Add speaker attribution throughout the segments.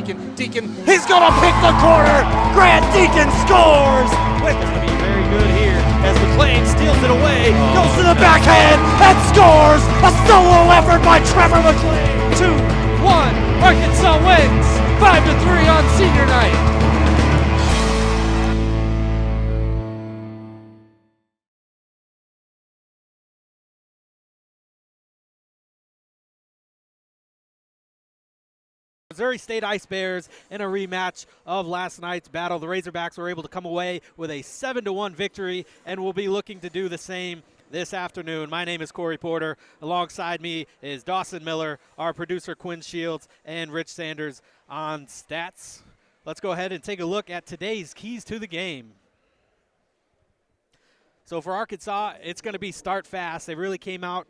Speaker 1: Deacon. Deacon, he's gonna pick the corner. Grant Deacon scores.
Speaker 2: It's going to be very good here as McLean steals it away.
Speaker 1: Goes to the backhand and scores. A solo effort by Trevor McLean.
Speaker 2: 2-1. Arkansas wins 5-3 on senior night. Missouri State Ice Bears in a rematch of last night's battle. The Razorbacks were able to come away with a 7-1 victory and will be looking to do the same this afternoon. My name is Corry Porter. Alongside me is Dawson Miller, our producer Quinn Shields, and Rich Sanders on stats. Let's go ahead and take a look at today's keys to the game. So for Arkansas, it's going to be start fast. They really came out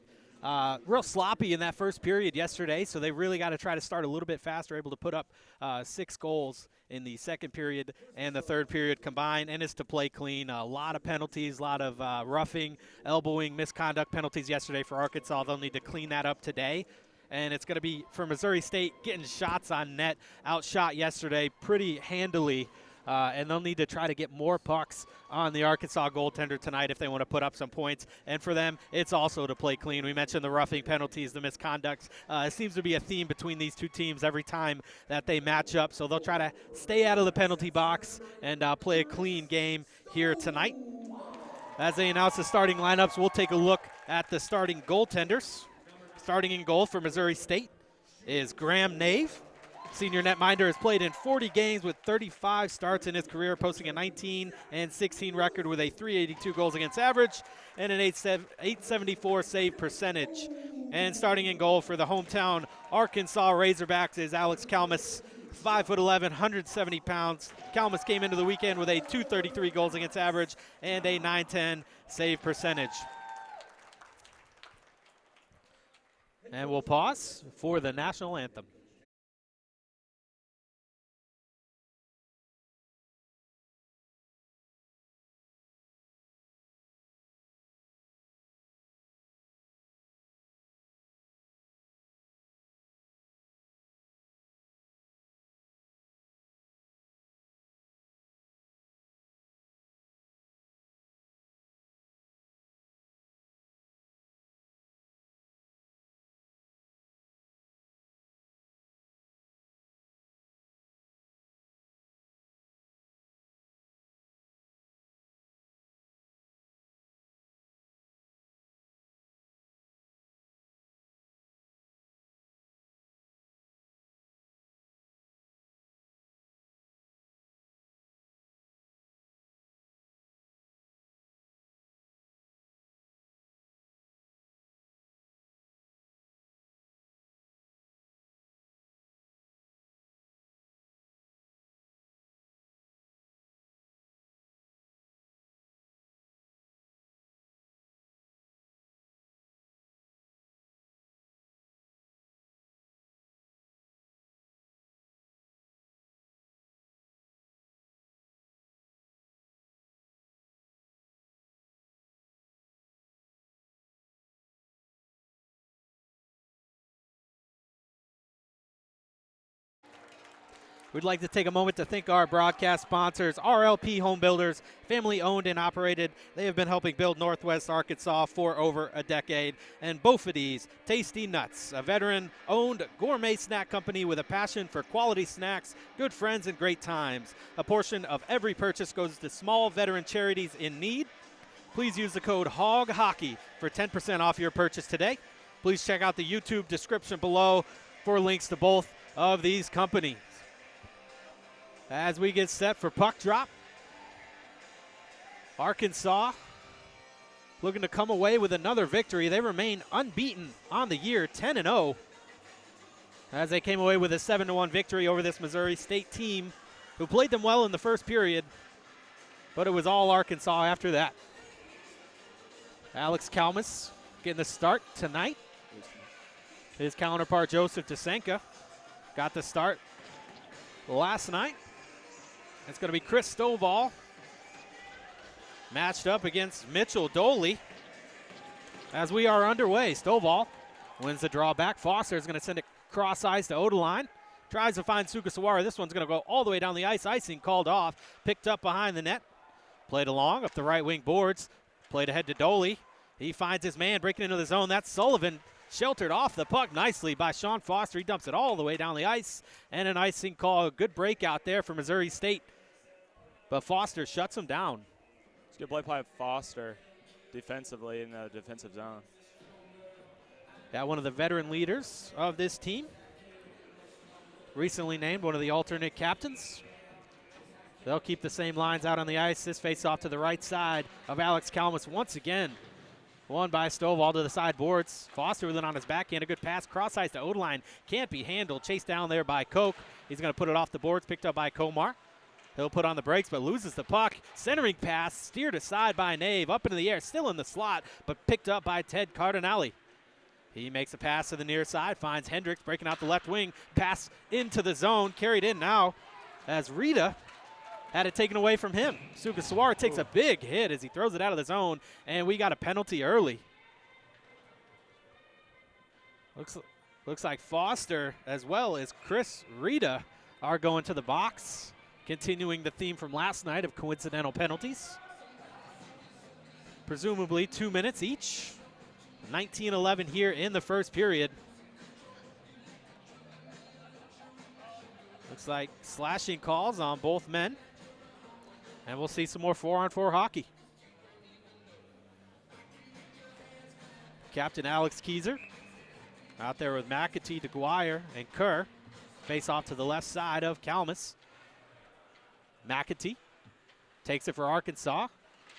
Speaker 2: real sloppy in that first period yesterday, so they really got to try to start a little bit faster, able to put up 6 goals in the second period and the third period combined, and it's to play clean. A lot of penalties, a lot of roughing, elbowing, misconduct penalties yesterday for Arkansas. They'll need to clean that up today. And it's going to be for Missouri State getting shots on net, outshot yesterday pretty handily. And they'll need to try to get more pucks on the Arkansas goaltender tonight if they want to put up some points. And for them, it's also to play clean. We mentioned the roughing penalties, the misconducts. It seems to be a theme between these two teams every time that they match up. So they'll try to stay out of the penalty box and play a clean game here tonight. As they announce the starting lineups, we'll take a look at the starting goaltenders. Starting in goal for Missouri State is Graham Nave. Senior netminder has played in 40 games with 35 starts in his career, posting a 19-16 record with a .382 goals against average and an .874 save percentage. And starting in goal for the hometown Arkansas Razorbacks is Alex Kalmus, 5'11", 170 pounds. Kalmus came into the weekend with a .233 goals against average and a .910 save percentage. And we'll pause for the national anthem. We'd like to take a moment to thank our broadcast sponsors, RLP Home Builders, family owned and operated. They have been helping build Northwest Arkansas for over a decade. And Bofides Tasty Nuts, a veteran-owned gourmet snack company with a passion for quality snacks, good friends, and great times. A portion of every purchase goes to small veteran charities in need. Please use the code HOGHOCKEY for 10% off your purchase today. Please check out the YouTube description below for links to both of these companies. As we get set for puck drop, Arkansas looking to come away with another victory. They remain unbeaten on the year, 10-0, as they came away with a 7-1 victory over this Missouri State team who played them well in the first period, but it was all Arkansas after that. Alex Kalmus getting the start tonight. His counterpart, Joseph Desenka, got the start last night. It's going to be Chris Stovall matched up against Mitchell Doley as we are underway. Stovall wins the draw back. Foster is going to send it cross ice to Odeline. Tries to find Sugasawara. This one's going to go all the way down the ice. Icing called off. Picked up behind the net. Played along up the right wing boards. Played ahead to Doley. He finds his man breaking into the zone. That's Sullivan. Sheltered off the puck nicely by Sean Foster. He dumps it all the way down the ice. And an icing call. A good breakout there for Missouri State. But Foster shuts him down.
Speaker 3: It's a good play by Foster defensively in the defensive zone.
Speaker 2: Got one of the veteran leaders of this team. Recently named one of the alternate captains. They'll keep the same lines out on the ice. This face off to the right side of Alex Kalmus once again. Won by Stovall to the side boards. Foster with it on his backhand. A good pass. Cross ice to Odeline. Can't be handled. Chased down there by Koch. He's going to put it off the boards. Picked up by Komar. He'll put on the brakes, but loses the puck. Centering pass. Steered aside by Nave. Up into the air. Still in the slot, but picked up by Ted Cardinelli. He makes a pass to the near side. Finds Hendricks breaking out the left wing. Pass into the zone. Carried in now as Rita had it taken away from him. Sugasawara takes a big hit as he throws it out of the zone, and we got a penalty early. Looks like Foster as well as Chris Rita are going to the box, continuing the theme from last night of coincidental penalties. Presumably 2 minutes each. 19-11 here in the first period. Looks like slashing calls on both men. And we'll see some more 4-on-4 hockey. Captain Alex Keyser out there with McAtee, DeGuire, and Kerr. Face off to the left side of Kalmus. McAtee takes it for Arkansas.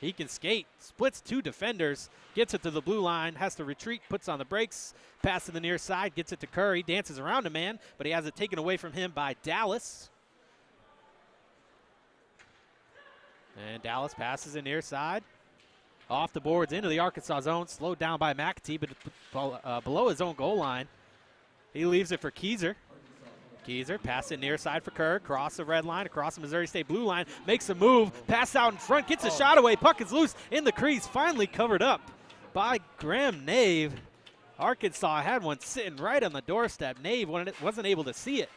Speaker 2: He can skate, splits two defenders, gets it to the blue line, has to retreat, puts on the brakes, pass to the near side, gets it to Curry, dances around a man, but he has it taken away from him by Dallas. And Dallas passes the near side. Off the boards into the Arkansas zone, slowed down by McAtee, but below his own goal line. He leaves it for Keyser. Keyser pass it near side for Kerr, cross the red line, across the Missouri State blue line, makes a move, pass out in front, gets a shot away, puck is loose in the crease, finally covered up by Graham Nave. Arkansas had one sitting right on the doorstep. Nave wasn't able to see it,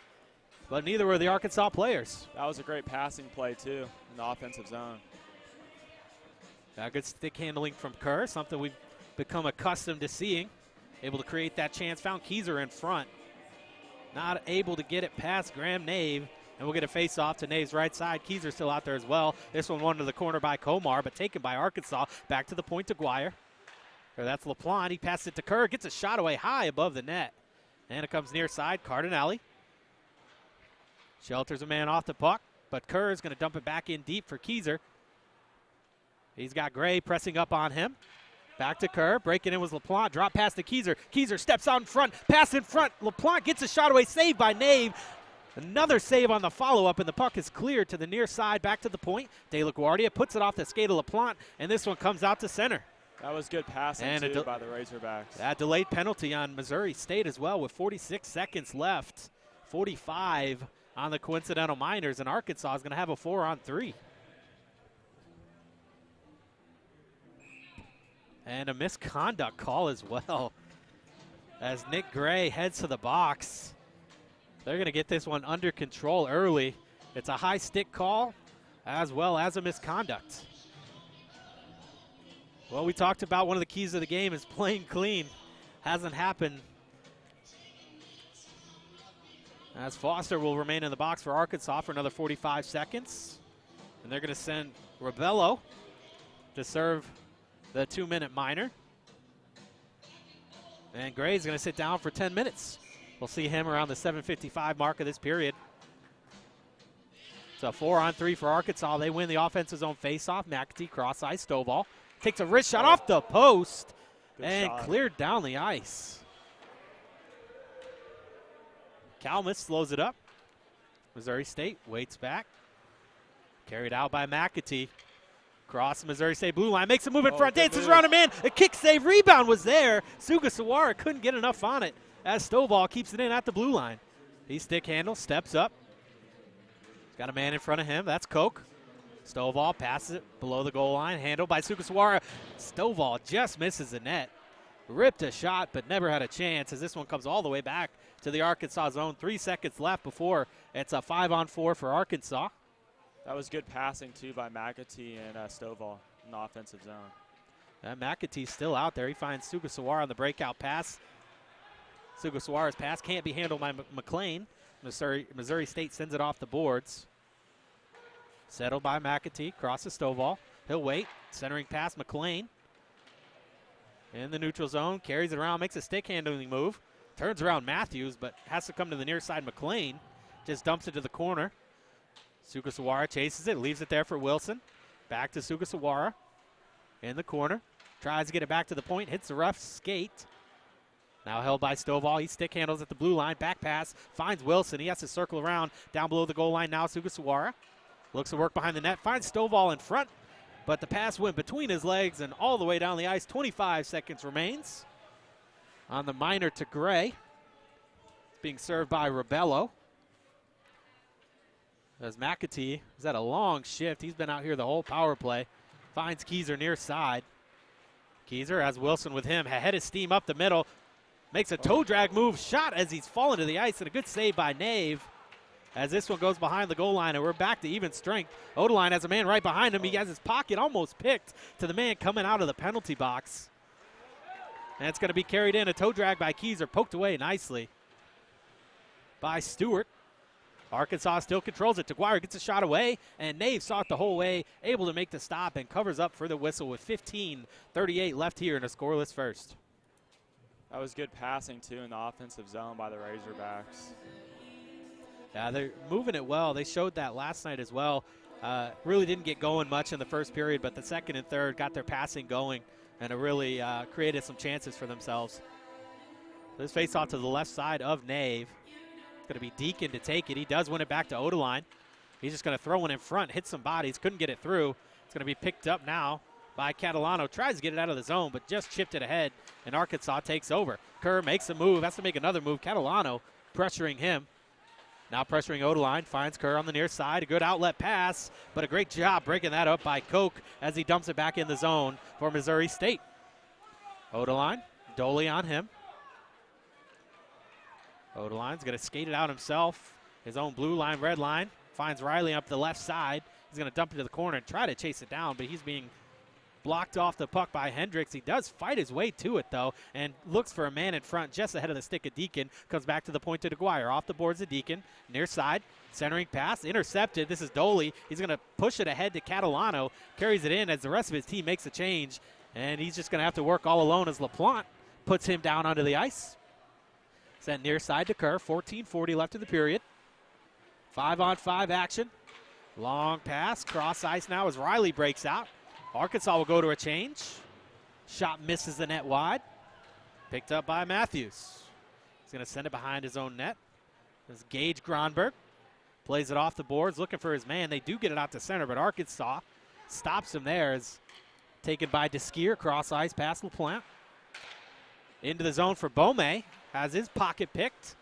Speaker 2: but neither were the Arkansas players.
Speaker 3: That was a great passing play, too, in the offensive zone.
Speaker 2: Good stick handling from Kerr, something we've become accustomed to seeing. Able to create that chance, found Keyser in front. Not able to get it past Graham Nave, and we'll get a face-off to Nave's right side. Keyser still out there as well. This one won to the corner by Komar, but taken by Arkansas. Back to the point to Guire. That's LaPlante. He passes it to Kerr, gets a shot away high above the net. And it comes near side, Cardinelli. Shelters a man off the puck, but Kerr is going to dump it back in deep for Keyser. He's got Gray pressing up on him. Back to Kerr, breaking in was LaPlante, drop pass to Keyser. Keyser steps out in front, pass in front. LaPlante gets a shot away, saved by Nave. Another save on the follow-up, and the puck is cleared to the near side, back to the point. De La Guardia puts it off the skate of LaPlante, and this one comes out to center.
Speaker 3: That was good passing,
Speaker 2: and
Speaker 3: too, by the Razorbacks.
Speaker 2: That delayed penalty on Missouri State as well with 46 seconds left. 45 on the coincidental Miners, and Arkansas is going to have a 4-on-3. And a misconduct call as well as Nick Gray heads to the box. They're going to get this one under control early. It's a high stick call as well as a misconduct. Well, we talked about one of the keys of the game is playing clean. Hasn't happened. As Foster will remain in the box for Arkansas for another 45 seconds. And they're going to send Rebello to serve the 2-minute minor. And Gray's going to sit down for 10 minutes. We'll see him around the 7:55 mark of this period. So 4-on-3 for Arkansas. They win the offensive zone faceoff. McAtee cross ice, Stovall takes a wrist shot off the post and cleared down the ice. Kalmus slows it up. Missouri State waits back. Carried out by McAtee. Cross the Missouri State blue line, makes a move in front, dances around a man. A kick save, rebound was there. Sugasawara couldn't get enough on it as Stovall keeps it in at the blue line. He stick handle, steps up. He's got a man in front of him, that's Koch. Stovall passes it below the goal line, handled by Sugasawara. Stovall just misses the net. Ripped a shot, but never had a chance as this one comes all the way back to the Arkansas zone. 3 seconds left before it's a 5-on-4 for Arkansas.
Speaker 3: That was good passing, too, by McAtee and Stovall in the offensive zone.
Speaker 2: McAtee's still out there. He finds Sugasawara on the breakout pass. Sugasawara's pass can't be handled by McLean. Missouri State sends it off the boards. Settled by McAtee, crosses Stovall. He'll wait, centering pass McLean. In the neutral zone, carries it around, makes a stick handling move. Turns around Matthews, but has to come to the near side. McLean just dumps it to the corner. Sugasawara chases it, leaves it there for Wilson. Back to Sugasawara in the corner. Tries to get it back to the point, hits the rough skate. Now held by Stovall. He stick handles at the blue line. Back pass, finds Wilson. He has to circle around down below the goal line now. Sugasawara looks to work behind the net, finds Stovall in front, but the pass went between his legs and all the way down the ice. 25 seconds remains on the minor to Gray. It's being served by Rebello. As McAtee is at a long shift. He's been out here the whole power play. Finds Keyser near side. Keyser has Wilson with him. Head of steam up the middle. Makes a toe drag move. Shot as he's fallen to the ice. And a good save by Nave. As this one goes behind the goal line. And we're back to even strength. Odeline has a man right behind him. He has his pocket almost picked to the man coming out of the penalty box. And it's going to be carried in. A toe drag by Keyser. Poked away nicely by Stewart. Arkansas still controls it. Teguire gets a shot away, and Nave saw it the whole way, able to make the stop and covers up for the whistle with 15:38 left here in a scoreless first.
Speaker 3: That was good passing, too, in the offensive zone by the Razorbacks.
Speaker 2: Yeah, they're moving it well. They showed that last night as well. Really didn't get going much in the first period, but the second and third got their passing going, and it really created some chances for themselves. This face-off to the left side of Nave. Going to be Deacon to take it. He does win it back to Odeline. He's just going to throw one in front, hit some bodies, couldn't get it through. It's going to be picked up now by Catalano. Tries to get it out of the zone, but just chipped it ahead, and Arkansas takes over. Kerr makes a move, has to make another move. Catalano pressuring him. Now pressuring Odeline, finds Kerr on the near side. A good outlet pass, but a great job breaking that up by Koch as he dumps it back in the zone for Missouri State. Odeline, Doley on him. Odeline's going to skate it out himself. His own blue line, red line. Finds Riley up the left side. He's going to dump it to the corner and try to chase it down, but he's being blocked off the puck by Hendricks. He does fight his way to it, though, and looks for a man in front just ahead of the stick of Deacon. Comes back to the point to Deguire. Off the boards of Deacon. Near side. Centering pass. Intercepted. This is Doley. He's going to push it ahead to Catalano. Carries it in as the rest of his team makes a change, and he's just going to have to work all alone as LaPlante puts him down onto the ice. Sent near side to Kerr. 14:40 left in the period. 5-on-5 action. Long pass. Cross ice now as Riley breaks out. Arkansas will go to a change. Shot misses the net wide. Picked up by Matthews. He's going to send it behind his own net. This is Gage Gronberg. Plays it off the boards, looking for his man. They do get it out to center, but Arkansas stops him there. As taken by Deskier. Cross ice past LaPlante. Into the zone for Beaumais. Has his pocket picked.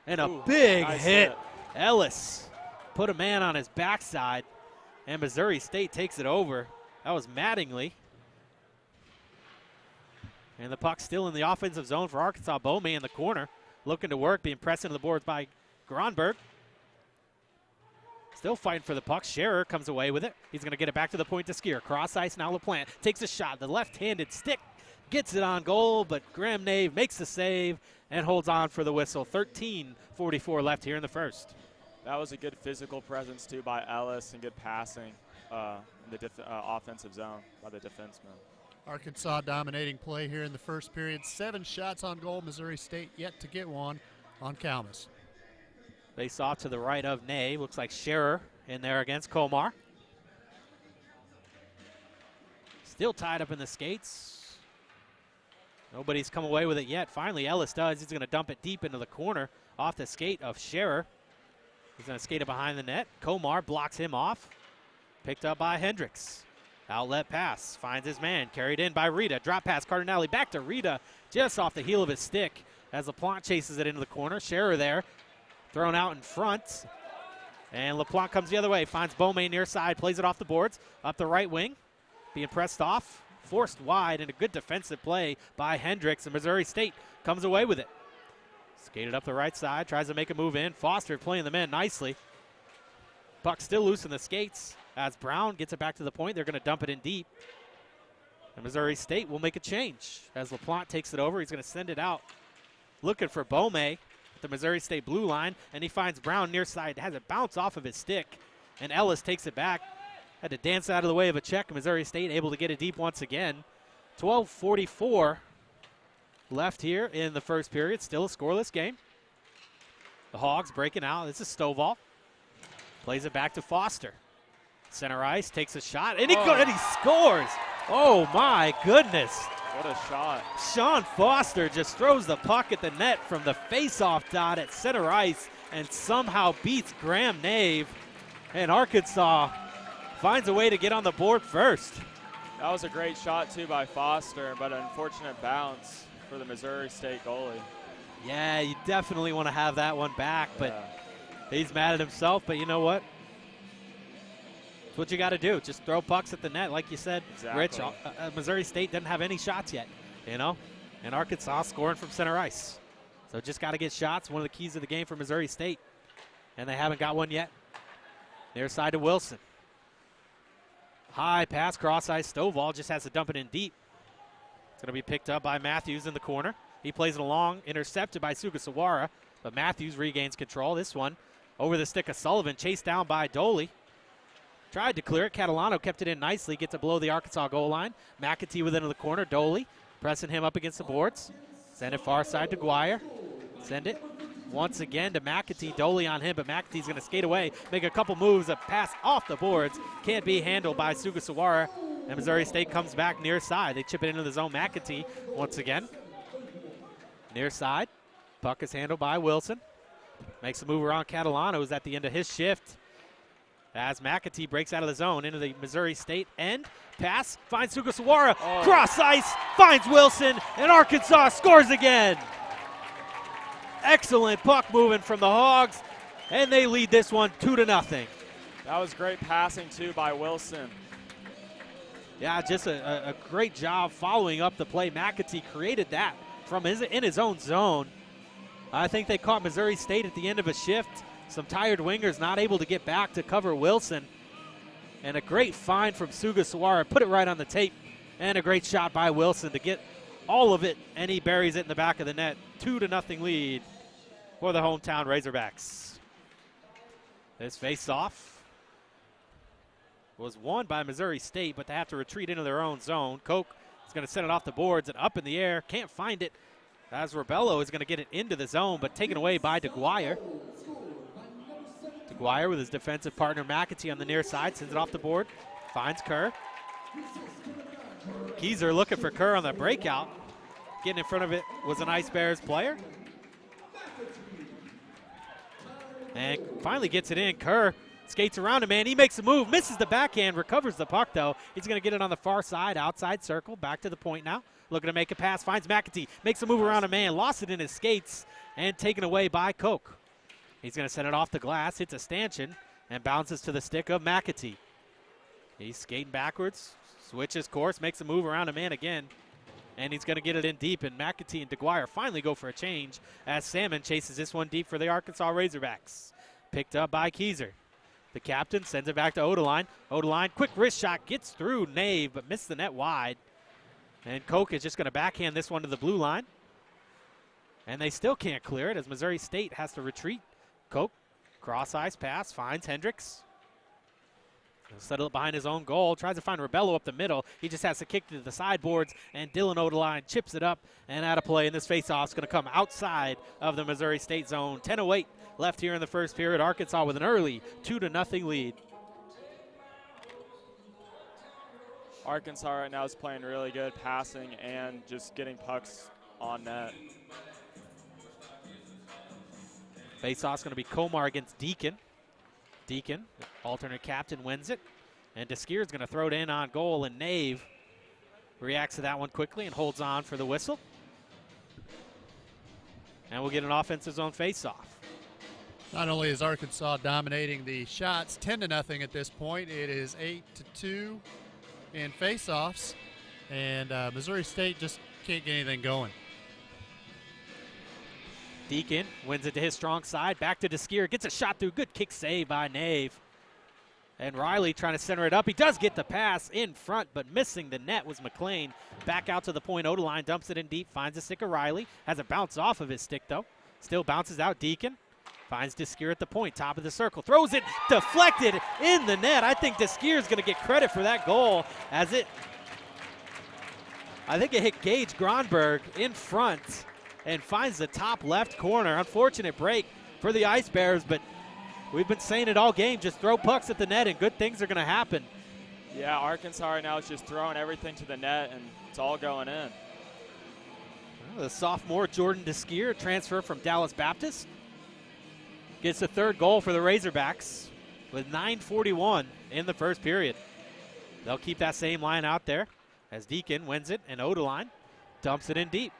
Speaker 2: And a big
Speaker 3: nice
Speaker 2: hit. Ellis put a man on his backside. And Missouri State takes it over. That was Mattingly. And the puck still in the offensive zone for Arkansas. Beaumais in the corner. Looking to work, being pressed into the boards by Gronberg. Still fighting for the puck. Scherer comes away with it. He's going to get it back to the point to Skier. Cross ice now LaPlante. Takes a shot. The left-handed stick. Gets it on goal, but Graham Nave makes the save and holds on for the whistle. 13:44 left here in the first.
Speaker 3: That was a good physical presence, too, by Ellis, and good passing in the offensive zone by the defenseman.
Speaker 4: Arkansas dominating play here in the first period. 7 shots on goal. Missouri State yet to get one on Kalmus.
Speaker 2: Face off to the right of Nave. Looks like Scherer in there against Komar. Still tied up in the skates. Nobody's come away with it yet. Finally, Ellis does. He's going to dump it deep into the corner off the skate of Scherer. He's going to skate it behind the net. Komar blocks him off. Picked up by Hendricks. Outlet pass. Finds his man. Carried in by Rita. Drop pass. Cardinale back to Rita. Just off the heel of his stick as LaPlante chases it into the corner. Scherer there. Thrown out in front. And LaPlante comes the other way. Finds Beaumais near side. Plays it off the boards. Up the right wing. Being pressed off. Forced wide, and a good defensive play by Hendricks, and Missouri State comes away with it. Skated up the right side, tries to make a move in. Foster playing the men nicely. Puck still loose in the skates as Brown gets it back to the point. They're going to dump it in deep. And Missouri State will make a change as LaPlante takes it over. He's going to send it out. Looking for Bome at the Missouri State blue line, and he finds Brown near side. Has it bounce off of his stick, and Ellis takes it back. Had to dance out of the way of a check. Missouri State able to get it deep once again. 12:44 left here in the first period. Still a scoreless game. The Hogs breaking out. This is Stovall. Plays it back to Foster. Center ice, takes a shot, and he scores. Oh, my goodness.
Speaker 3: What a shot.
Speaker 2: Sean Foster just throws the puck at the net from the face-off dot at center ice and somehow beats Graham Nave. And Arkansas finds a way to get on the board first.
Speaker 3: That was a great shot, too, by Foster, but an unfortunate bounce for the Missouri State goalie.
Speaker 2: Yeah, you definitely want to have that one back, but he's mad at himself. But you know what? It's what you got to do. Just throw pucks at the net, like you said,
Speaker 3: Exactly.
Speaker 2: Rich. Missouri State doesn't have any shots yet, and Arkansas scoring from center ice. So just got to get shots. One of the keys of the game for Missouri State, and they haven't got one yet. Near side to Wilson. High pass, cross ice. Stovall just has to dump it in deep. It's going to be picked up by Matthews in the corner. He plays it along, intercepted by Sugasawara, but Matthews regains control. This one over the stick of Sullivan, chased down by Doley. Tried to clear it. Catalano kept it in nicely, gets it below the Arkansas goal line. McAtee within the corner. Doley pressing him up against the boards. Send it far side to Guire. Send it once again to McAtee. Doley on him, but McAtee's going to skate away, make a couple moves, a pass off the boards. Can't be handled by Sugasawara. And Missouri State comes back near side. They chip it into the zone. McAtee once again. Near side. Puck is handled by Wilson. Makes a move around Catalano, who's at the end of his shift. As McAtee breaks out of the zone into the Missouri State end. Pass, finds Sugasawara. Cross ice, finds Wilson, and Arkansas scores again. Excellent puck moving from the Hogs, and they lead this one 2-0.
Speaker 3: That was great passing, too, by Wilson.
Speaker 2: Yeah, just a great job following up the play. McAtee created that from in his own zone. I think they caught Missouri State at the end of a shift. Some tired wingers not able to get back to cover Wilson. And a great find from Sugasawara. Put it right on the tape. And a great shot by Wilson to get all of it. And he buries it in the back of the net. 2-0 lead for the hometown Razorbacks. This face-off was won by Missouri State, but they have to retreat into their own zone. Koch is going to send it off the boards and up in the air. Can't find it as Rebello is going to get it into the zone, but taken away by DeGuire. DeGuire with his defensive partner McAtee on the near side, sends it off the board, finds Kerr. Keyser looking for Kerr on the breakout. Getting in front of it was an Ice Bears player. And finally gets it in. Kerr skates around him, man. He makes a move, misses the backhand, recovers the puck, though. He's going to get it on the far side, outside circle, back to the point now. Looking to make a pass, finds McAtee, makes a move around a man, lost it in his skates, and taken away by Koch. He's going to send it off the glass, hits a stanchion, and bounces to the stick of McAtee. He's skating backwards, switches course, makes a move around a man again, and he's going to get it in deep, and McAtee and DeGuire finally go for a change as Salmon chases this one deep for the Arkansas Razorbacks. Picked up by Keyser. The captain sends it back to Odeline. Odeline, quick wrist shot, gets through Nave, but missed the net wide. And Koch is just going to backhand this one to the blue line. And they still can't clear it as Missouri State has to retreat. Koch, cross ice pass, finds Hendricks. He'll settle it behind his own goal, tries to find Rebello up the middle. He just has to kick to the sideboards, and Dylan Odeline chips it up and out of play. And this faceoff is going to come outside of the Missouri State zone. 10:08 left here in the first period. Arkansas with an early 2-0 lead.
Speaker 3: Arkansas right now is playing really good, passing and just getting pucks on net.
Speaker 2: Faceoff's going to be Komar against Deacon. Deacon, alternate captain, wins it. And Deskier's going to throw it in on goal, and Nave reacts to that one quickly and holds on for the whistle. And we'll get an offensive zone faceoff.
Speaker 4: Not only is Arkansas dominating the shots 10-0 at this point, it is 8-2 in faceoffs, and Missouri State just can't get anything going.
Speaker 2: Deacon wins it to his strong side. Back to DeSkier. Gets a shot through. Good kick save by Nave. And Riley trying to center it up. He does get the pass in front, but missing the net was McLean. Back out to the point. Odeline dumps it in deep. Finds the stick of Riley. Has it bounce off of his stick, though. Still bounces out. Deacon finds DeSkier at the point. Top of the circle. Throws it. Deflected in the net. I think DeSkier is going to get credit for that goal as it, I think it hit Gage Gronberg in front and finds the top left corner. Unfortunate break for the Ice Bears, but we've been saying it all game. Just throw pucks at the net and good things are going to happen.
Speaker 3: Yeah, Arkansas right now is just throwing everything to the net, and it's all going in.
Speaker 2: Well, the sophomore Jordan DeSkier, transfer from Dallas Baptist, gets the third goal for the Razorbacks with 9:41 in the first period. They'll keep that same line out there as Deacon wins it, and Odeline dumps it in deep.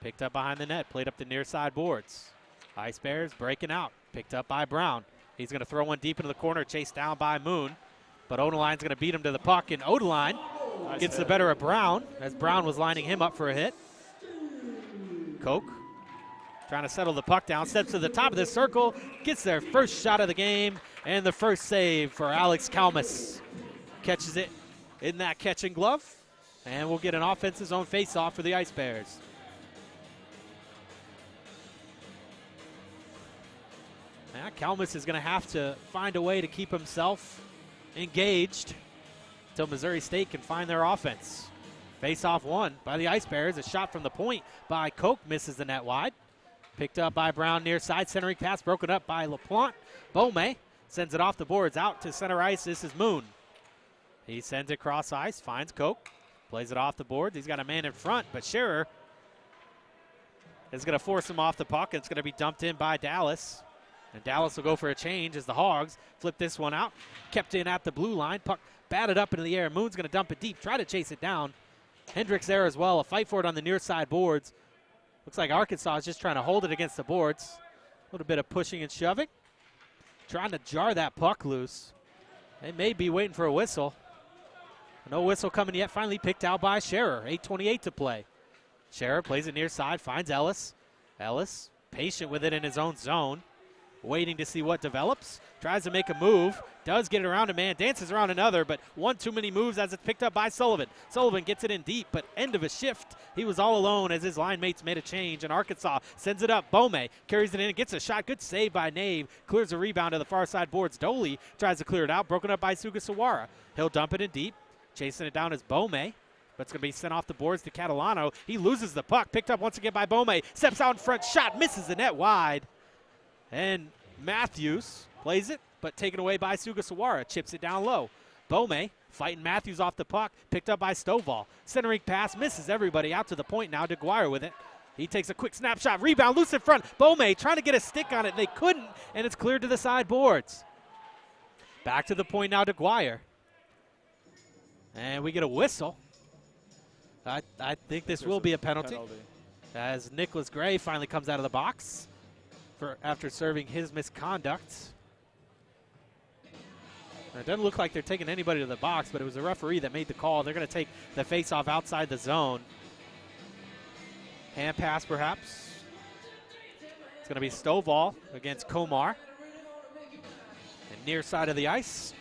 Speaker 2: Picked up behind the net, played up the near side boards. Ice Bears breaking out, picked up by Brown. He's going to throw one deep into the corner, chased down by Moon. But Odeline's going to beat him to the puck, and Odeline gets the better of Brown as Brown was lining him up for a hit. Koch trying to settle the puck down, steps to the top of the circle, gets their first shot of the game, and the first save for Alex Kalmus. Catches it in that catching glove, and we'll get an offensive zone face-off for the Ice Bears. Now, Kalmus is going to have to find a way to keep himself engaged until Missouri State can find their offense. Face-off won by the Ice Bears. A shot from the point by Koch misses the net wide. Picked up by Brown near side. Centering pass broken up by LaPlante. Beaumay sends it off the boards out to center ice. This is Moon. He sends it cross ice, finds Koch. Plays it off the boards. He's got a man in front, but Scherer is going to force him off the puck. It's going to be dumped in by Dallas. And Dallas will go for a change as the Hogs flip this one out. Kept in at the blue line. Puck batted up into the air. Moon's going to dump it deep. Try to chase it down. Hendricks there as well. A fight for it on the near side boards. Looks like Arkansas is just trying to hold it against the boards. A little bit of pushing and shoving. Trying to jar that puck loose. They may be waiting for a whistle. No whistle coming yet. Finally picked out by Scherer. 8:28 to play. Scherer plays it near side. Finds Ellis. Ellis patient with it in his own zone. Waiting to see what develops. Tries to make a move. Does get it around a man. Dances around another, but one too many moves as it's picked up by Sullivan. Sullivan gets it in deep, but end of a shift. He was all alone as his line mates made a change, and Arkansas sends it up. Beaumay carries it in and gets a shot. Good save by Nave. Clears a rebound to the far side boards. Doley tries to clear it out. Broken up by Sugasawara. He'll dump it in deep. Chasing it down is Beaumay. But it's going to be sent off the boards to Catalano. He loses the puck. Picked up once again by Beaumay. Steps out in front. Shot misses the net wide. And Matthews plays it, but taken away by Sugasawara. Chips it down low. Beaumay fighting Matthews off the puck. Picked up by Stovall. Centering pass misses everybody out to the point now. DeGuire with it. He takes a quick snapshot. Rebound loose in front. Beaumay trying to get a stick on it. They couldn't, and it's cleared to the side boards. Back to the point now. DeGuire. And we get a whistle. I think this will be a penalty. As Nicholas Gray finally comes out of the box after serving his misconduct. It doesn't look like they're taking anybody to the box, but it was the referee that made the call. They're going to take the face-off outside the zone. Hand pass, perhaps. It's going to be Stovall against Komar. And near side of the ice.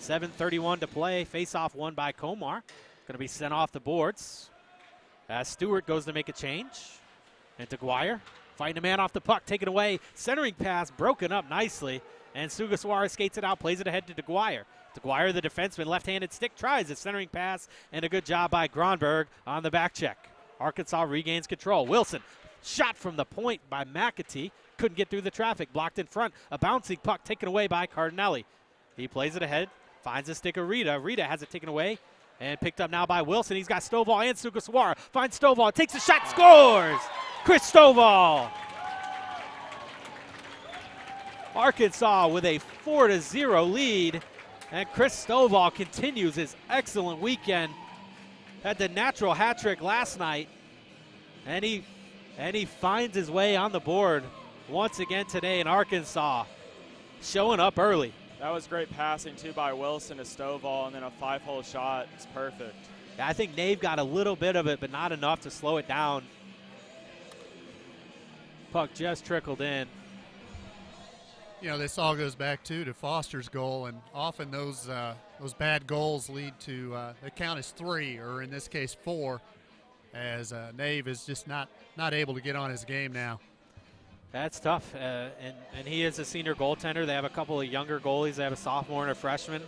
Speaker 2: 7:31 to play. Face-off won by Komar. Going to be sent off the boards. As Stewart goes to make a change. And DeGuire fighting a man off the puck, taken away. Centering pass broken up nicely. And Sugasawara skates it out, plays it ahead to DeGuire. DeGuire, the defenseman, left-handed stick, tries a centering pass, and a good job by Gronberg on the back check. Arkansas regains control. Wilson, shot from the point by McAtee. Couldn't get through the traffic, blocked in front. A bouncing puck taken away by Cardinelli. He plays it ahead, finds a stick of Rita. Rita has it taken away and picked up now by Wilson. He's got Stovall and Sugasawara. Finds Stovall, takes a shot, scores! Chris Stovall. Arkansas with a 4-0 lead, and Chris Stovall continues his excellent weekend. Had the natural hat trick last night, and he finds his way on the board once again today in Arkansas, showing up early.
Speaker 3: That was great passing, too, by Wilson to Stovall, and then a 5-hole shot. It's perfect.
Speaker 2: I think Nave got a little bit of it, but not enough to slow it down. Puck just trickled in.
Speaker 4: You know, this all goes back to Foster's goal, and often those bad goals lead to they count as 3, or in this case 4, as Nave is just not able to get on his game now.
Speaker 2: That's tough, and he is a senior goaltender. They have a couple of younger goalies. They have a sophomore and a freshman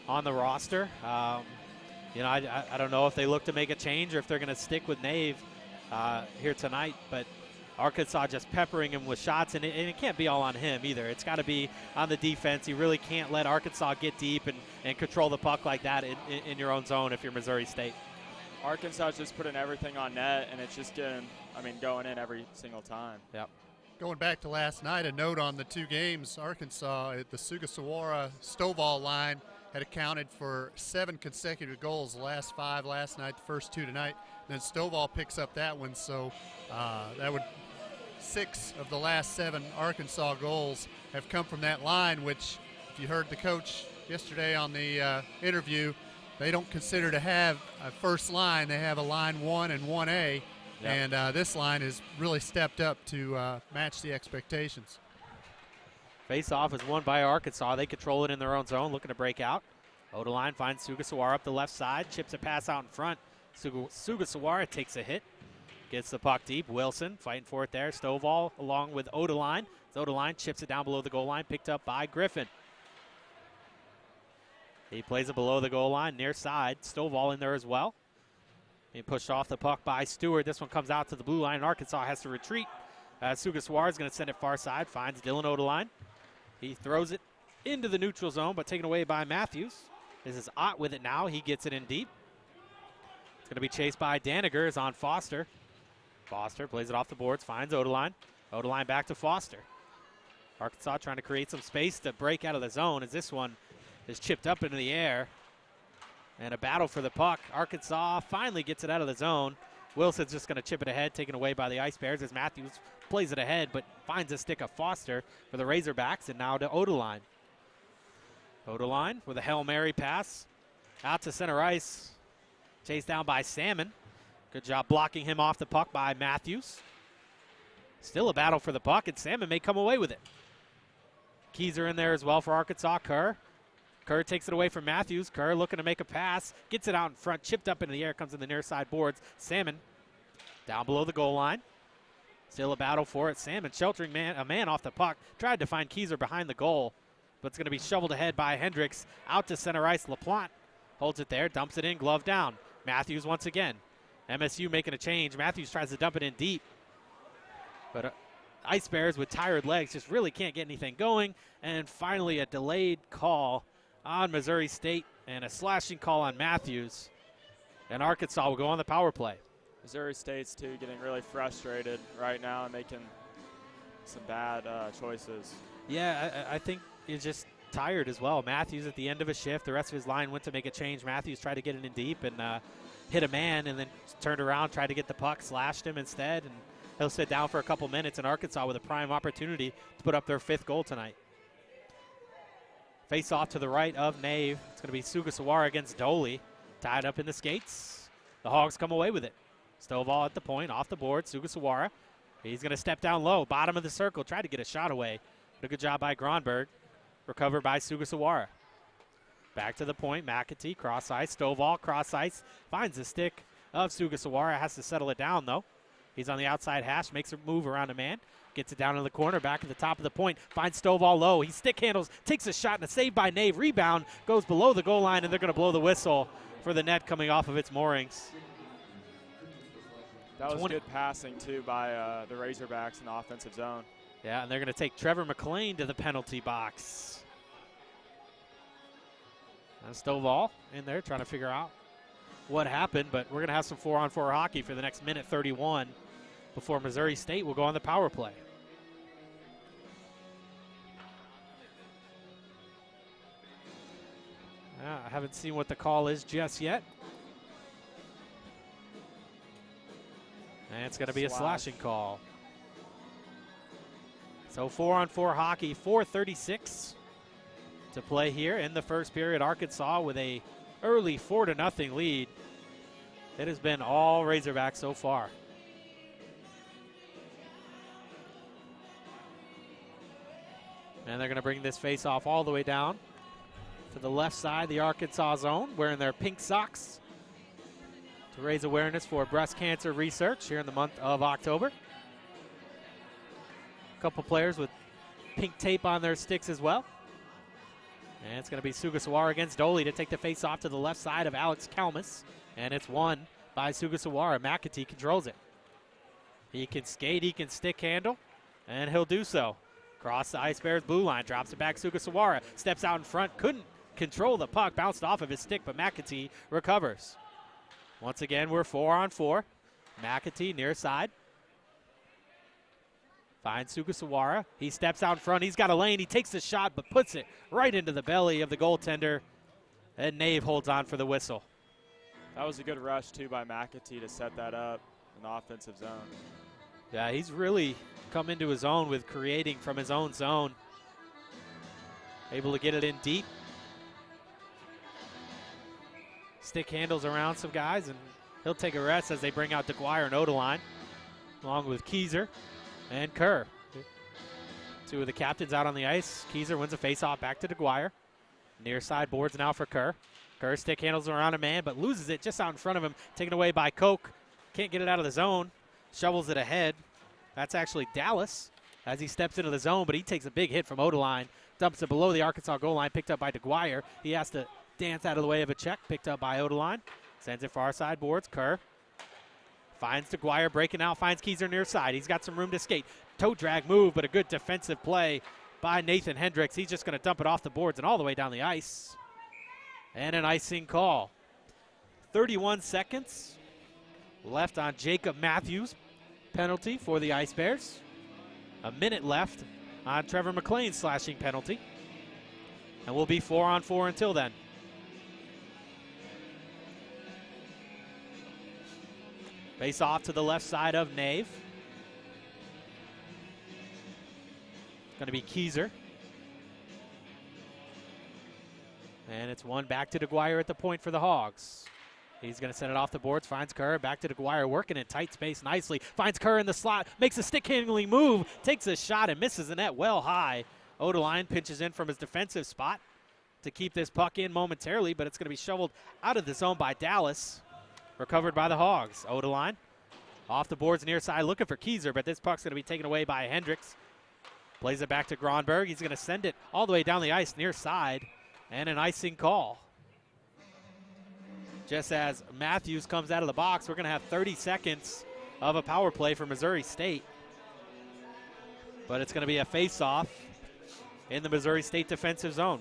Speaker 2: on the roster. You know, I don't know if they look to make a change or if they're going to stick with Nave here tonight, but Arkansas just peppering him with shots, and it can't be all on him either. It's got to be on the defense. You really can't let Arkansas get deep and control the puck like that in your own zone if you're Missouri State.
Speaker 3: Arkansas just putting everything on net, and it's just going in every single time.
Speaker 2: Yep.
Speaker 4: Going back to last night, a note on the 2 games, Arkansas at the Sugasawara-Stovall line had accounted for 7 consecutive goals, the last 5 last night, the first 2 tonight. Then Stovall picks up that one, so that would 6 of the last 7 Arkansas goals have come from that line, which, if you heard the coach yesterday on the interview, they don't consider to have a first line. They have a line 1 and 1A. Yep. And this line has really stepped up to match the expectations.
Speaker 2: Face-off is won by Arkansas. They control it in their own zone, looking to break out. Odeline finds Sugasawara up the left side, chips a pass out in front. Sugasawara takes a hit, gets the puck deep. Wilson fighting for it there. Stovall along with Odeline. Odeline chips it down below the goal line, picked up by Griffin. He plays it below the goal line, near side. Stovall in there as well. He pushed off the puck by Stewart. This one comes out to the blue line, and Arkansas has to retreat. Sugasawara is going to send it far side, finds Dylan Odeline. He throws it into the neutral zone, but taken away by Matthews. This is Ott with it now. He gets it in deep. It's going to be chased by Daniger. Is on Foster. Foster plays it off the boards, finds Odeline. Odeline back to Foster. Arkansas trying to create some space to break out of the zone as this one is chipped up into the air. And a battle for the puck. Arkansas finally gets it out of the zone. Wilson's just going to chip it ahead, taken away by the Ice Bears as Matthews plays it ahead, but finds a stick of Foster for the Razorbacks, and now to Odeline. Odeline with a Hail Mary pass out to center ice. Chased down by Salmon. Good job blocking him off the puck by Matthews. Still a battle for the puck, and Salmon may come away with it. Keys are in there as well for Arkansas. Kerr takes it away from Matthews. Kerr looking to make a pass. Gets it out in front. Chipped up into the air. Comes in the near side boards. Salmon down below the goal line. Still a battle for it. Salmon sheltering a man off the puck. Tried to find Keyser behind the goal. But it's going to be shoveled ahead by Hendricks. Out to center ice. LaPlante holds it there. Dumps it in. Glove down. Matthews once again. MSU making a change. Matthews tries to dump it in deep. But Ice Bears with tired legs just really can't get anything going. And finally a delayed call on Missouri State and a slashing call on Matthews. And Arkansas will go on the power play.
Speaker 3: Missouri State's, too, getting really frustrated right now and making some bad choices.
Speaker 2: Yeah, I think he's just tired as well. Matthews at the end of a shift. The rest of his line went to make a change. Matthews tried to get it in deep and hit a man and then turned around, tried to get the puck, slashed him instead. And he'll sit down for a couple minutes, and Arkansas with a prime opportunity to put up their 5th goal tonight. Face off to the right of Nave. It's going to be Sugasawara against Doley. Tied up in the skates. The Hogs come away with it. Stovall at the point, off the board. Sugasawara. He's going to step down low. Bottom of the circle. Tried to get a shot away. But a good job by Gronberg. Recovered by Sugasawara. Back to the point. McAtee, cross ice. Stovall, cross ice. Finds the stick of Sugasawara. Has to settle it down, though. He's on the outside hash. Makes a move around a man. Gets it down in the corner, back at the top of the point. Finds Stovall low. He stick handles, takes a shot, and a save by Nave. Rebound goes below the goal line, and they're going to blow the whistle for the net coming off of its moorings.
Speaker 3: That was good passing, too, by the Razorbacks in the offensive zone.
Speaker 2: Yeah, and they're going to take Trevor McLean to the penalty box. And Stovall in there trying to figure out what happened, but we're going to have some 4-on-4 hockey for the next minute 31. Before Missouri State will go on the power play. I haven't seen what the call is just yet. And it's going to be a slashing call. So 4-on-4 hockey, 4:36 to play here in the first period. Arkansas with a early 4-0 lead. It has been all Razorbacks so far. And they're going to bring this face-off all the way down to the left side, the Arkansas zone, wearing their pink socks to raise awareness for breast cancer research here in the month of October. A couple players with pink tape on their sticks as well. And it's going to be Sugasawara against Doley to take the face-off to the left side of Alex Kalmus. And it's won by Sugasawara. McAtee controls it. He can skate, he can stick handle, and he'll do so. Cross the Ice Bears blue line, drops it back. Sugasawara steps out in front, couldn't control the puck, bounced off of his stick, but McAtee recovers. Once again, we're 4-on-4. McAtee near side. Finds Sugasawara. He steps out in front. He's got a lane. He takes the shot, but puts it right into the belly of the goaltender. And Nave holds on for the whistle.
Speaker 3: That was a good rush, too, by McAtee to set that up in the offensive zone.
Speaker 2: Yeah, he's really come into his own with creating from his own zone. Able to get it in deep. Stick handles around some guys, and he'll take a rest as they bring out DeGuire and Odeline, along with Keyser and Kerr. Two of the captains out on the ice. Keyser wins a faceoff back to DeGuire. Near side boards now for Kerr. Kerr stick handles around a man, but loses it just out in front of him. Taken away by Koch. Can't get it out of the zone. Shovels it ahead. That's actually Dallas as he steps into the zone, but he takes a big hit from Odeline. Dumps it below the Arkansas goal line, picked up by DeGuire. He has to dance out of the way of a check, picked up by Odeline. Sends it far side boards. Kerr finds DeGuire breaking out, finds Keyser near side. He's got some room to skate. Toe drag move, but a good defensive play by Nathan Hendricks. He's just going to dump it off the boards and all the way down the ice. And an icing call. 31 seconds left on Jacob Matthews' penalty for the Ice Bears. A minute left on Trevor McLean's slashing penalty. And we'll be 4-on-4 until then. Face off to the left side of Nave. Going to be Keyser. And it's one back to DeGuire at the point for the Hogs. He's going to send it off the boards, finds Kerr, back to DeGuire, working in tight space nicely. Finds Kerr in the slot, makes a stick-handling move, takes a shot and misses the net well high. Odeline pinches in from his defensive spot to keep this puck in momentarily, but it's going to be shoveled out of the zone by Dallas. Recovered by the Hogs. Odeline off the boards near side, looking for Keyser, but this puck's going to be taken away by Hendricks. Plays it back to Gronberg. He's going to send it all the way down the ice near side, and an icing call. Just as Matthews comes out of the box, we're going to have 30 seconds of a power play for Missouri State. But it's going to be a face-off in the Missouri State defensive zone.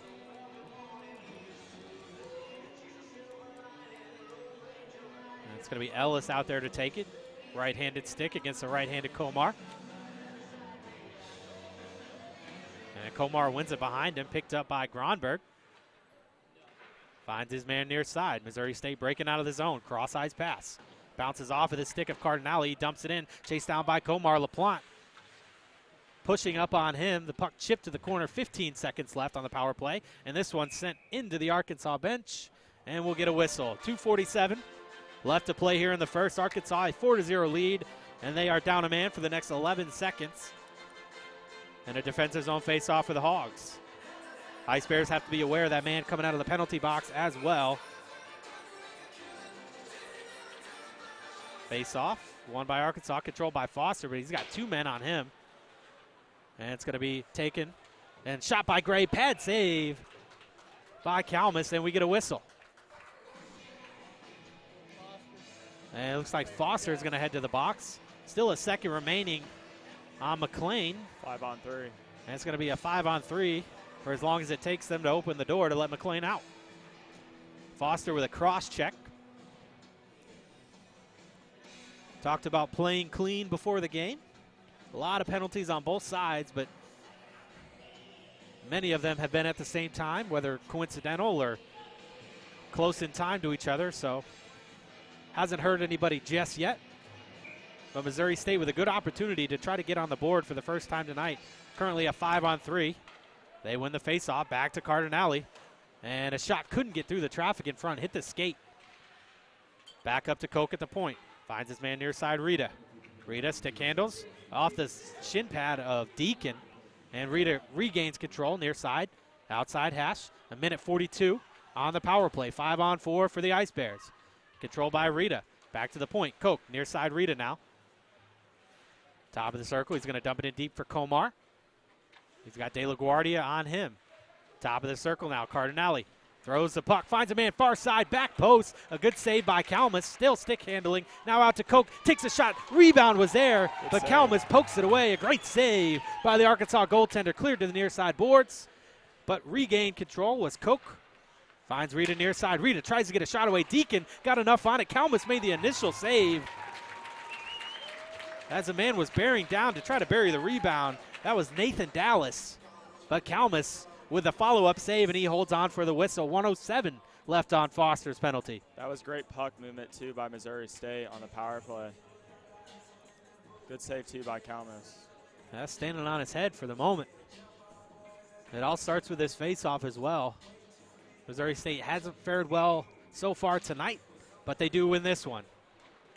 Speaker 2: And it's going to be Ellis out there to take it. Right-handed stick against the right-handed Komar. And Komar wins it behind him, picked up by Gronberg. Finds his man near side. Missouri State breaking out of the zone. Cross-eyes pass. Bounces off of the stick of Cardinale. He dumps it in. Chased down by Komar. LaPlante pushing up on him. The puck chipped to the corner. 15 seconds left on the power play. And this one sent into the Arkansas bench. And we'll get a whistle. 2:47 left to play here in the first. Arkansas a 4-0 lead. And they are down a man for the next 11 seconds. And a defensive zone face-off for the Hogs. Ice Bears have to be aware of that man coming out of the penalty box as well. Face off, won by Arkansas, controlled by Foster, but he's got two men on him. And it's going to be taken and shot by Gray. Pad save by Kalmus, and we get a whistle. And it looks like Foster is going to head to the box. Still a second remaining on McLean.
Speaker 3: 5-on-3.
Speaker 2: And it's going to be a 5-on-3. For as long as it takes them to open the door to let McLean out. Foster with a cross check. Talked about playing clean before the game. A lot of penalties on both sides, but many of them have been at the same time, whether coincidental or close in time to each other, so hasn't hurt anybody just yet. But Missouri State with a good opportunity to try to get on the board for the first time tonight. Currently a 5-on-3. They win the faceoff, back to Cardinale. And a shot couldn't get through the traffic in front, hit the skate. Back up to Koch at the point. Finds his man near side, Rita. Rita stick handles off the shin pad of Deacon. And Rita regains control near side, outside hash. 1:42 on the power play. 5-on-4 for the Ice Bears. Controlled by Rita. Back to the point. Koch near side, Rita now. Top of the circle. He's going to dump it in deep for Komar. He's got De La Guardia on him. Top of the circle now. Cardinale throws the puck. Finds a man far side. Back post. A good save by Kalmus. Still stick handling. Now out to Koch. Takes a shot. Rebound was there. But Kalmus pokes it away. A great save by the Arkansas goaltender. Cleared to the near side boards. But regained control was Koch. Finds Rita near side. Rita tries to get a shot away. Deacon got enough on it. Kalmus made the initial save. As the man was bearing down to try to bury the rebound. That was Nathan Dallas. But Kalmus with a follow-up save, and he holds on for the whistle. 1:07 left on Foster's penalty.
Speaker 3: That was great puck movement, too, by Missouri State on the power play. Good save, too, by Kalmus.
Speaker 2: That's standing on his head for the moment. It all starts with this face-off as well. Missouri State hasn't fared well so far tonight, but they do win this one.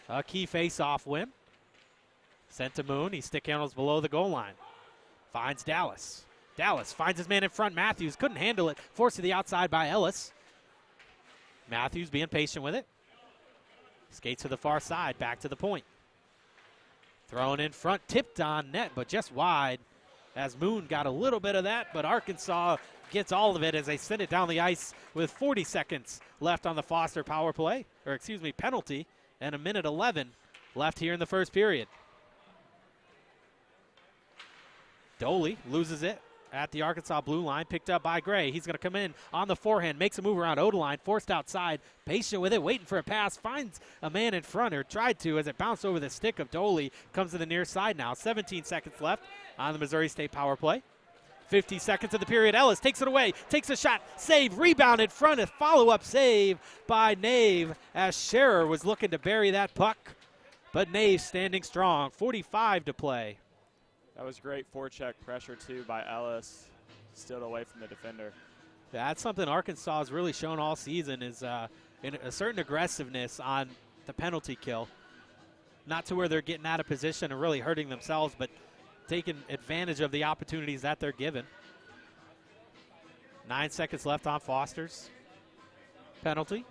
Speaker 2: A key face-off win. Sent to Moon. He stick handles below the goal line. Finds Dallas. Dallas finds his man in front. Matthews couldn't handle it. Forced to the outside by Ellis. Matthews being patient with it. Skates to the far side. Back to the point. Thrown in front. Tipped on net, but just wide. As Moon got a little bit of that, but Arkansas gets all of it as they send it down the ice with 40 seconds left on the Foster power play, or excuse me, penalty, and 1:11 left here in the first period. Doley loses it at the Arkansas blue line, picked up by Gray. He's going to come in on the forehand, makes a move around Odeline, forced outside, patient with it, waiting for a pass, finds a man in front, or tried to, as it bounced over the stick of Doley, comes to the near side now. 17 seconds left on the Missouri State power play. 50 seconds of the period. Ellis takes it away, takes a shot, save, rebound in front, a follow-up save by Nave as Scherer was looking to bury that puck, but Nave standing strong. 45 to play.
Speaker 3: That was great forecheck pressure, too, by Ellis. Stood away from the defender.
Speaker 2: That's something Arkansas has really shown all season is a certain aggressiveness on the penalty kill. Not to where they're getting out of position and really hurting themselves, but taking advantage of the opportunities that they're given. 9 seconds left on Foster's penalty.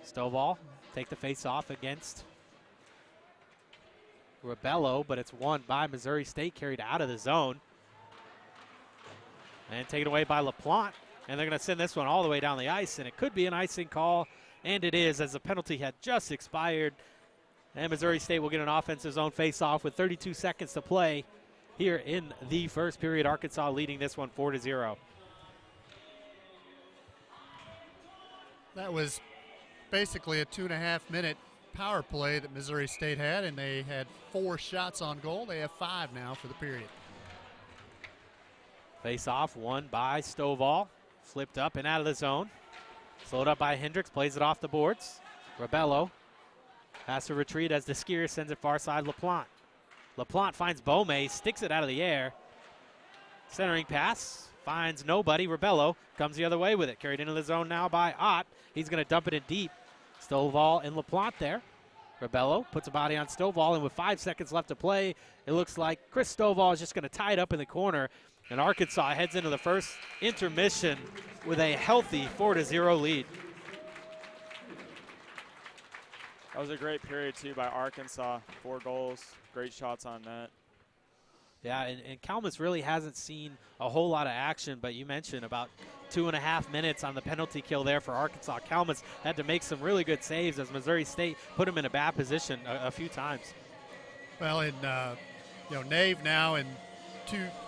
Speaker 2: Stovall take the face off against Rebello, but it's won by Missouri State, carried out of the zone. And taken away by LaPlante. And they're going to send this one all the way down the ice, and it could be an icing call, and it is, as the penalty had just expired. And Missouri State will get an offensive zone face-off with 32 seconds to play here in the first period. Arkansas leading this one 4-0.
Speaker 4: That was basically a 2.5-minute power play that Missouri State had, and they had 4 shots on goal. They have 5 now for the period.
Speaker 2: Face-off won by Stovall. Flipped up and out of the zone. Slowed up by Hendricks, plays it off the boards. Rebello has to retreat as the skier sends it far side LaPlante. LaPlante finds Beaumais, sticks it out of the air. Centering pass, finds nobody. Rebello comes the other way with it. Carried into the zone now by Ott. He's going to dump it in deep. Stovall and LaPlante there. Rebello puts a body on Stovall, and with 5 seconds left to play, it looks like Chris Stovall is just going to tie it up in the corner. And Arkansas heads into the first intermission with a healthy 4-0 lead.
Speaker 3: That was a great period, too, by Arkansas. 4 goals, great shots on net.
Speaker 2: Yeah, and Kalmus really hasn't seen a whole lot of action, but you mentioned about 2.5 minutes on the penalty kill there for Arkansas. Kalmus had to make some really good saves as Missouri State put him in a bad position a few times.
Speaker 4: Well, and Nave now in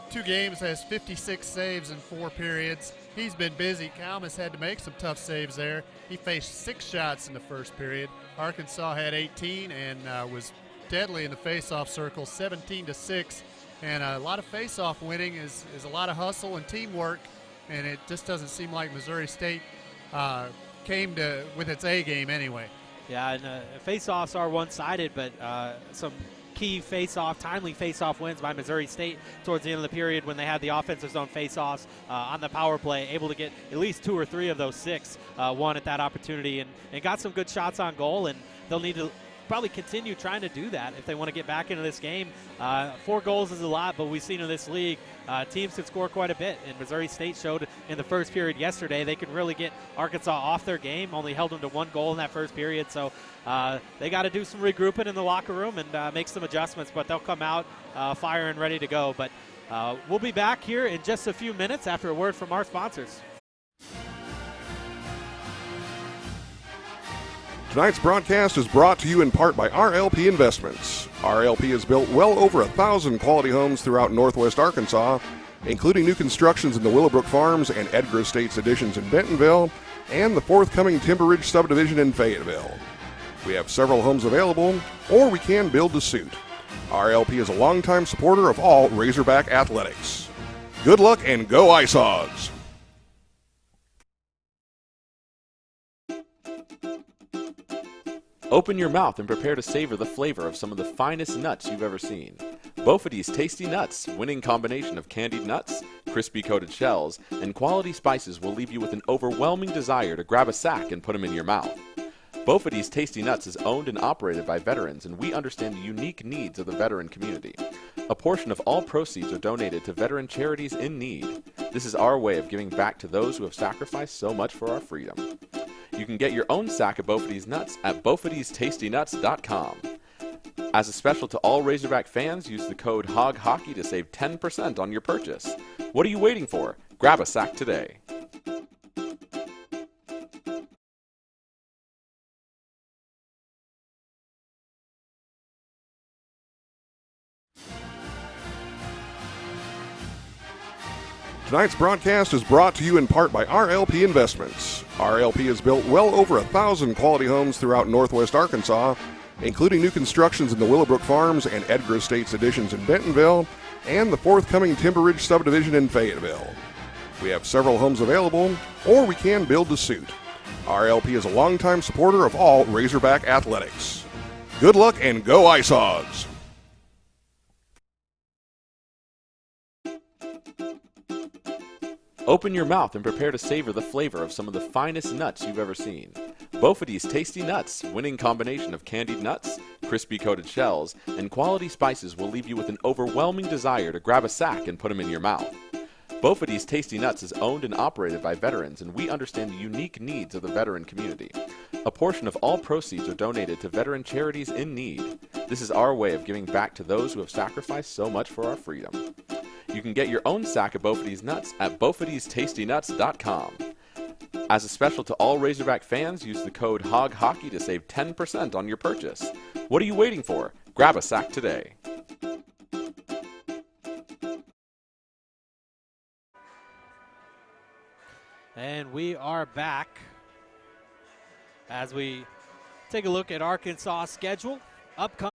Speaker 4: two games has 56 saves in 4 periods. He's been busy. Kalmus had to make some tough saves there. He faced 6 shots in the first period. Arkansas had 18 and was deadly in the face-off circle, 17-6. And a lot of face-off winning is a lot of hustle and teamwork, and it just doesn't seem like Missouri State came with its A game anyway.
Speaker 2: Yeah, and face-offs are one-sided, but some key face-off, timely face-off wins by Missouri State towards the end of the period when they had the offensive zone face-offs on the power play, able to get at least 2 or 3 of those 6 won at that opportunity, and got some good shots on goal, and they'll need to probably continue trying to do that if they want to get back into this game. 4 goals is a lot, but we've seen in this league teams can score quite a bit, and Missouri State showed in the first period yesterday they can really get Arkansas off their game, only held them to 1 goal in that first period, so they got to do some regrouping in the locker room and make some adjustments, but they'll come out fire and ready to go. But we'll be back here in just a few minutes after a word from our sponsors.
Speaker 5: Tonight's broadcast is brought to you in part by RLP Investments. RLP has built well over 1,000 quality homes throughout Northwest Arkansas, including new constructions in the Willowbrook Farms and Edgar Estates additions in Bentonville, and the forthcoming Timber Ridge subdivision in Fayetteville. We have several homes available, or we can build to suit. RLP is a longtime supporter of all Razorback athletics. Good luck and go Ice Hogs!
Speaker 6: Open your mouth and prepare to savor the flavor of some of the finest nuts you've ever seen. Bophades Tasty Nuts, winning combination of candied nuts, crispy coated shells, and quality spices will leave you with an overwhelming desire to grab a sack and put them in your mouth. Bophades Tasty Nuts is owned and operated by veterans, and we understand the unique needs of the veteran community. A portion of all proceeds are donated to veteran charities in need. This is our way of giving back to those who have sacrificed so much for our freedom. You can get your own sack of Bophades nuts at BophadesTastyNuts.com. As a special to all Razorback fans, use the code HOGHOCKEY to save 10% on your purchase. What are you waiting for? Grab a sack today.
Speaker 5: Tonight's broadcast is brought to you in part by RLP Investments. RLP has built well over 1,000 quality homes throughout Northwest Arkansas, including new constructions in the Willowbrook Farms and Edgar Estates additions in Bentonville, and the forthcoming Timber Ridge subdivision in Fayetteville. We have several homes available, or we can build to suit. RLP is a longtime supporter of all Razorback athletics. Good luck and go Ice Hogs!
Speaker 6: Open your mouth and prepare to savor the flavor of some of the finest nuts you've ever seen. Bophades Tasty Nuts, winning combination of candied nuts, crispy coated shells, and quality spices will leave you with an overwhelming desire to grab a sack and put them in your mouth. Bophades Tasty Nuts is owned and operated by veterans, and we understand the unique needs of the veteran community. A portion of all proceeds are donated to veteran charities in need. This is our way of giving back to those who have sacrificed so much for our freedom. You can get your own sack of Bophades nuts at BophadesTastyNuts.com. As a special to all Razorback fans, use the code HOGHOCKEY to save 10% on your purchase. What are you waiting for? Grab a sack today.
Speaker 2: And we are back as we take a look at Arkansas' schedule. Upcoming.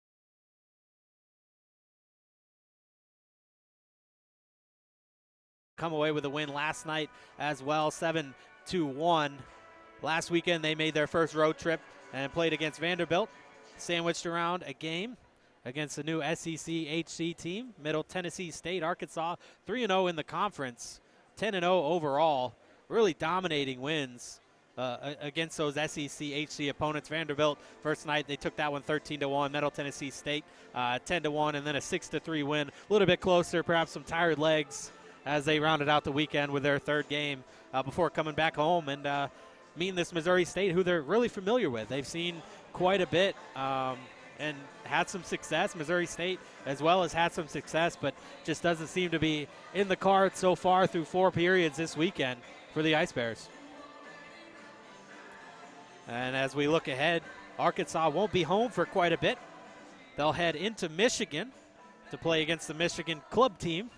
Speaker 2: Come away with a win last night as well, 7-1. Last weekend they made their first road trip and played against Vanderbilt, sandwiched around a game against the new SEC HC team, Middle Tennessee State. Arkansas 3-0 in the conference, 10-0 overall, really dominating wins against those SEC HC opponents. Vanderbilt, first night they took that one 13-1, Middle Tennessee State 10-1, and then a 6-3 win. A little bit closer, perhaps some tired legs as they rounded out the weekend with their third game before coming back home and meeting this Missouri State, who they're really familiar with. They've seen quite a bit and had some success. Missouri State as well has had some success, but just doesn't seem to be in the cards so far through 4 periods this weekend for the Ice Bears. And as we look ahead, Arkansas won't be home for quite a bit. They'll head into Michigan to play against the Michigan club team.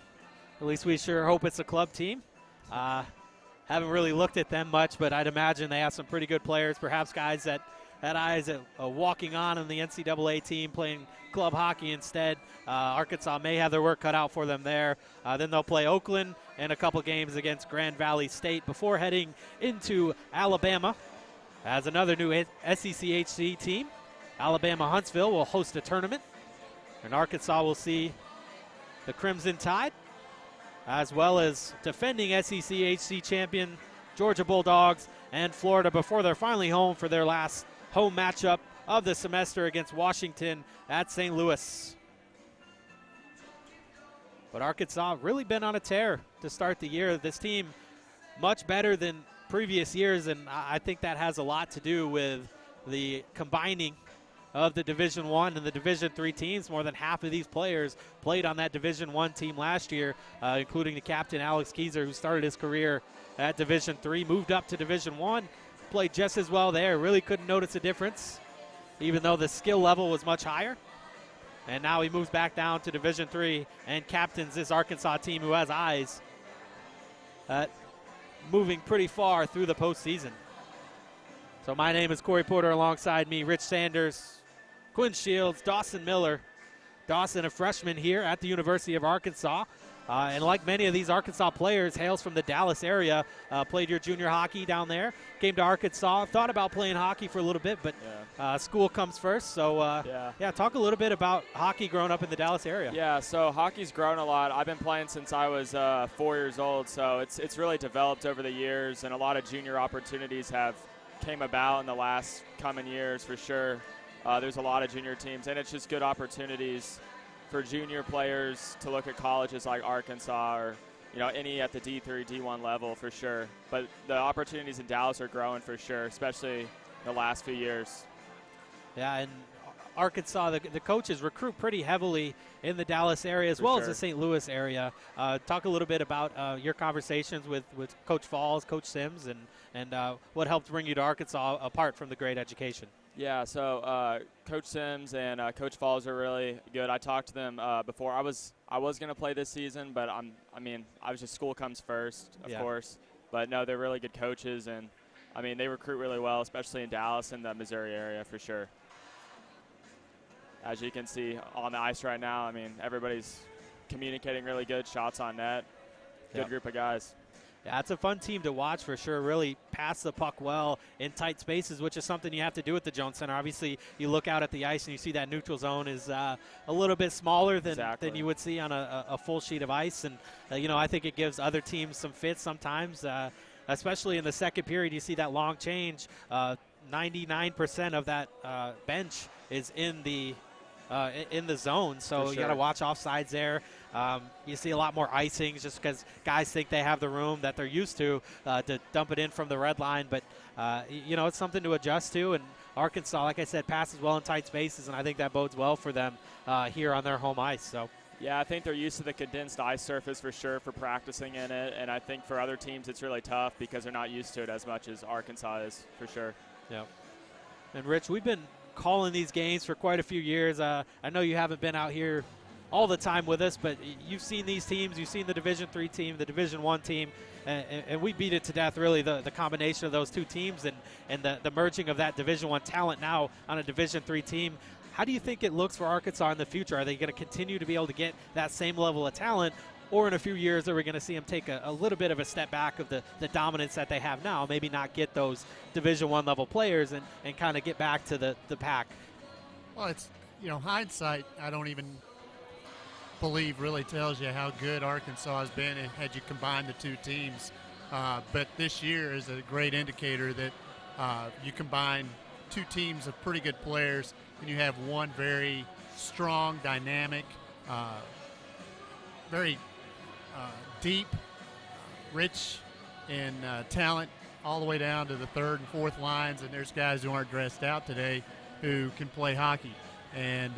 Speaker 2: At least we sure hope it's a club team. Haven't really looked at them much, but I'd imagine they have some pretty good players, perhaps guys that had eyes at walking on in the NCAA team, playing club hockey instead. Arkansas may have their work cut out for them there. Then they'll play Oakland and a couple games against Grand Valley State before heading into Alabama as another new SEC HC team. Alabama Huntsville will host a tournament And Arkansas will see the Crimson Tide, as well as defending SEC HC champion Georgia Bulldogs and Florida before they're finally home for their last home matchup of the semester against Washington at St. Louis. But Arkansas really been on a tear to start the year. This team much better than previous years, and I think that has a lot to do with the combining of the Division I and the Division III teams. More than half of these players played on that Division I team last year, including the captain, Alex Keyser, who started his career at Division III, moved up to Division I, played just as well there. Really couldn't notice a difference, even though the skill level was much higher. And now he moves back down to Division III and captains this Arkansas team who has eyes moving pretty far through the postseason. So my name is Corey Porter, alongside me, Rich Sanders, Quinn Shields, Dawson Miller. Dawson, a freshman here at the University of Arkansas. And like many of these Arkansas players, hails from the Dallas area. Played your junior hockey down there. Came to Arkansas. Thought about playing hockey for a little bit, but school comes first. So, talk a little bit about hockey growing up in the Dallas area.
Speaker 3: Yeah, so hockey's grown a lot. I've been playing since I was 4 years old, so it's really developed over the years, and a lot of junior opportunities have came about in the last coming years for sure. There's a lot of junior teams, and it's just good opportunities for junior players to look at colleges like Arkansas or any at the D3, D1 level for sure. But the opportunities in Dallas are growing for sure, especially the last few years.
Speaker 2: Yeah, and Arkansas, the coaches recruit pretty heavily in the Dallas area as well as the St. Louis area. Talk a little bit about your conversations with Coach Falls, Coach Sims, and what helped bring you to Arkansas apart from the great education.
Speaker 3: Yeah, so Coach Sims and Coach Falls are really good. I talked to them before. I was going to play this season, but I was just school comes first, of course. But no, they're really good coaches, and they recruit really well, especially in Dallas and the Missouri area for sure. As you can see on the ice right now, everybody's communicating really good, shots on net, good group of guys.
Speaker 2: Yeah, it's a fun team to watch for sure. Really pass the puck well in tight spaces, which is something you have to do at the Jones Center. Obviously, you look out at the ice and you see that neutral zone is a little bit smaller than you would see on a full sheet of ice. And, I think it gives other teams some fits sometimes, especially in the second period. You see that long change. 99% of that bench is in the zone, so you got to watch offsides there. You see a lot more icings just because guys think they have the room that they're used to dump it in from the red line. But, it's something to adjust to. And Arkansas, like I said, passes well in tight spaces, and I think that bodes well for them here on their home ice. So.
Speaker 3: Yeah, I think they're used to the condensed ice surface for sure for practicing in it. And I think for other teams it's really tough because they're not used to it as much as Arkansas is for sure.
Speaker 2: Yeah. And, Rich, we've been calling these games for quite a few years. I know you haven't been out here all the time with us, but you've seen these teams. You've seen the Division III team, the Division I team, and we beat it to death, really, the combination of those two teams and the merging of that Division I talent now on a Division III team. How do you think it looks for Arkansas in the future? Are they going to continue to be able to get that same level of talent, or in a few years are we going to see them take a little bit of a step back of the dominance that they have now, maybe not get those Division I level players and kind of get back to the pack?
Speaker 4: Well, it's, hindsight, I don't even believe really tells you how good Arkansas has been had you combine the two teams. But this year is a great indicator that you combine two teams of pretty good players and you have one very strong, dynamic, very deep, rich in talent all the way down to the third and fourth lines, and there's guys who aren't dressed out today who can play hockey. And,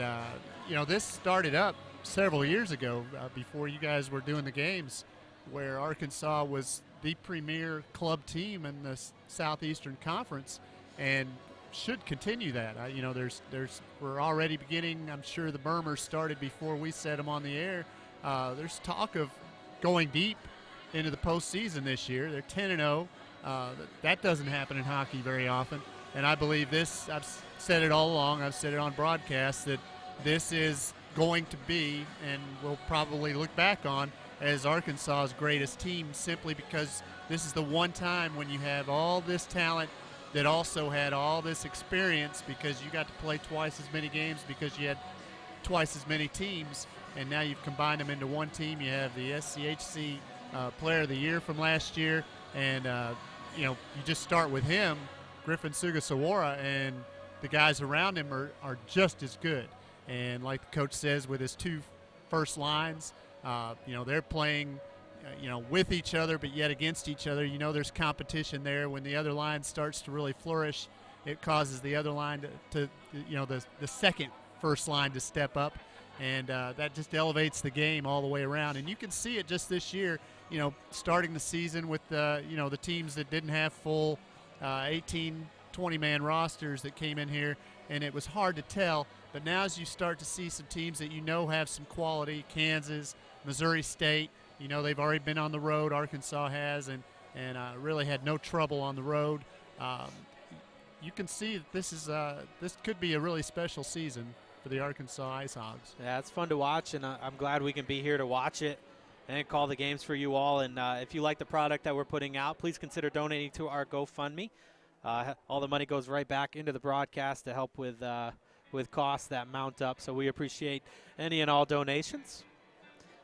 Speaker 4: this started up several years ago before you guys were doing the games, where Arkansas was the premier club team in the Southeastern Conference and should continue that. We're already beginning. I'm sure the murmurs started before we set them on the air. There's talk of going deep into the postseason this year. They're 10-0. That doesn't happen in hockey very often. And I believe this, I've said it all along, I've said it on broadcast, that this is going to be, and we'll probably look back on, as Arkansas's greatest team, simply because this is the one time when you have all this talent that also had all this experience, because you got to play twice as many games because you had twice as many teams, and now you've combined them into one team. You have the SCHC Player of the Year from last year, and you just start with him, Griffin Sugasawara, and the guys around him are just as good. And like the coach says, with his two first lines, they're playing with each other, but yet against each other. There's competition there. When the other line starts to really flourish, it causes the other line to the second first line to step up, and that just elevates the game all the way around. And you can see it just this year, starting the season with the teams that didn't have full 18, 20-man rosters that came in here, and it was hard to tell. But now as you start to see some teams that have some quality, Kansas, Missouri State, they've already been on the road, Arkansas has, and really had no trouble on the road. You can see that this could be a really special season for the Arkansas Ice Hogs.
Speaker 2: Yeah, it's fun to watch, and I'm glad we can be here to watch it and call the games for you all. And if you like the product that we're putting out, please consider donating to our GoFundMe. All the money goes right back into the broadcast to help with costs that mount up. So we appreciate any and all donations.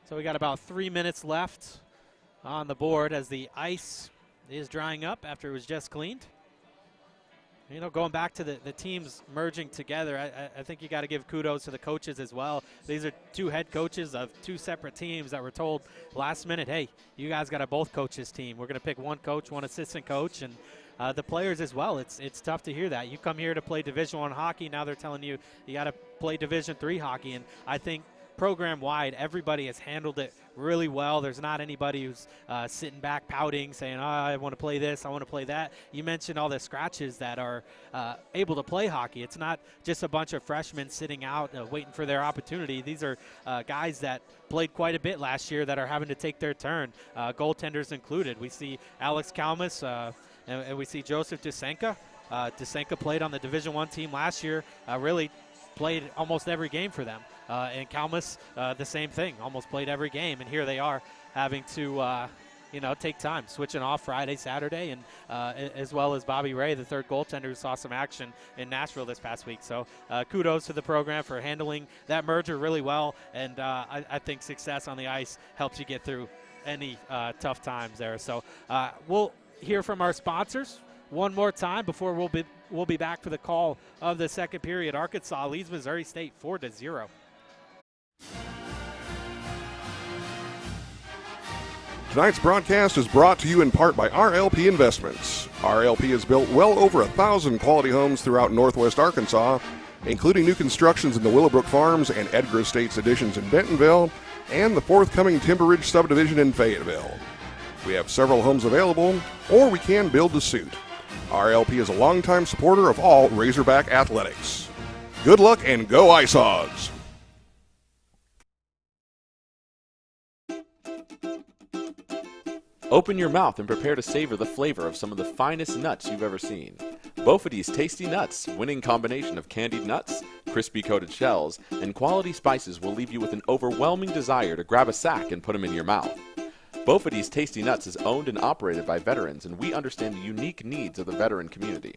Speaker 2: So we got about 3 minutes left on the board as the ice is drying up after it was just cleaned. Going back to the teams merging together, I think you got to give kudos to the coaches as well. These are two head coaches of two separate teams that were told last minute, hey, you guys got to both coach this team. We're going to pick one coach, one assistant coach, and the players as well. It's tough to hear that. You come here to play Division I hockey, now they're telling you got to play Division III hockey, and I think program-wide, everybody has handled it really well. There's not anybody who's sitting back pouting, saying, I want to play this, I want to play that. You mentioned all the scratches that are able to play hockey. It's not just a bunch of freshmen sitting out waiting for their opportunity. These are guys that played quite a bit last year that are having to take their turn, goaltenders included. We see Alex Kalmus and we see Joseph Dusenka. Dusenka played on the Division I team last year, really played almost every game for them. And Kalmus, the same thing, almost played every game. And here they are having to, take time, switching off Friday, Saturday, and as well as Bobby Ray, the third goaltender who saw some action in Nashville this past week. So kudos to the program for handling that merger really well. And I think success on the ice helps you get through any tough times there. So we'll hear from our sponsors one more time before we'll be back for the call of the second period. Arkansas leads Missouri State 4-0.
Speaker 5: Tonight's broadcast is brought to you in part by RLP Investments. RLP has built well over 1,000 quality homes throughout northwest Arkansas, including new constructions in the Willowbrook Farms and Edgar Estates additions in Bentonville, and the forthcoming Timber Ridge subdivision in Fayetteville. We have several homes available, or we can build to suit. RLP is a longtime supporter of all Razorback athletics. Good luck and go Ice Hogs!
Speaker 6: Open your mouth and prepare to savor the flavor of some of the finest nuts you've ever seen. Beaufort's Tasty Nuts, winning combination of candied nuts, crispy coated shells, and quality spices will leave you with an overwhelming desire to grab a sack and put them in your mouth. Beaufort's Tasty Nuts is owned and operated by veterans, and we understand the unique needs of the veteran community.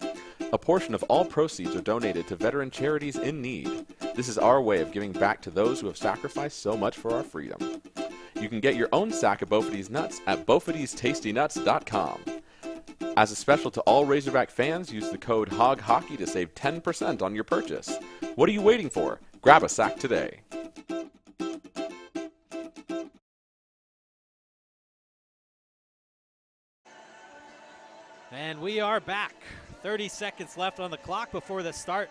Speaker 6: A portion of all proceeds are donated to veteran charities in need. This is our way of giving back to those who have sacrificed so much for our freedom. You can get your own sack of Beaufort's Nuts at Beaufort'sTastyNuts.com. As a special to all Razorback fans, use the code HOGHOCKEY to save 10% on your purchase. What are you waiting for? Grab a sack today.
Speaker 2: And we are back. 30 seconds left on the clock before the start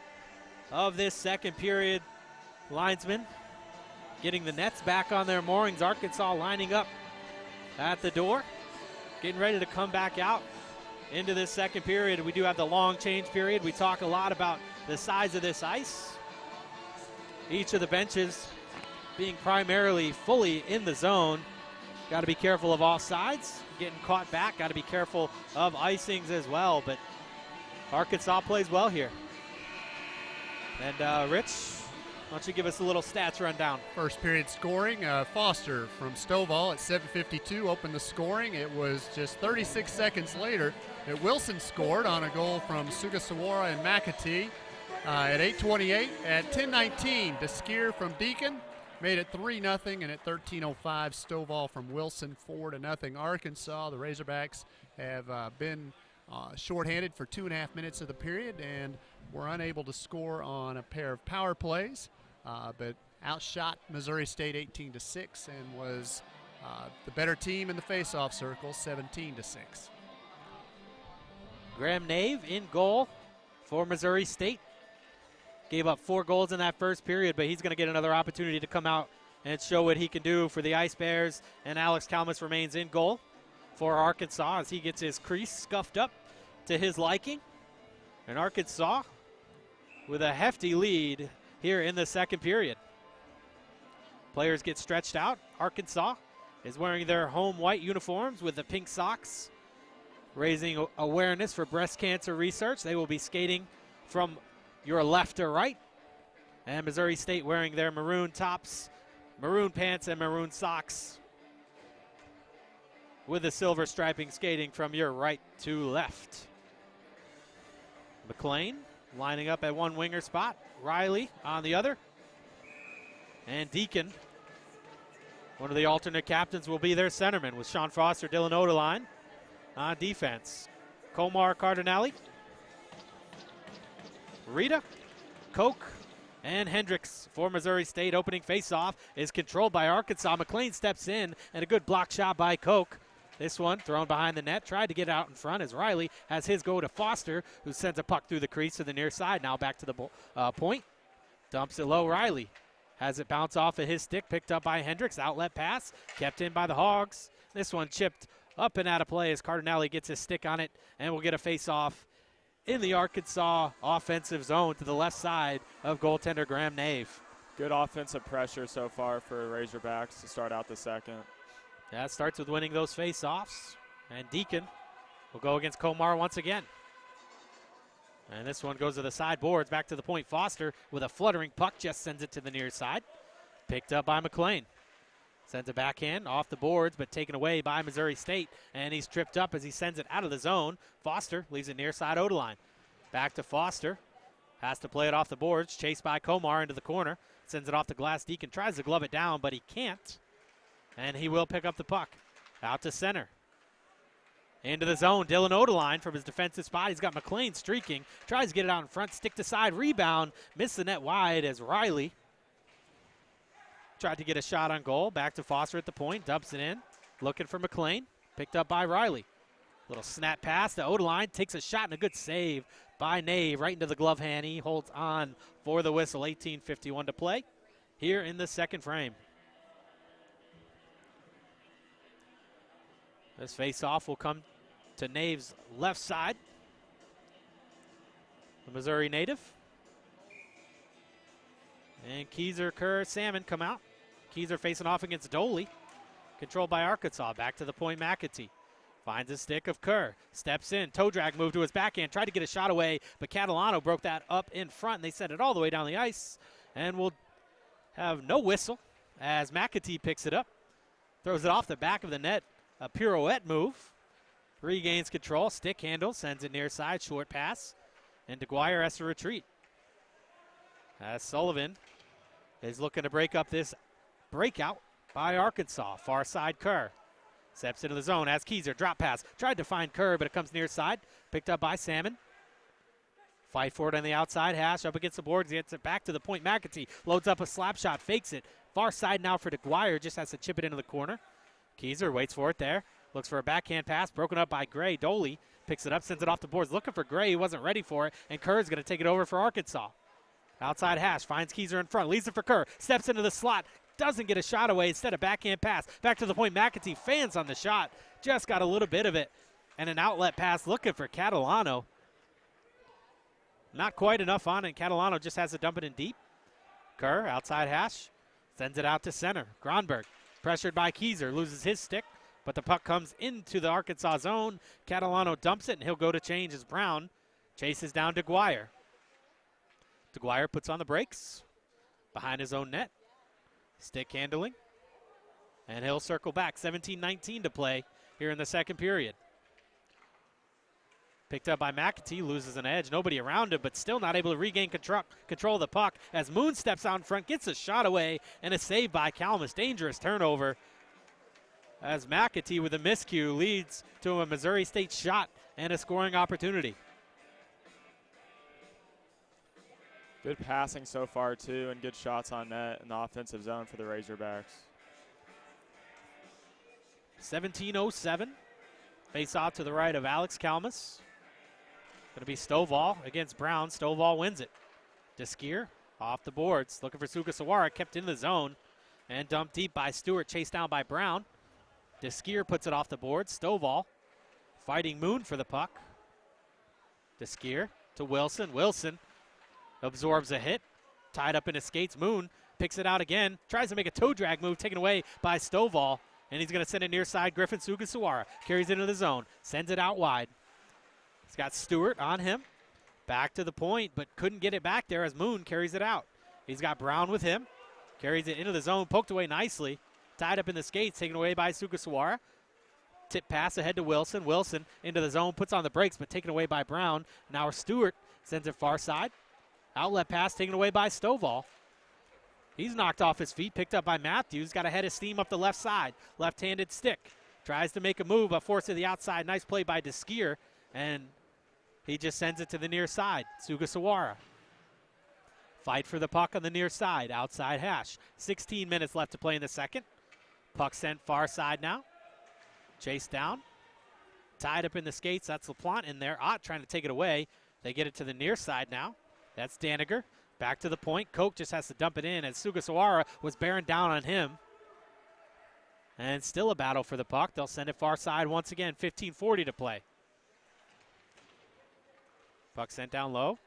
Speaker 2: of this second period. Linesmen getting the nets back on their moorings. Arkansas lining up at the door, getting ready to come back out into this second period. We do have the long change period. We talk a lot about the size of this ice. Each of the benches being primarily fully in the zone. Got to be careful of all sides. Getting caught back. Got to be careful of icings as well. But Arkansas plays well here. And Rich, why don't you give us a little stats rundown?
Speaker 4: First period scoring, Foster from Stovall at 7:52 opened the scoring. It was just 36 seconds later that Wilson scored on a goal from Sugasawara and McAtee. At 8:28, at 10:19, DeSkier from Deacon made it 3-0, and at 13:05, Stovall from Wilson 4-0. Arkansas, the Razorbacks, have been shorthanded for 2.5 minutes of the period and were unable to score on a pair of power plays, but outshot Missouri State 18-6 and was the better team in the face-off circle, 17-6.
Speaker 2: Graham Nave in goal for Missouri State. Gave up 4 goals in that first period, but he's going to get another opportunity to come out and show what he can do for the Ice Bears. And Alex Kalmus remains in goal for Arkansas as he gets his crease scuffed up to his liking. And Arkansas with a hefty lead here in the second period. Players get stretched out. Arkansas is wearing their home white uniforms with the pink socks, raising awareness for breast cancer research. They will be skating from your left to right. And Missouri State wearing their maroon tops, maroon pants, and maroon socks with the silver striping, skating from your right to left. McLean lining up at one winger spot. Riley on the other. And Deacon, one of the alternate captains, will be their centerman with Sean Foster, Dylan Odeline on defense. Komar Cardinale, Rita, Koch, and Hendricks for Missouri State. Opening faceoff is controlled by Arkansas. McLean steps in, and a good block shot by Koch. This one thrown behind the net, tried to get out in front as Riley has his go to Foster, who sends a puck through the crease to the near side. Now back to the point. Dumps it low. Riley has it bounce off of his stick, picked up by Hendricks. Outlet pass, kept in by the Hogs. This one chipped up and out of play as Cardinale gets his stick on it, and we'll get a face-off in the Arkansas offensive zone to the left side of goaltender Graham Nave.
Speaker 3: Good offensive pressure so far for Razorbacks to start out the second.
Speaker 2: Yeah, it starts with winning those face-offs, and Deacon will go against Komar once again. And this one goes to the side boards, back to the point. Foster with a fluttering puck just sends it to the near side. Picked up by McLean. Sends it backhand off the boards, but taken away by Missouri State. And he's tripped up as he sends it out of the zone. Foster leaves it near side Odeline. Back to Foster. Has to play it off the boards. Chased by Komar into the corner. Sends it off the glass. Deacon tries to glove it down, but he can't. And he will pick up the puck. Out to center. Into the zone. Dylan Odeline from his defensive spot. He's got McLean streaking. Tries to get it out in front. Stick to side. Rebound. Missed the net wide as Riley tried to get a shot on goal. Back to Foster at the point. Dumps it in. Looking for McLean. Picked up by Riley. Little snap pass to Odeline. Takes a shot and a good save by Nave. Right into the glove hand. He holds on for the whistle. 18:51 to play here in the second frame. This face-off will come to Nave's left side. The Missouri native. And Keyser, Kerr, Salmon come out. Keyser facing off against Doley. Controlled by Arkansas. Back to the point, McAtee. Finds a stick of Kerr. Steps in. Toe drag move to his backhand. Tried to get a shot away, but Catalano broke that up in front, and they sent it all the way down the ice. And we'll have no whistle as McAtee picks it up. Throws it off the back of the net. A pirouette move. Regains control. Stick handle. Sends it near side. Short pass. And DeGuire has to retreat. As Sullivan is looking to break up this breakout by Arkansas. Far side Kerr. Steps into the zone. As Keyser. Drop pass. Tried to find Kerr, but it comes near side. Picked up by Salmon. Fight for it on the outside. Hash up against the boards. Gets it back to the point. McAtee loads up a slap shot. Fakes it. Far side now for DeGuire. Just has to chip it into the corner. Keyser waits for it there. Looks for a backhand pass. Broken up by Gray. Doley picks it up. Sends it off the boards. Looking for Gray. He wasn't ready for it. And Kerr's going to take it over for Arkansas. Outside Hash. Finds Keyser in front. Leaves it for Kerr. Steps into the slot. Doesn't get a shot away. Instead, a backhand pass. Back to the point. McAtee fans on the shot. Just got a little bit of it. And an outlet pass looking for Catalano. Not quite enough on it. Catalano just has to dump it in deep. Kerr, outside Hash. Sends it out to center. Gronberg. Pressured by Keyser, loses his stick, but the puck comes into the Arkansas zone. Catalano dumps it, and he'll go to change as Brown chases down DeGuire. DeGuire puts on the brakes behind his own net. Stick handling, and he'll circle back. 17-19 to play here in the second period. Picked up by McAtee, loses an edge. Nobody around him, but still not able to regain control of the puck as Moon steps out in front, gets a shot away, and a save by Calamus. Dangerous turnover as McAtee with a miscue leads to a Missouri State shot and a scoring opportunity.
Speaker 3: Good passing so far, too, and good shots on net in the offensive zone for the Razorbacks.
Speaker 2: 17:07. Face off to the right of Alex Calamus. Going to be Stovall against Brown. Stovall wins it. Deskier off the boards. Looking for Sugasawara. Kept in the zone and dumped deep by Stewart. Chased down by Brown. Deskier puts it off the board. Stovall fighting Moon for the puck. Deskier to Wilson. Wilson absorbs a hit. Tied up in his skates. Moon picks it out again. Tries to make a toe drag move. Taken away by Stovall. And he's going to send it near side. Griffin Sugasawara carries it into the zone. Sends it out wide. He's got Stewart on him. Back to the point, but couldn't get it back there as Moon carries it out. He's got Brown with him. Carries it into the zone. Poked away nicely. Tied up in the skates. Taken away by Sugasawara. Tip pass ahead to Wilson. Wilson into the zone. Puts on the brakes, but taken away by Brown. Now Stewart sends it far side. Outlet pass taken away by Stovall. He's knocked off his feet. Picked up by Matthews. Got a head of steam up the left side. Left-handed stick. Tries to make a move, but forced to the outside. Nice play by Deskier. And he just sends it to the near side. Sugasawara. Fight for the puck on the near side. Outside hash. 16 minutes left to play in the second. Puck sent far side now. Chased down. Tied up in the skates. That's LaPlante in there. Ott trying to take it away. They get it to the near side now. That's Daniger. Back to the point. Koch just has to dump it in as Sugasawara was bearing down on him. And still a battle for the puck. They'll send it far side once again. 15:40 to play. Puck sent down low.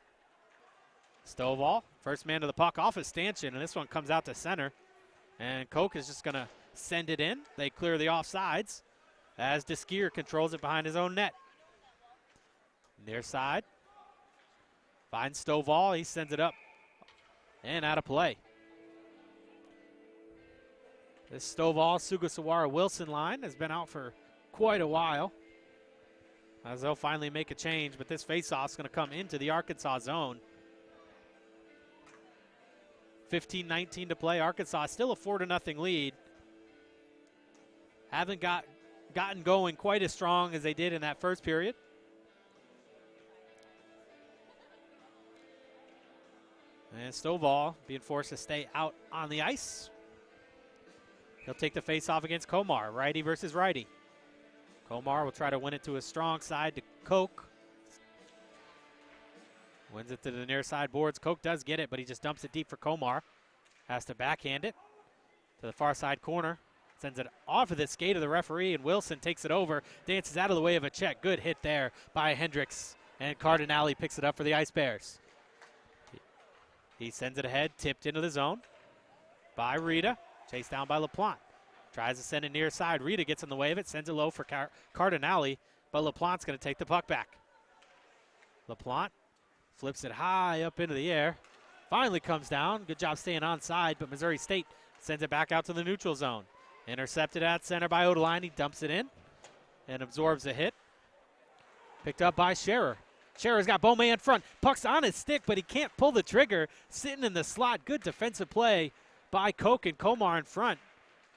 Speaker 2: Stovall, first man to the puck off his stanchion, and this one comes out to center. And Koch is just going to send it in. They clear the offsides as Deskier controls it behind his own net. Near side. Finds Stovall. He sends it up and out of play. This Stovall, Sugasawara, Wilson line has been out for quite a while, as they'll finally make a change, but this faceoff is going to come into the Arkansas zone. 15:19 to play. Arkansas still a 4-0 lead. Haven't gotten going quite as strong as they did in that first period. And Stovall being forced to stay out on the ice. He'll take the faceoff against Komar, righty versus righty. Komar will try to win it to his strong side to Koch. Wins it to the near side boards. Koch does get it, but he just dumps it deep for Komar. Has to backhand it to the far side corner. Sends it off of the skate of the referee, and Wilson takes it over. Dances out of the way of a check. Good hit there by Hendricks. And Cardinale picks it up for the Ice Bears. He sends it ahead, tipped into the zone by Rita. Chased down by LaPlante. Tries to send it near side. Rita gets in the way of it, sends it low for Cardinale, but LaPlante's going to take the puck back. LaPlante flips it high up into the air. Finally comes down. Good job staying onside, but Missouri State sends it back out to the neutral zone. Intercepted at center by Odeline. He dumps it in and absorbs a hit. Picked up by Scherer. Scherer's got Beaumay in front. Puck's on his stick, but he can't pull the trigger. Sitting in the slot. Good defensive play by Koch and Komar in front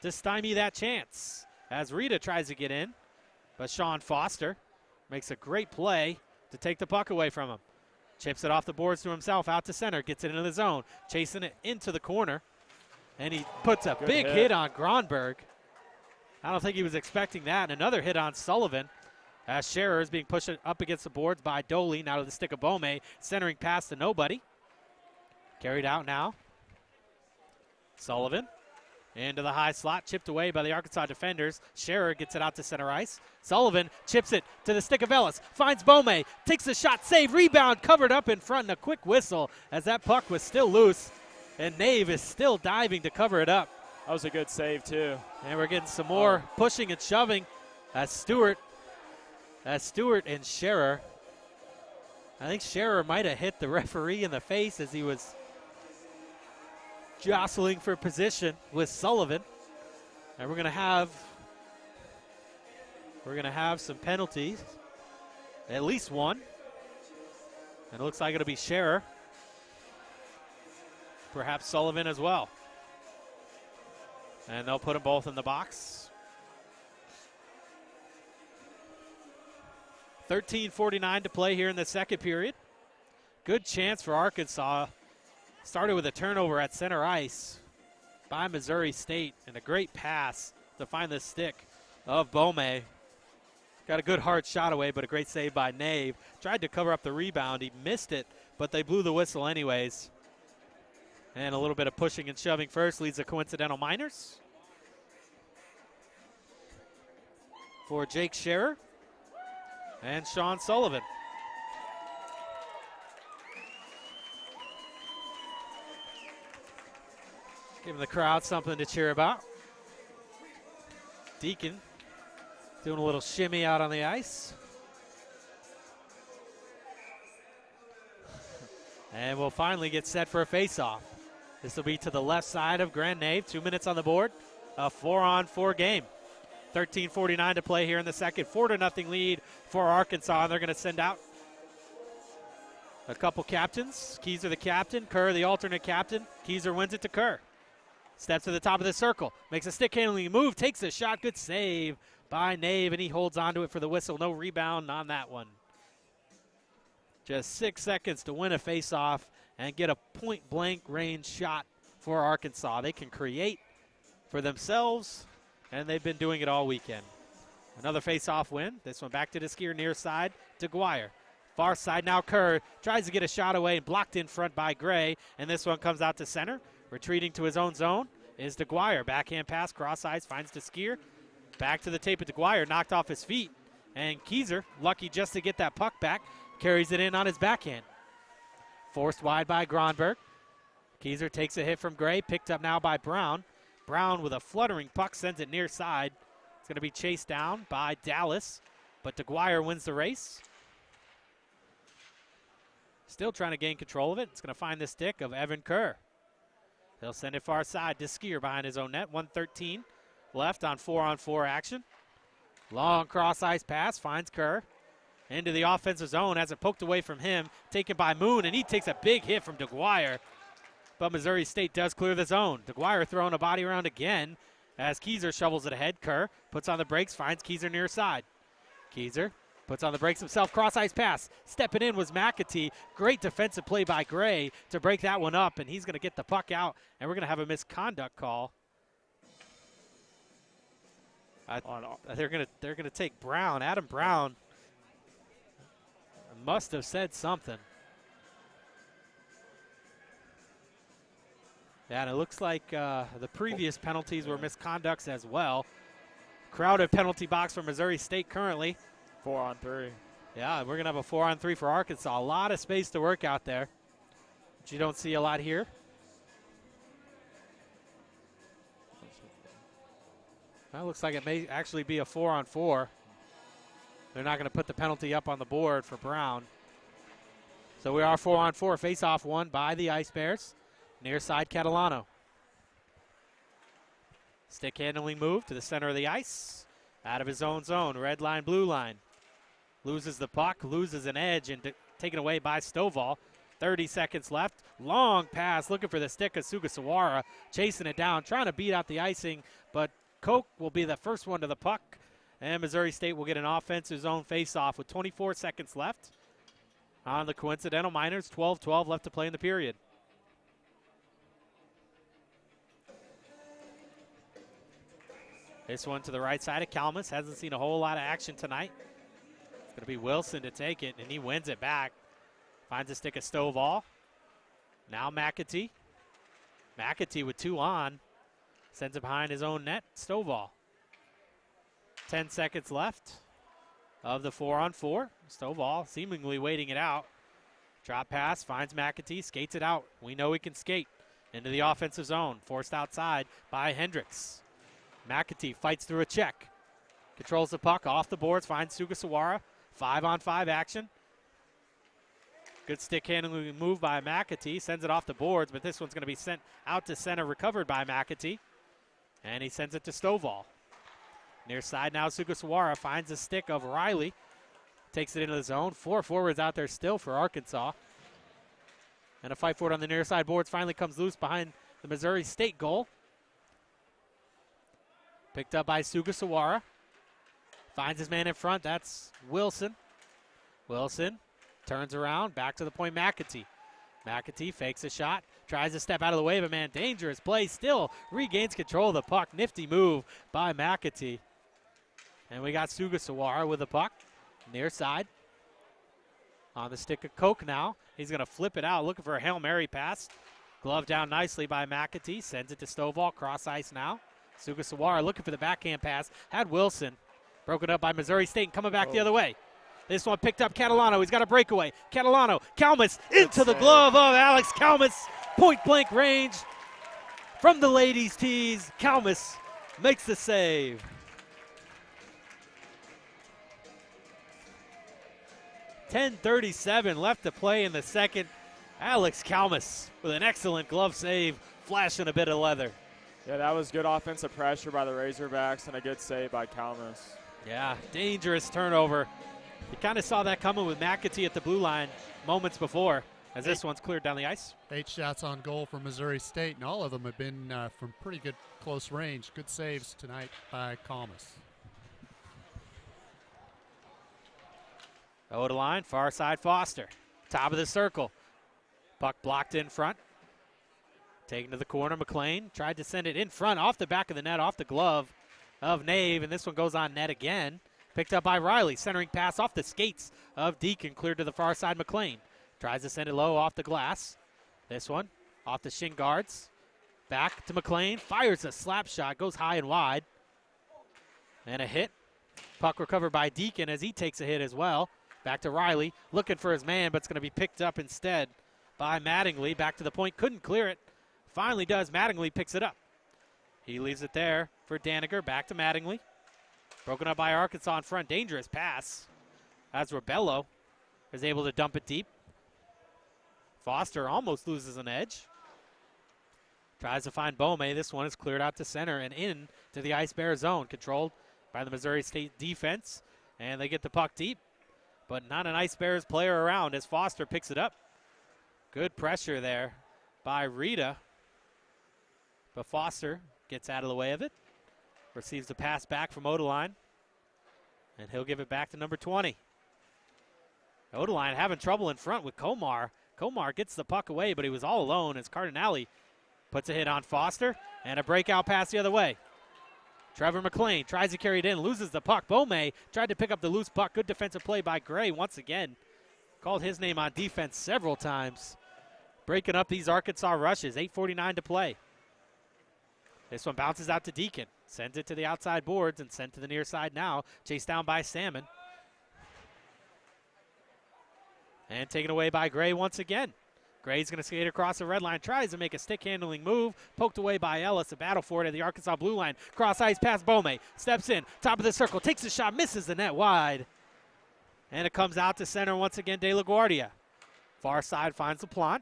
Speaker 2: to stymie that chance. As Rita tries to get in, but Sean Foster makes a great play to take the puck away from him. Chips it off the boards to himself, out to center, gets it into the zone, chasing it into the corner, and he puts a big hit on Gronberg. I don't think he was expecting that. Another hit on Sullivan. As Scherer is being pushed up against the boards by Doley, now to the stick of Beaumay, centering pass to nobody. Carried out now. Sullivan into the high slot, chipped away by the Arkansas defenders. Scherer gets it out to center ice. Sullivan chips it to the stick of Ellis, finds Beaumay, takes the shot, save, rebound, covered up in front, and a quick whistle as that puck was still loose, and Nave is still diving to cover it up.
Speaker 3: That was a good save, too.
Speaker 2: And we're getting some more pushing and shoving as Stewart and Scherer. I think Scherer might have hit the referee in the face as he was jostling for position with Sullivan. And we're going to have some penalties. At least one. And it looks like it'll be Scherer. Perhaps Sullivan as well. And they'll put them both in the box. 13:49 to play here in the second period. Good chance for Arkansas. Started with a turnover at center ice by Missouri State, and a great pass to find the stick of Bome. Got a good hard shot away, but a great save by Nave. Tried to cover up the rebound. He missed it, but they blew the whistle anyways. And a little bit of pushing and shoving first leads the Coincidental Miners. For Jake Scherer and Sean Sullivan. Giving the crowd something to cheer about. Deacon doing a little shimmy out on the ice. And we'll finally get set for a face-off. This will be to the left side of Grand Nave. 2 minutes on the board. A 4-on-4 game. 13:49 to play here in the second. 4-0 lead for Arkansas, and they're going to send out a couple captains. Keyser the captain, Kerr the alternate captain. Keyser wins it to Kerr. Steps to the top of the circle, makes a stick handling move, takes a shot. Good save by Nave, and he holds onto it for the whistle. No rebound on that one. Just 6 seconds to win a face-off and get a point-blank range shot for Arkansas. They can create for themselves, and they've been doing it all weekend. Another face-off win. This one back to the skier near side to Dwyer. Far side now Kerr tries to get a shot away and blocked in front by Gray, and this one comes out to center. Retreating to his own zone is DeGuire. Backhand pass, cross ice, finds DeSkier. Back to the tape of DeGuire, knocked off his feet. And Keyser, lucky just to get that puck back, carries it in on his backhand. Forced wide by Gronberg. Keyser takes a hit from Gray, picked up now by Brown. Brown with a fluttering puck sends it near side. It's going to be chased down by Dallas, but DeGuire wins the race. Still trying to gain control of it. It's going to find the stick of Evan Kerr. They'll send it far side to Skier behind his own net. 1:13 left on 4-on-4 action. Long cross ice pass finds Kerr into the offensive zone. Has it poked away from him. Taken by Moon, and he takes a big hit from DeGuire. But Missouri State does clear the zone. DeGuire throwing a body around again as Keyser shovels it ahead. Kerr puts on the brakes, finds Keyser near side. Keyser puts on the brakes himself, cross ice pass. Stepping in was McAtee. Great defensive play by Gray to break that one up, and he's going to get the puck out, and we're going to have a misconduct call. They're going to take Brown. Adam Brown must have said something. Yeah, and it looks like the previous penalties were misconducts as well. Crowded penalty box for Missouri State currently.
Speaker 3: 4-on-3.
Speaker 2: Yeah, we're going to have a 4-on-3 for Arkansas. A lot of space to work out there, which you don't see a lot here. Well, looks like it may actually be a 4-on-4. They're not going to put the penalty up on the board for Brown. So we are 4-on-4. Face-off won by the Ice Bears. Near side Catalano. Stick handling move to the center of the ice. Out of his own zone. Red line, blue line. Loses the puck, loses an edge, and taken away by Stovall. 30 seconds left. Long pass, looking for the stick of Sugasawara. Chasing it down, trying to beat out the icing, but Koch will be the first one to the puck. And Missouri State will get an offensive zone face-off with 24 seconds left on the Coincidental Miners. 12-12 left to play in the period. This one to the right side of Kalmus. Hasn't seen a whole lot of action tonight. It's going to be Wilson to take it, and he wins it back. Finds a stick of Stovall. Now McAtee. McAtee with 2 on. Sends it behind his own net. Stovall. 10 seconds left of the 4-on-4. Stovall seemingly waiting it out. Drop pass, finds McAtee, skates it out. We know he can skate. Into the offensive zone. Forced outside by Hendricks. McAtee fights through a check. Controls the puck off the boards, finds Sugasawara. 5-on-5 action. Good stick handling move by McAtee. Sends it off the boards, but this one's going to be sent out to center, recovered by McAtee. And he sends it to Stovall. Near side now, Sugasawara finds the stick of Riley. Takes it into the zone. 4 forwards out there still for Arkansas. And a fight for it on the near side boards finally comes loose behind the Missouri State goal. Picked up by Sugasawara. Finds his man in front. That's Wilson. Wilson turns around. Back to the point, McAtee. McAtee fakes a shot. Tries to step out of the way of a man. Dangerous play. Still regains control of the puck. Nifty move by McAtee. And we got Sugasawara with the puck. Near side. On the stick of Koch now. He's going to flip it out. Looking for a Hail Mary pass. Glove down nicely by McAtee. Sends it to Stovall. Cross ice now. Sugasawara looking for the backhand pass. Had Wilson. Broken up by Missouri State and coming back the other way. This one picked up Catalano. He's got a breakaway. Catalano. Kalmus into the glove of Alex Kalmus. Point blank range from the ladies' tees. Kalmus makes the save. .10:37 left to play in the second. Alex Kalmus with an excellent glove save, flashing a bit of leather.
Speaker 3: Yeah, that was good offensive pressure by the Razorbacks and a good save by Kalmus.
Speaker 2: Yeah, dangerous turnover. You kind of saw that coming with McAtee at the blue line moments before, as this one's cleared down the ice.
Speaker 4: 8 shots on goal for Missouri State, and all of them have been from pretty good close range. Good saves tonight by Kalmus.
Speaker 2: Over the line, far side Foster. Top of the circle. Puck blocked in front. Taken to the corner, McLean tried to send it in front, off the back of the net, off the glove of Nave, and this one goes on net again. Picked up by Riley, centering pass off the skates of Deacon, cleared to the far side, McLean. Tries to send it low off the glass. This one, off the shin guards. Back to McLean, fires a slap shot, goes high and wide. And a hit. Puck recovered by Deacon as he takes a hit as well. Back to Riley, looking for his man, but it's going to be picked up instead by Mattingly. Back to the point, couldn't clear it. Finally does. Mattingly picks it up. He leaves it there for Daniger. Back to Mattingly. Broken up by Arkansas in front. Dangerous pass as Rebello is able to dump it deep. Foster almost loses an edge. Tries to find Bome. This one is cleared out to center and in to the Ice Bear zone. Controlled by the Missouri State defense. And they get the puck deep. But not an Ice Bears player around as Foster picks it up. Good pressure there by Rita. But Foster gets out of the way of it. Receives the pass back from Odeline. And he'll give it back to number 20. Odeline having trouble in front with Komar. Komar gets the puck away, but he was all alone as Cardinale puts a hit on Foster. And a breakout pass the other way. Trevor McLean tries to carry it in, loses the puck. Bome tried to pick up the loose puck. Good defensive play by Gray once again. Called his name on defense several times. Breaking up these Arkansas rushes. 8:49 to play. This one bounces out to Deacon. Sends it to the outside boards and sent to the near side now. Chased down by Salmon. And taken away by Gray once again. Gray's going to skate across the red line. Tries to make a stick-handling move. Poked away by Ellis. A battle for it at the Arkansas blue line. Cross ice past Bome. Steps in. Top of the circle. Takes a shot. Misses the net wide. And it comes out to center once again. De La Guardia. Far side finds LaPlante.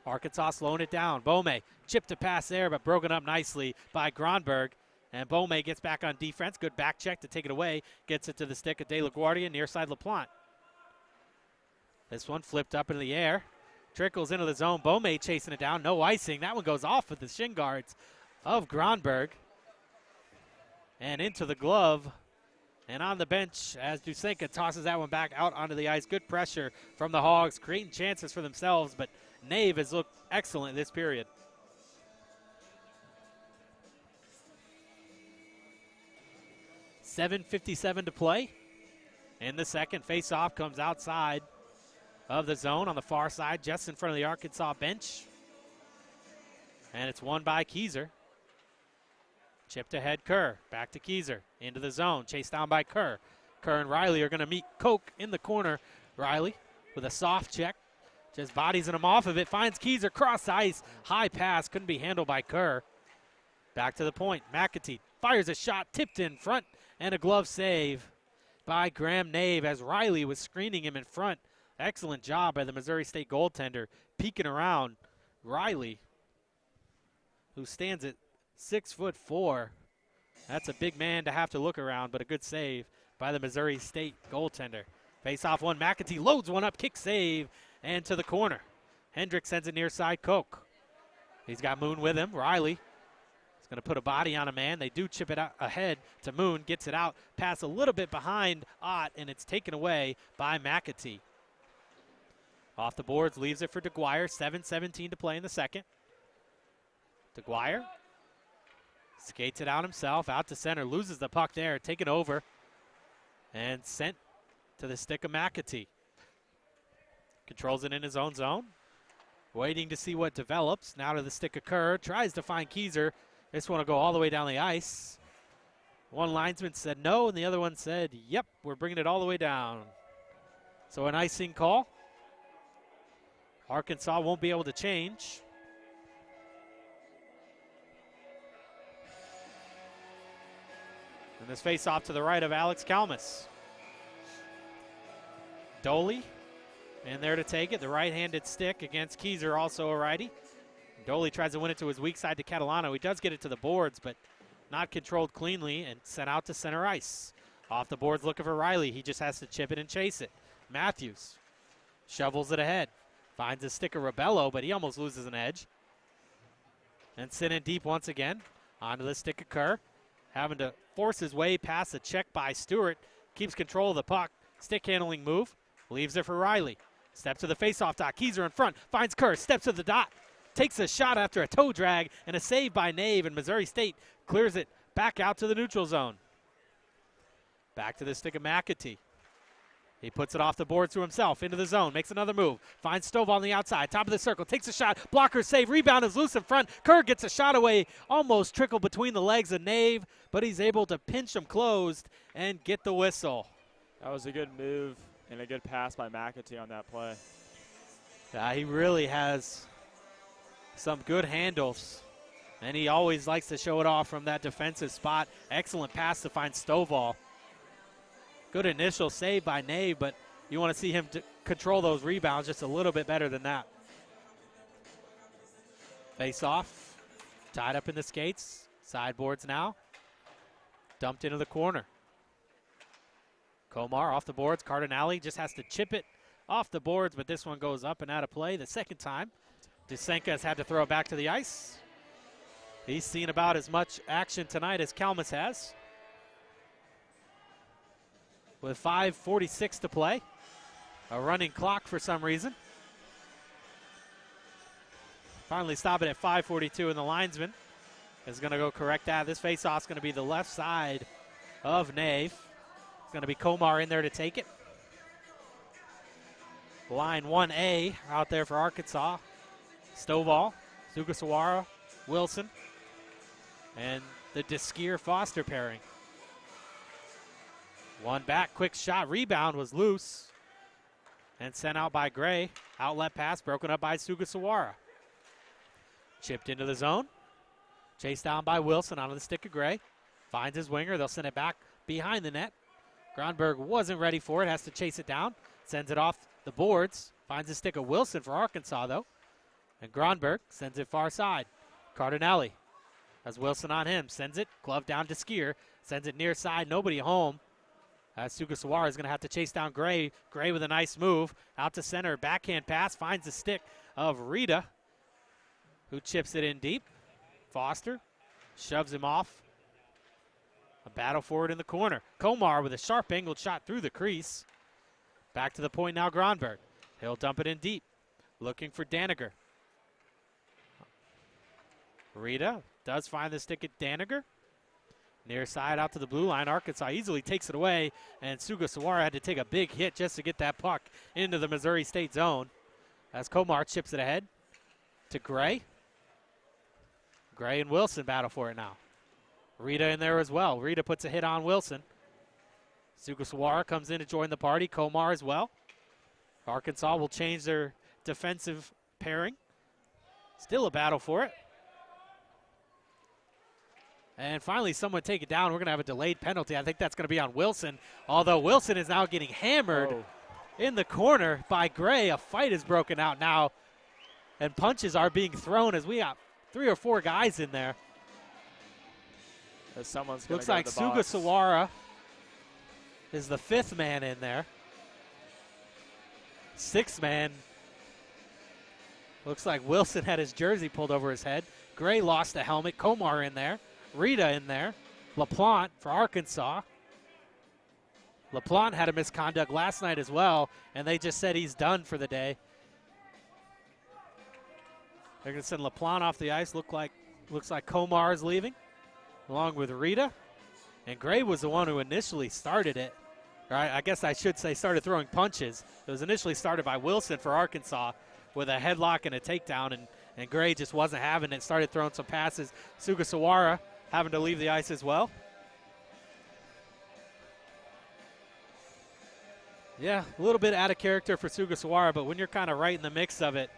Speaker 2: Arkansas slowing it down. Bome chipped a pass there, but broken up nicely by Gronberg. And Bome gets back on defense. Good back check to take it away. Gets it to the stick of De La Guardia, near side LaPlante. This one flipped up into the air. Trickles into the zone. Bome chasing it down. No icing. That one goes off with the shin guards of Gronberg. And into the glove. And on the bench as Dusenka tosses that one back out onto the ice. Good pressure from the Hogs, creating chances for themselves, but Nave has looked excellent this period. .7:57 to play. In the second, face-off comes outside of the zone on the far side, just in front of the Arkansas bench. And it's won by Keyser. Chipped ahead Kerr, back to Keyser, into the zone, chased down by Kerr. Kerr and Riley are going to meet Koch in the corner. Riley with a soft check, just bodies him off of it, finds Keyser, cross ice, high pass, couldn't be handled by Kerr. Back to the point, McAtee fires a shot, tipped in front, and a glove save by Graham Nave as Riley was screening him in front. Excellent job by the Missouri State goaltender, peeking around Riley, who stands at 6'4". That's a big man to have to look around, but a good save by the Missouri State goaltender. Face off one, McAtee loads one up, kick save, and to the corner. Hendrick sends it near side, Koch. He's got Moon with him. Riley is going to put a body on a man. They do chip it out ahead to Moon, gets it out, pass a little bit behind Ott, and it's taken away by McAtee. Off the boards, leaves it for DeGuire. 7:17 to play in the second. DeGuire skates it out himself, out to center, loses the puck there, taken over, and sent to the stick of McAtee. Controls it in his own zone. Waiting to see what develops. Now to the stick of Kerr. Tries to find Keyser. This one will go all the way down the ice. One linesman said no, and the other one said, yep, we're bringing it all the way down. So an icing call. Arkansas won't be able to change. And this face off to the right of Alex Kalmus. Doley in there to take it. The right-handed stick against Keyser, also a righty. Doley tries to win it to his weak side to Catalano. He does get it to the boards, but not controlled cleanly and sent out to center ice. Off the boards looking for Riley. He just has to chip it and chase it. Matthews shovels it ahead. Finds a stick of Rebello, but he almost loses an edge. And sent in deep once again. Onto the stick of Kerr. Having to force his way past a check by Stewart. Keeps control of the puck. Stick handling move. Leaves it for Riley. Steps to the faceoff dot. Keyser in front. Finds Kerr. Steps to the dot. Takes a shot after a toe drag and a save by Nave. And Missouri State clears it back out to the neutral zone. Back to the stick of McAtee. He puts it off the board to himself, into the zone, makes another move, finds Stove on the outside, top of the circle, takes a shot, blocker save, rebound is loose in front. Kerr gets a shot away, almost trickled between the legs of Nave, but he's able to pinch him closed and get the whistle.
Speaker 3: That was a good move and a good pass by McAtee on that play.
Speaker 2: He really has some good handles, and he always likes to show it off from that defensive spot. Excellent pass to find Stovall. Good initial save by Nave, but you want to see him control those rebounds just a little bit better than that. Face off, tied up in the skates. Sideboards now. Dumped into the corner. Komar off the boards. Cardinale just has to chip it off the boards, but this one goes up and out of play the second time. Dusenka has had to throw it back to the ice. He's seen about as much action tonight as Kalmus has. With 5:46 to play. A running clock for some reason. Finally stop it at 5:42, and the linesman is going to go correct that. This faceoff is going to be the left side of Nave. It's going to be Komar in there to take it. Line 1A out there for Arkansas. Stovall, Sugasawara, Wilson, and the Deskier-Foster pairing. One back, quick shot, rebound was loose and sent out by Gray. Outlet pass broken up by Sugasawara. Chipped into the zone. Chased down by Wilson onto the stick of Gray. Finds his winger. They'll send it back behind the net. Gronberg wasn't ready for it. Has to chase it down. Sends it off the boards. Finds the stick of Wilson for Arkansas, though. And Gronberg sends it far side. Cardinale has Wilson on him. Sends it. Glove down to Skier. Sends it near side. Nobody home. Sugasawara is going to have to chase down Gray. Gray with a nice move. Out to center. Backhand pass. Finds the stick of Rita, who chips it in deep. Foster shoves him off. A battle for it in the corner. Komar with a sharp angled shot through the crease. Back to the point now, Gronberg. He'll dump it in deep. Looking for Daniger. Rita does find the stick at Daniger. Near side out to the blue line. Arkansas easily takes it away, and Sugasawara had to take a big hit just to get that puck into the Missouri State zone. As Komar chips it ahead to Gray. Gray and Wilson battle for it now. Rita in there as well. Rita puts a hit on Wilson. Sugasawara comes in to join the party. Komar as well. Arkansas will change their defensive pairing. Still a battle for it. And finally, someone take it down. We're going to have a delayed penalty. I think that's going to be on Wilson, although Wilson is now getting hammered in the corner by Gray. A fight is broken out now, and punches are being thrown as we got 3 or 4 guys in there.
Speaker 3: As someone's
Speaker 2: looks like Sugasawara is the 5th man in there. 6th man. Looks like Wilson had his jersey pulled over his head. Gray lost a helmet. Comar in there. Rita in there. LaPlante for Arkansas. LaPlante had a misconduct last night as well, and they just said he's done for the day. They're going to send LaPlante off the ice. Looks like Comar is leaving, along with Rita. And Gray was the one who initially started it. Or I guess I should say started throwing punches. It was initially started by Wilson for Arkansas with a headlock and a takedown, and Gray just wasn't having it. Started throwing some passes. Sugasawara having to leave the ice as well. Yeah, a little bit out of character for Sugasawara, but when you're kind of right in the mix of it,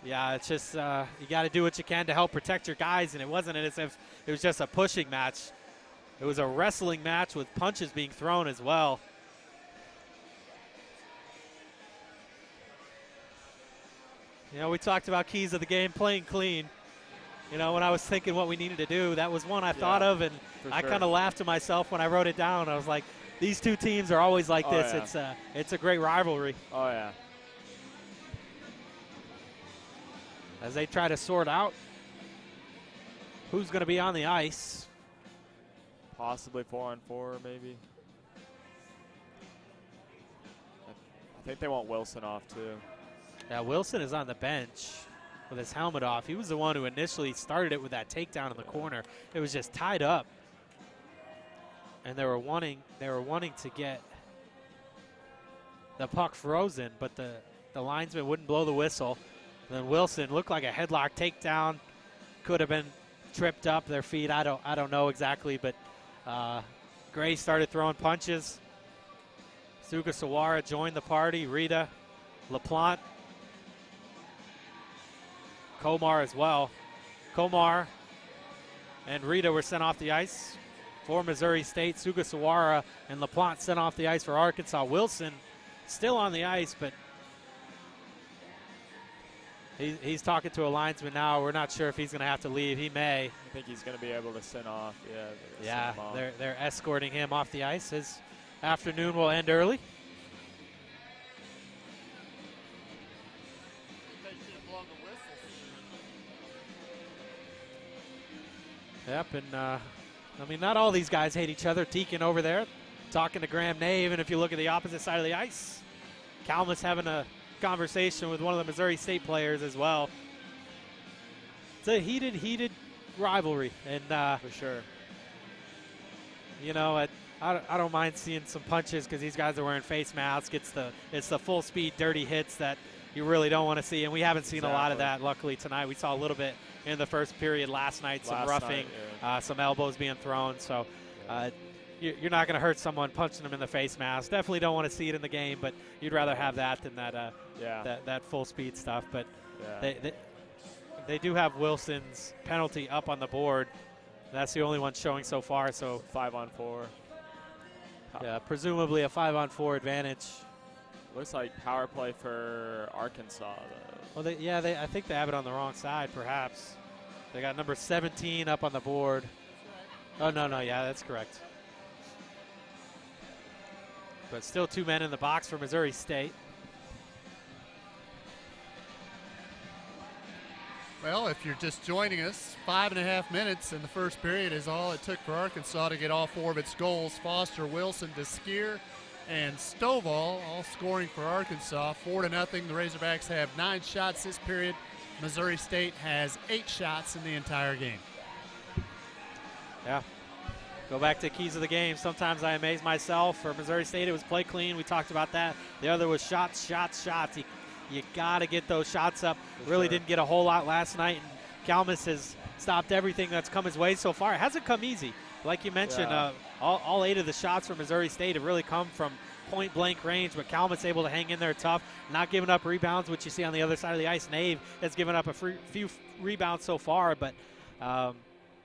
Speaker 2: yeah, it's just you got to do what you can to help protect your guys, and it wasn't as if it was just a pushing match. It was a wrestling match with punches being thrown as well. You know, we talked about keys of the game, playing clean. You know, when I was thinking what we needed to do, that was one I thought of, and I kind of laughed to myself when I wrote it down. I was like, these two teams are always like this.
Speaker 3: Yeah.
Speaker 2: It's a great rivalry.
Speaker 3: Oh, yeah.
Speaker 2: As they try to sort out who's going to be on the ice.
Speaker 3: Possibly 4-on-4, maybe. I think they want Wilson off, too.
Speaker 2: Yeah, Wilson is on the bench with his helmet off. He was the one who initially started it with that takedown in the corner. It was just tied up. And they were wanting to get the puck frozen, but the linesman wouldn't blow the whistle. And then Wilson looked like a headlock takedown. Could have been tripped up their feet. I don't know exactly, but Gray started throwing punches. Sugasawara joined the party. Rita, LaPlante, Comar as well. Comar and Rita were sent off the ice for Missouri State. Sugasawara and LaPlante sent off the ice for Arkansas. Wilson still on the ice, but he's talking to a linesman now. We're not sure if he's going to have to leave. He may.
Speaker 3: I think he's going to be able to send off.
Speaker 2: Yeah, they're escorting him off the ice. His afternoon will end early. Yep, and I mean, not all these guys hate each other. Deacon over there talking to Graham Nave, and if you look at the opposite side of the ice, Kalmus having a conversation with one of the Missouri State players as well. It's a heated rivalry, and
Speaker 3: for sure.
Speaker 2: You know, I don't mind seeing some punches because these guys are wearing face masks. It's the full speed dirty hits that you really don't want to see, and we haven't seen a lot of that. Luckily tonight, we saw a little bit in the first period last night. Some roughing, some elbows being thrown. So you're not going to hurt someone punching them in the face mask. Definitely don't want to see it in the game, but you'd rather have that than that full speed stuff. But they do have Wilson's penalty up on the board. That's the only one showing so far. So
Speaker 3: 5-on-4.
Speaker 2: Yeah, presumably a 5-on-4 advantage.
Speaker 3: Looks like power play for Arkansas.
Speaker 2: Well, I think they have it on the wrong side, perhaps. They got number 17 up on the board. Oh, no, yeah, that's correct. But still 2 men in the box for Missouri State.
Speaker 4: Well, if you're just joining us, 5.5 minutes in the first period is all it took for Arkansas to get all 4 of its goals. Foster, Wilson, DeSkier, and Stovall all scoring for Arkansas. 4-0. The Razorbacks have 9 shots this period. Missouri State has 8 shots in the entire game.
Speaker 2: Yeah. Go back to keys of the game. Sometimes I amaze myself. For Missouri State, it was play clean. We talked about that. The other was shots. You got to get those shots up. Really didn't get a whole lot last night. And Kalmus has stopped everything that's come his way so far. It hasn't come easy. Like you mentioned, all 8 of the shots from Missouri State have really come from point-blank range, but Kalmus able to hang in there tough, not giving up rebounds, which you see on the other side of the ice. Nave has given up a few rebounds so far, but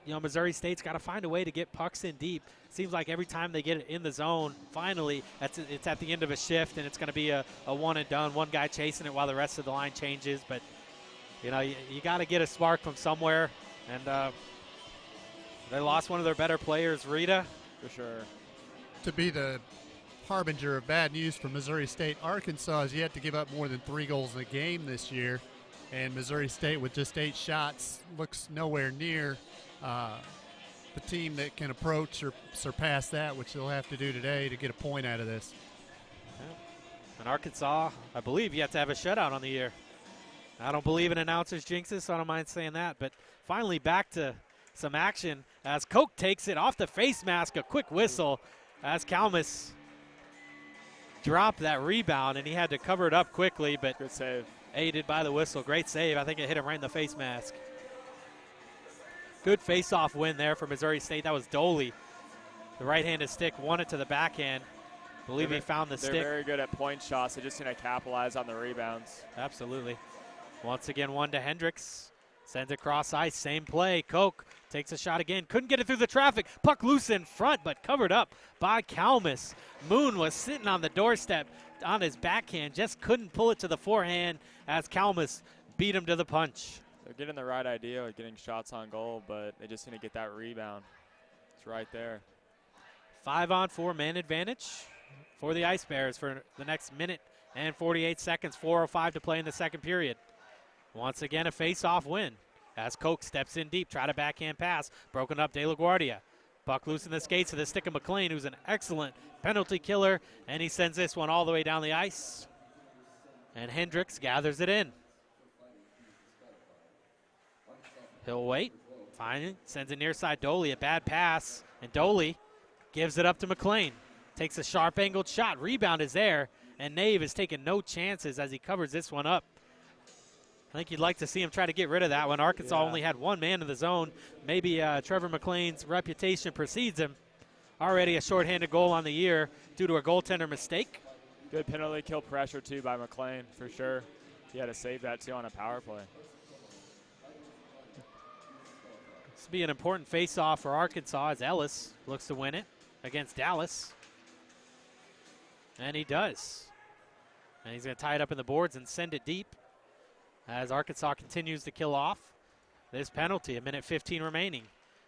Speaker 2: Missouri State's got to find a way to get pucks in deep. Seems like every time they get it in the zone, finally, it's at the end of a shift, and it's going to be a one-and-done, one guy chasing it while the rest of the line changes. But, you got to get a spark from somewhere, and they lost one of their better players, Rita.
Speaker 3: For sure.
Speaker 4: to be the harbinger of bad news for Missouri State. Arkansas has yet to give up more than 3 goals in a game this year, and Missouri State with just 8 shots looks nowhere near the team that can approach or surpass that, which they'll have to do today to get a point out of this.
Speaker 2: And Arkansas, I believe, you have to have a shutout on the year. I don't believe in announcers' jinxes, so I don't mind saying that. But finally back to some action as Koch takes it off the face mask, a quick whistle as Kalmus dropped that rebound, and he had to cover it up quickly, but
Speaker 3: good save.
Speaker 2: Aided by the whistle. Great save. I think it hit him right in the face mask. Good face-off win there for Missouri State. That was Doley. The right-handed stick won it to the backhand. I believe he found the stick.
Speaker 3: They're very good at point shots. They're just going to capitalize on the rebounds.
Speaker 2: Absolutely. Once again, one to Hendricks. Sends it cross ice. Same play. Koch takes a shot again. Couldn't get it through the traffic. Puck loose in front, but covered up by Kalmus. Moon was sitting on the doorstep on his backhand. Just couldn't pull it to the forehand as Kalmus beat him to the punch.
Speaker 3: They're getting the right idea of getting shots on goal, but they just need to get that rebound. It's right there.
Speaker 2: 5-on-4 man advantage for the Ice Bears for the next minute and 48 seconds. 4:05 to play in the second period. Once again, a face-off win as Koch steps in deep, try to backhand pass, broken up De La Guardia. Puck loose in the skates of the stick of McLean, who's an excellent penalty killer, and he sends this one all the way down the ice. And Hendricks gathers it in. He'll wait, finally sends it near side Doley, a bad pass, and Doley gives it up to McLean. Takes a sharp angled shot, rebound is there, and Nave is taking no chances as he covers this one up. I think you'd like to see him try to get rid of that one. Arkansas only had one man in the zone. Maybe Trevor McLean's reputation precedes him. Already a shorthanded goal on the year due to a goaltender mistake.
Speaker 3: Good penalty kill pressure, too, by McLean, for sure. He had to save that, too, on a power play.
Speaker 2: This will be an important face-off for Arkansas as Ellis looks to win it against Dallas. And he does. And he's going to tie it up in the boards and send it deep as Arkansas continues to kill off this penalty. 1:15 remaining.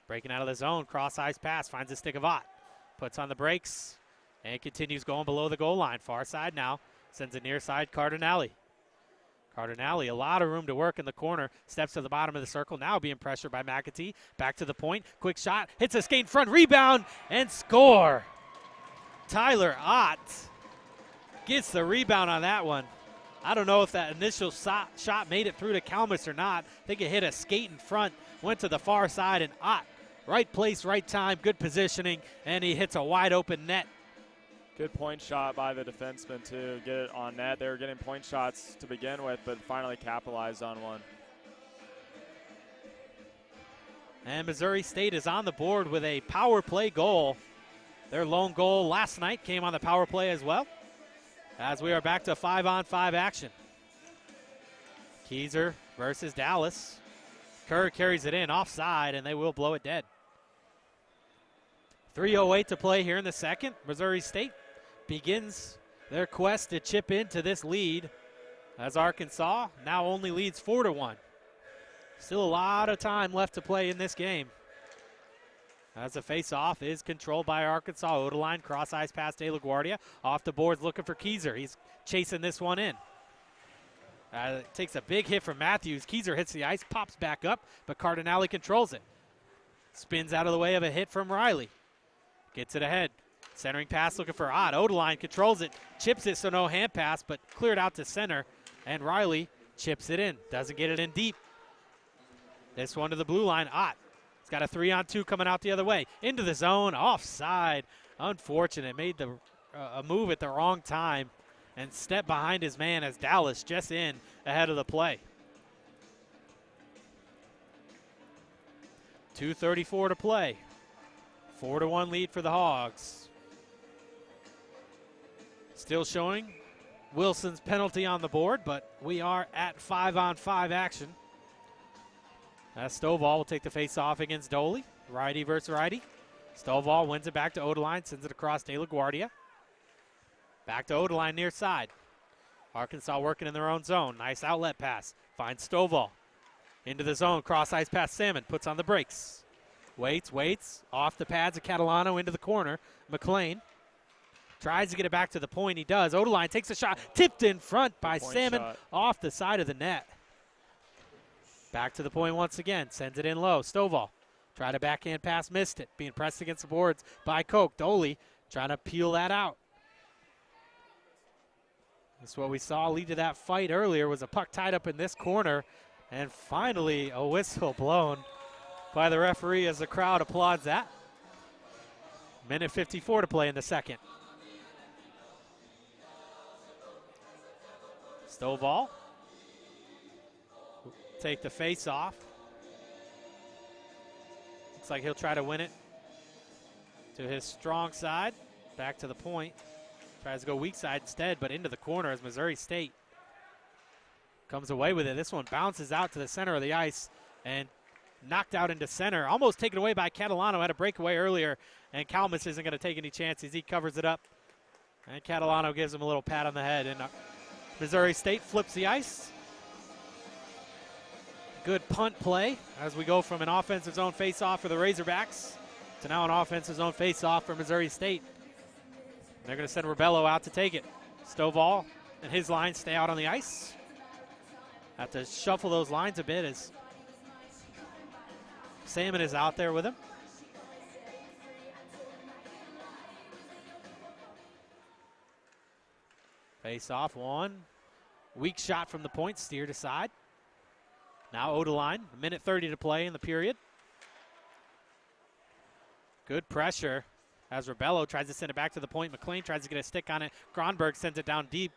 Speaker 2: Breaking out of the zone, cross-ice pass, finds a stick of Ott. Puts on the brakes and continues going below the goal line. Far side now, sends it near side Cardinale. Cardinale, a lot of room to work in the corner. Steps to the bottom of the circle, now being pressured by McAtee. Back to the point, quick shot, hits a skate in front, rebound, and score. Tyler Ott gets the rebound on that one. I don't know if that initial shot made it through to Kalmus or not. I think it hit a skate in front, went to the far side, and Ott, right place, right time, good positioning, and he hits a wide open net.
Speaker 3: Good point shot by the defenseman, too. Get it on net. They were getting point shots to begin with, but finally capitalized on one.
Speaker 2: And Missouri State is on the board with a power play goal. Their lone goal last night came on the power play as well, as we are back to 5-on-5 action. Keyser versus Dallas. Kerr carries it in offside, and they will blow it dead. 3:08 to play here in the second. Missouri State begins their quest to chip into this lead as Arkansas now only leads 4-1. Still a lot of time left to play in this game. As the face-off is controlled by Arkansas. Odeline, cross-ice pass De La Guardia. Off the boards looking for Keyser. He's chasing this one in. Takes a big hit from Matthews. Keyser hits the ice, pops back up, but Cardinale controls it. Spins out of the way of a hit from Riley. Gets it ahead. Centering pass looking for Ott. Odeline controls it, chips it so no hand pass, but cleared out to center. And Riley chips it in. Doesn't get it in deep. This one to the blue line. Ott. He's got a 3-on-2 coming out the other way. Into the zone. Offside. Unfortunate. Made a move at the wrong time and stepped behind his man as Dallas just in ahead of the play. 2:34 to play. 4-1 lead for the Hogs. Still showing Wilson's penalty on the board, but we are at 5-on-5 action. Stovall will take the face-off against Doley. Righty versus righty. Stovall wins it back to Odeline, sends it across De La Guardia. Back to Odeline near side. Arkansas working in their own zone. Nice outlet pass. Finds Stovall. Into the zone, cross-ice pass Salmon, puts on the brakes. Waits, off the pads of Catalano into the corner. McLean Tries to get it back to the point. He does. Odeline takes a shot. Tipped in front by
Speaker 3: Point
Speaker 2: Salmon
Speaker 3: shot.
Speaker 2: off the side of the net. Back to the point once again. Sends it in low. Stovall tried a backhand pass. Missed it. Being pressed against the boards by Koch. Doley trying to peel that out. That's what we saw lead to that fight earlier, was a puck tied up in this corner. And finally a whistle blown by the referee as the crowd applauds that. Minute 54 to play in the second. Stovall take the face off. Looks like he'll try to win it to his strong side. Back to the point. Tries to go weak side instead, but into the corner as Missouri State comes away with it. This one bounces out to the center of the ice and knocked out into center. Almost taken away by Catalano. Had a breakaway earlier, and Kalmus isn't going to take any chances. He covers it up, and Catalano gives him a little pat on the head. And Missouri State flips the ice. Good punt play as we go from an offensive zone face-off for the Razorbacks to now an offensive zone face-off for Missouri State. They're going to send Rebello out to take it. Stovall and his line stay out on the ice. Have to shuffle those lines a bit as Salmon is out there with him. Face off one. Weak shot from the point, steered aside. Now Odeline, a minute 30 to play in the period. Good pressure as Rebello tries to send it back to the point. McLean tries to get a stick on it. Gronberg sends it down deep.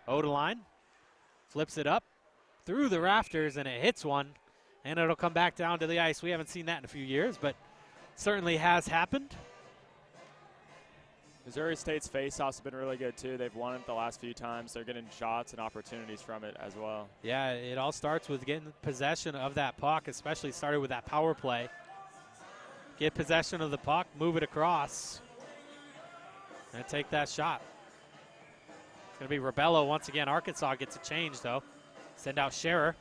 Speaker 2: Odeline flips it up through the rafters, and it hits one, and it'll come back down to the ice. We haven't seen that in a few years, but certainly has happened.
Speaker 3: Missouri State's faceoffs have been really good, too. They've won it the last few times. They're getting shots and opportunities from it as well.
Speaker 2: Yeah, it all starts with getting possession of that puck, especially started with that power play. Get possession of the puck, move it across, and take that shot. It's going to be Rebello once again. Arkansas gets a change, though. Send out Scherer.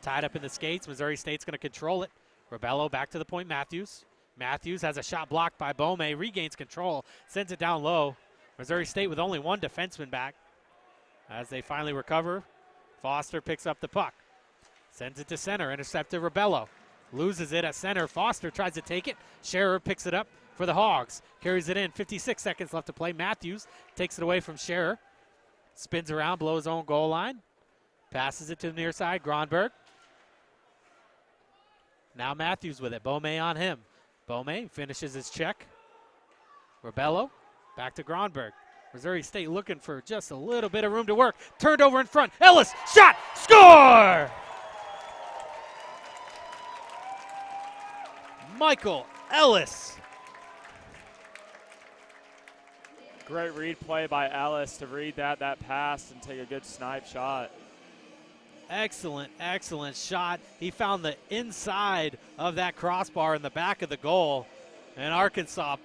Speaker 2: Tied up in the skates. Missouri State's going to control it. Rebello back to the point. Matthews. Matthews has a shot blocked by Bome. Regains control. Sends it down low. Missouri State with only one defenseman back. As they finally recover, Foster picks up the puck. Sends it to center. Intercepted Rebello. Loses it at center. Foster tries to take it. Scherer picks it up for the Hogs. Carries it in. 56 seconds left to play. Matthews takes it away from Scherer. Spins around, blows own goal line. Passes it to the near side. Gronberg. Now Matthews with it. Bome on him. Bome finishes his check. Rebello back to Gronberg. Missouri State looking for just a little bit of room to work. Turned over in front. Ellis, shot, score! Michael Ellis.
Speaker 3: Great read play by Ellis to read that pass and take a good snipe shot.
Speaker 2: Excellent, excellent shot. He found the inside of that crossbar in the back of the goal. And Arkansas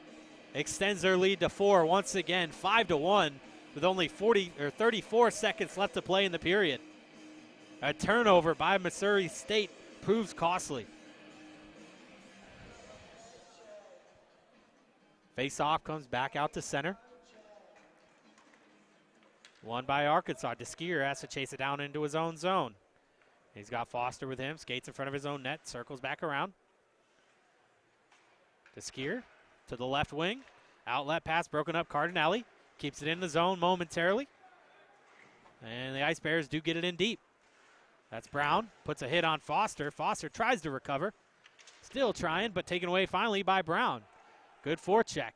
Speaker 2: extends their lead to 4 once again, 5-1, with only 34 seconds left to play in the period. A turnover by Missouri State proves costly. Face-off comes back out to center. Won by Arkansas. DeSkier has to chase it down into his own zone. He's got Foster with him. Skates in front of his own net. Circles back around. DeSkier to the left wing. Outlet pass broken up. Cardinelli keeps it in the zone momentarily. And the Ice Bears do get it in deep. That's Brown. Puts a hit on Foster. Foster tries to recover. Still trying, but taken away finally by Brown. Good forecheck.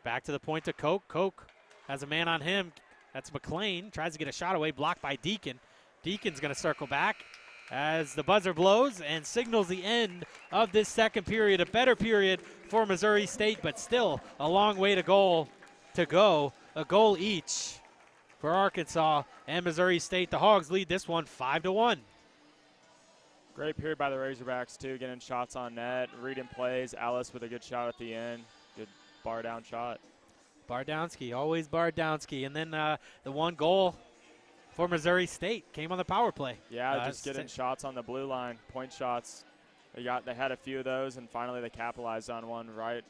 Speaker 2: Back to the point to Koch. Koch has a man on him. That's McLean. Tries to get a shot away. Blocked by Deacon. Deacon's going to circle back as the buzzer blows and signals the end of this second period. A better period for Missouri State, but still a long way to go. A goal each for Arkansas and Missouri State. The Hogs lead this one 5-1.
Speaker 3: Great period by the Razorbacks, too, getting shots on net, reading plays. Ellis with a good shot at the end. Good bar down shot.
Speaker 2: Bardowski, always Bardowski. And then the one goal for Missouri State came on the power play.
Speaker 3: Yeah, just getting shots on the blue line, point shots. They had a few of those, and finally they capitalized on one right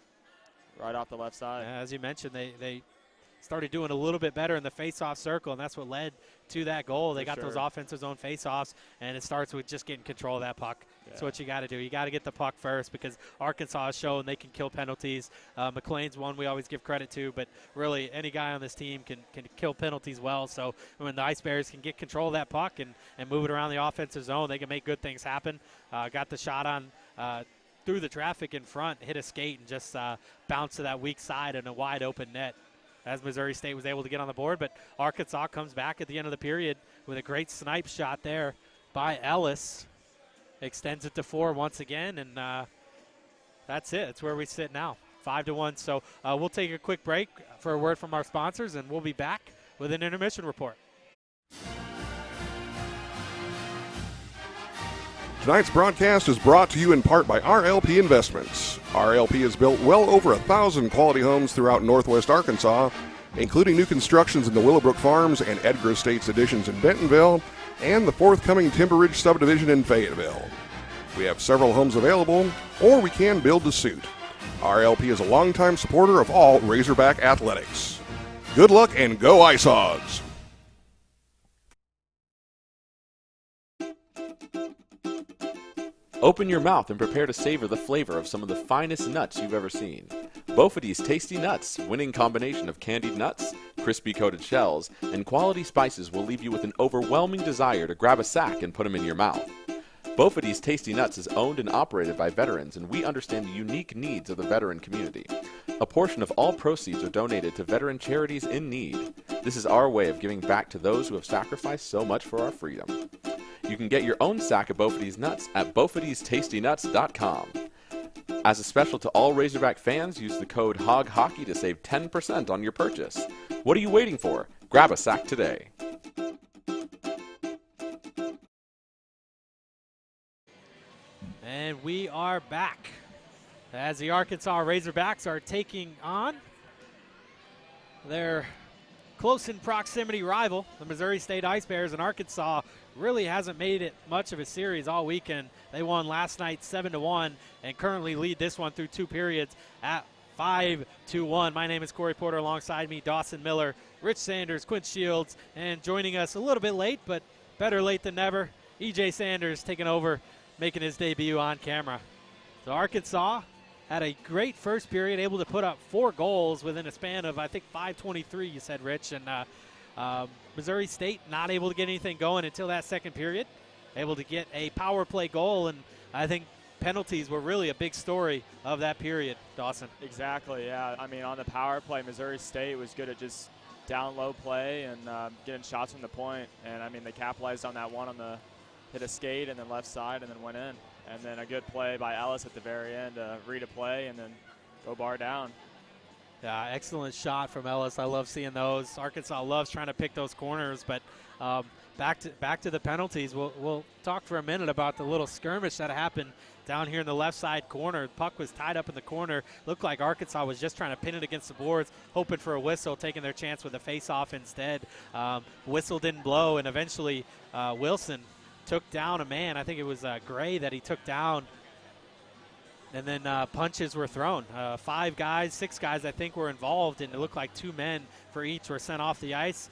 Speaker 3: right off the left side.
Speaker 2: As you mentioned, they started doing a little bit better in the face-off circle, and that's what led to that goal. They got those offensive zone face-offs, and it starts with just getting control of that puck. That's what you got to do. You got to get the puck first, because Arkansas has shown they can kill penalties. McLean's one we always give credit to, but really any guy on this team can kill penalties well. So when the Ice Bears can get control of that puck and move it around the offensive zone, they can make good things happen. Got the shot on through the traffic in front, hit a skate, and just bounced to that weak side in a wide open net, as Missouri State was able to get on the board. But Arkansas comes back at the end of the period with a great snipe shot there by Ellis. Extends it to 4 once again, and that's it. It's where we sit now, 5-1. So we'll take a quick break for a word from our sponsors, and we'll be back with an intermission report.
Speaker 5: Tonight's broadcast is brought to you in part by RLP Investments. RLP has built well over 1,000 quality homes throughout Northwest Arkansas, including new constructions in the Willowbrook Farms and Edgar Estates additions in Bentonville, and the forthcoming Timber Ridge subdivision in Fayetteville. We have several homes available, or we can build to suit. RLP is a longtime supporter of all Razorback athletics. Good luck and go Ice Hogs!
Speaker 6: Open your mouth and prepare to savor the flavor of some of the finest nuts you've ever seen. Bofidy's Tasty Nuts, winning combination of candied nuts, crispy coated shells, and quality spices will leave you with an overwhelming desire to grab a sack and put them in your mouth. Bofidy's Tasty Nuts is owned and operated by veterans, and we understand the unique needs of the veteran community. A portion of all proceeds are donated to veteran charities in need. This is our way of giving back to those who have sacrificed so much for our freedom. You can get your own sack of Bofidy's nuts at BofidysTastyNuts.com. As a special to all Razorback fans, use the code HOGHOCKEY to save 10% on your purchase. What are you waiting for? Grab a sack today.
Speaker 2: And we are back as the Arkansas Razorbacks are taking on their close in proximity rival, the Missouri State Ice Bears. And Arkansas really hasn't made it much of a series all weekend. They won last night 7-1 and currently lead this one through 2 periods at 5-1. My name is Corey Porter. Alongside me, Dawson Miller, Rich Sanders, Quinn Shields, and joining us a little bit late, but better late than never, EJ Sanders taking over, making his debut on camera. So Arkansas had a great first period, able to put up 4 goals within a span of, I think, 5:23, you said, Rich. And Missouri State not able to get anything going until that second period, able to get a power play goal, and I think penalties were really a big story of that period, Dawson.
Speaker 3: Exactly, yeah. I mean, on the power play, Missouri State was good at just down low play and getting shots from the point. And, I mean, they capitalized on that one on the hit a skate and then left side and then went in. And then a good play by Ellis at the very end to read a play and then go bar down.
Speaker 2: Yeah, excellent shot from Ellis. I love seeing those. Arkansas loves trying to pick those corners, but back to the penalties. We'll talk for a minute about the little skirmish that happened down here in the left side corner. The puck was tied up in the corner. Looked like Arkansas was just trying to pin it against the boards, hoping for a whistle, taking their chance with a face-off instead. Whistle didn't blow, and eventually Wilson took down a man. I think it was Gray that he took down. And then punches were thrown. 5 guys, 6 guys, I think, were involved, and it looked like 2 men for each were sent off the ice.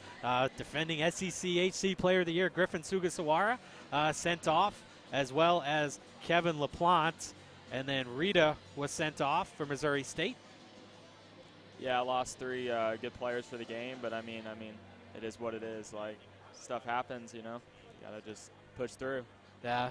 Speaker 2: Defending SEC HC Player of the Year, Griffin Sugasawara, sent off, as well as Kevin LaPlante. And then Rita was sent off for Missouri State.
Speaker 3: Yeah, I lost 3 good players for the game, but I mean, it is what it is. Like, stuff happens, you know. You gotta just push through.
Speaker 2: Yeah,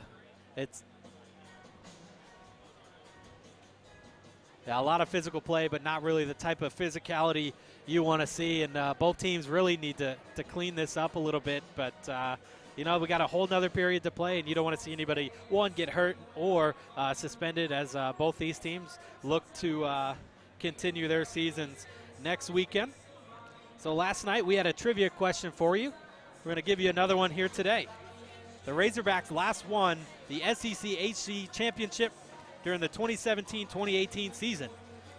Speaker 2: a lot of physical play, but not really the type of physicality you want to see. And both teams really need to clean this up a little bit. But, you know, we got a whole nother period to play, and you don't want to see anybody, one, get hurt or suspended, as both these teams look to continue their seasons next weekend. So last night we had a trivia question for you. We're going to give you another one here today. The Razorbacks last won the SEC HC Championship during the 2017-2018 season.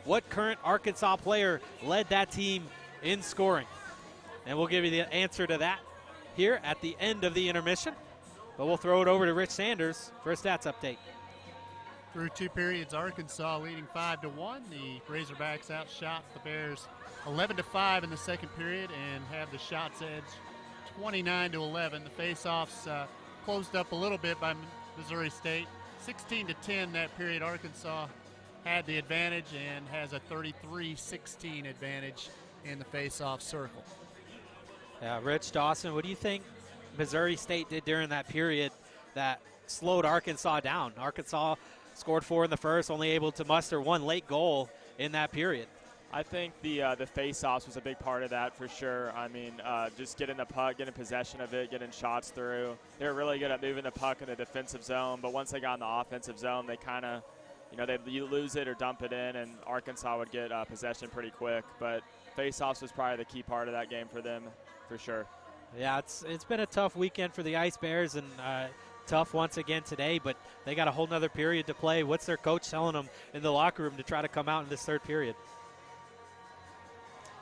Speaker 2: What current Arkansas player led that team in scoring? And we'll give you the answer to that here at the end of the intermission. But we'll throw it over to Rich Sanders for a stats update.
Speaker 4: Through 2 periods, Arkansas leading 5-1. The Razorbacks outshot the Bears 11-5 in the second period and have the shots edge 29-11. The face-offs closed up a little bit by Missouri State. 16-10 that period. Arkansas had the advantage and has a 33-16 advantage in the face-off circle.
Speaker 2: Yeah, Rich Dawson, what do you think Missouri State did during that period that slowed Arkansas down? Arkansas scored 4 in the first, only able to muster 1 late goal in that period.
Speaker 3: I think the face-offs was a big part of that for sure. I mean, just getting the puck, getting possession of it, getting shots through. They were really good at moving the puck in the defensive zone, but once they got in the offensive zone, they kind of, you lose it or dump it in, and Arkansas would get possession pretty quick. But face-offs was probably the key part of that game for them, for sure.
Speaker 2: Yeah, it's been a tough weekend for the Ice Bears, and tough once again today, but they got a whole nother period to play. What's their coach telling them in the locker room to try to come out in this third period?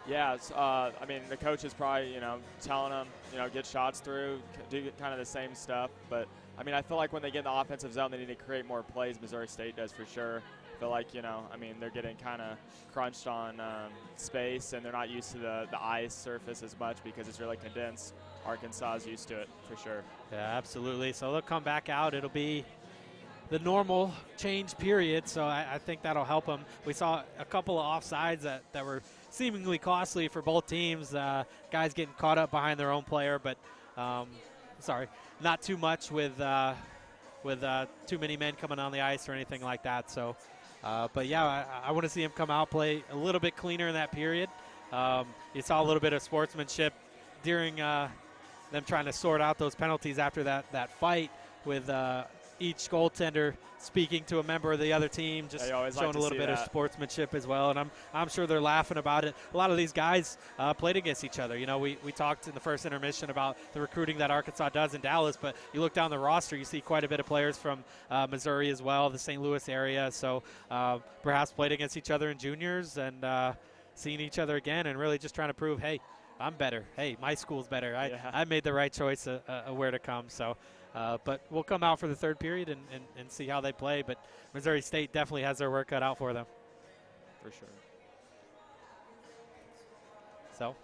Speaker 3: Yeah, I mean, the coach is probably, telling them, get shots through, do kind of the same stuff. But, I mean, I feel like when they get in the offensive zone, they need to create more plays. Missouri State does for sure. I feel like, they're getting kind of crunched on space, and they're not used to the ice surface as much because it's really condensed. Arkansas is used to it for sure.
Speaker 2: Yeah, absolutely. So they'll come back out. It'll be the normal change period, so I think that'll help them. We saw a couple of offsides that were seemingly costly for both teams. Guys getting caught up behind their own player, but not too much with too many men coming on the ice or anything like that. So, but yeah, I want to see him come out, play a little bit cleaner in that period. You saw a little bit of sportsmanship during them trying to sort out those penalties after that fight with each goaltender speaking to a member of the other team, just showing a little bit of sportsmanship as well. And I'm sure they're laughing about it. A lot of these guys played against each other. We talked in the first intermission about the recruiting that Arkansas does in Dallas, but you look down the roster, you see quite a bit of players from Missouri as well, the St. Louis area. So perhaps played against each other in juniors and seeing each other again and really just trying to prove, hey, I'm better. Hey, my school's better. I made the right choice of where to come. So. But we'll come out for the third period and see how they play. But Missouri State definitely has their work cut out for them.
Speaker 3: For sure.
Speaker 2: So,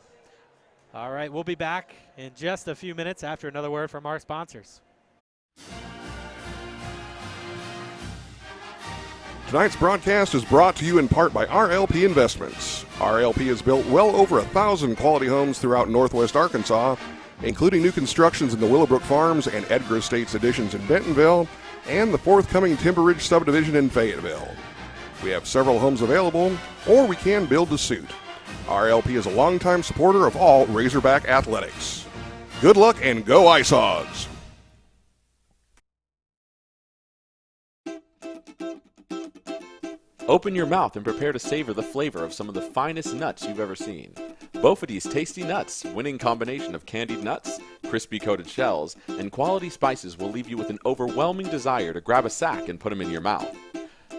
Speaker 2: all right, we'll be back in just a few minutes after another word from our sponsors.
Speaker 5: Tonight's broadcast is brought to you in part by RLP Investments. RLP has built well over 1,000 quality homes throughout Northwest Arkansas, including new constructions in the Willowbrook Farms and Edgar Estates additions in Bentonville, and the forthcoming Timber Ridge subdivision in Fayetteville. We have several homes available, or we can build to suit. RLP is a longtime supporter of all Razorback athletics. Good luck and go Ice Hogs!
Speaker 6: Open your mouth and prepare to savor the flavor of some of the finest nuts you've ever seen. Bofady's Tasty Nuts, winning combination of candied nuts, crispy coated shells, and quality spices will leave you with an overwhelming desire to grab a sack and put them in your mouth.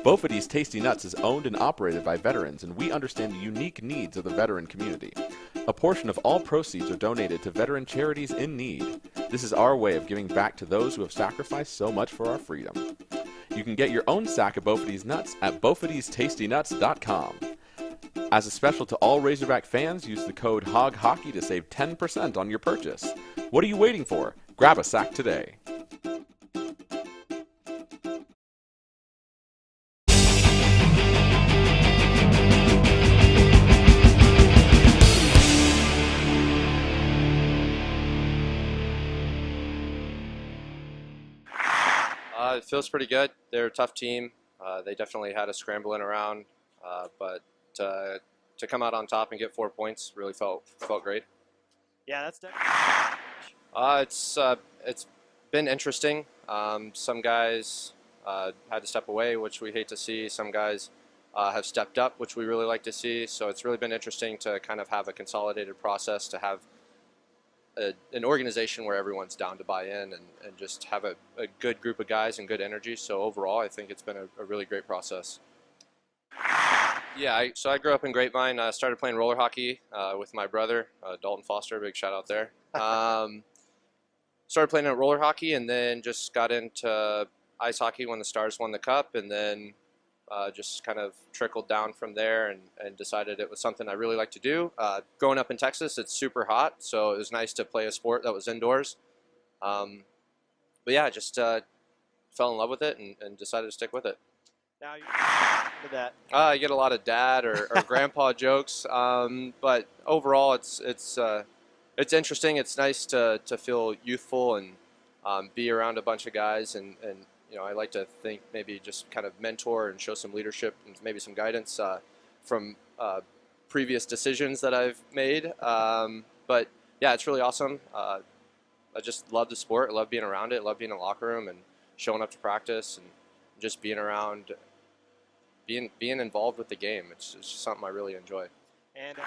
Speaker 6: Bofady's Tasty Nuts is owned and operated by veterans, and we understand the unique needs of the veteran community. A portion of all proceeds are donated to veteran charities in need. This is our way of giving back to those who have sacrificed so much for our freedom. You can get your own sack of Bofady's nuts at Bofady'sTastyNuts.com. As a special to all Razorback fans, use the code HOGHOCKEY to save 10% on your purchase. What are you waiting for? Grab a sack today.
Speaker 7: It feels pretty good. They're a tough team. They definitely had us scrambling around, but to come out on top and get 4 points really felt great.
Speaker 8: Yeah, that's definitely.
Speaker 7: It's been interesting. Some guys had to step away, which we hate to see. Some guys have stepped up, which we really like to see. So it's really been interesting to kind of have a consolidated process, to have an organization where everyone's down to buy in and just have a good group of guys and good energy. So overall, I think it's been a really great process. Yeah, so I grew up in Grapevine. I started playing roller hockey with my brother, Dalton Foster, big shout out there. Started playing at roller hockey and then just got into ice hockey when the Stars won the Cup, and then just kind of trickled down from there and decided it was something I really like to do. Growing up in Texas, it's super hot, so it was nice to play a sport that was indoors. But yeah, just fell in love with it and decided to stick with it.
Speaker 8: Now you into that.
Speaker 7: I get a lot of dad or grandpa jokes, but overall it's interesting. It's nice to feel youthful and be around a bunch of guys, and you know, I like to think maybe just kind of mentor and show some leadership and maybe some guidance from previous decisions that I've made. But yeah, it's really awesome. I just love the sport. I love being around it. I love being in the locker room and showing up to practice and just being around, being involved with the game. It's just something I really enjoy.
Speaker 8: And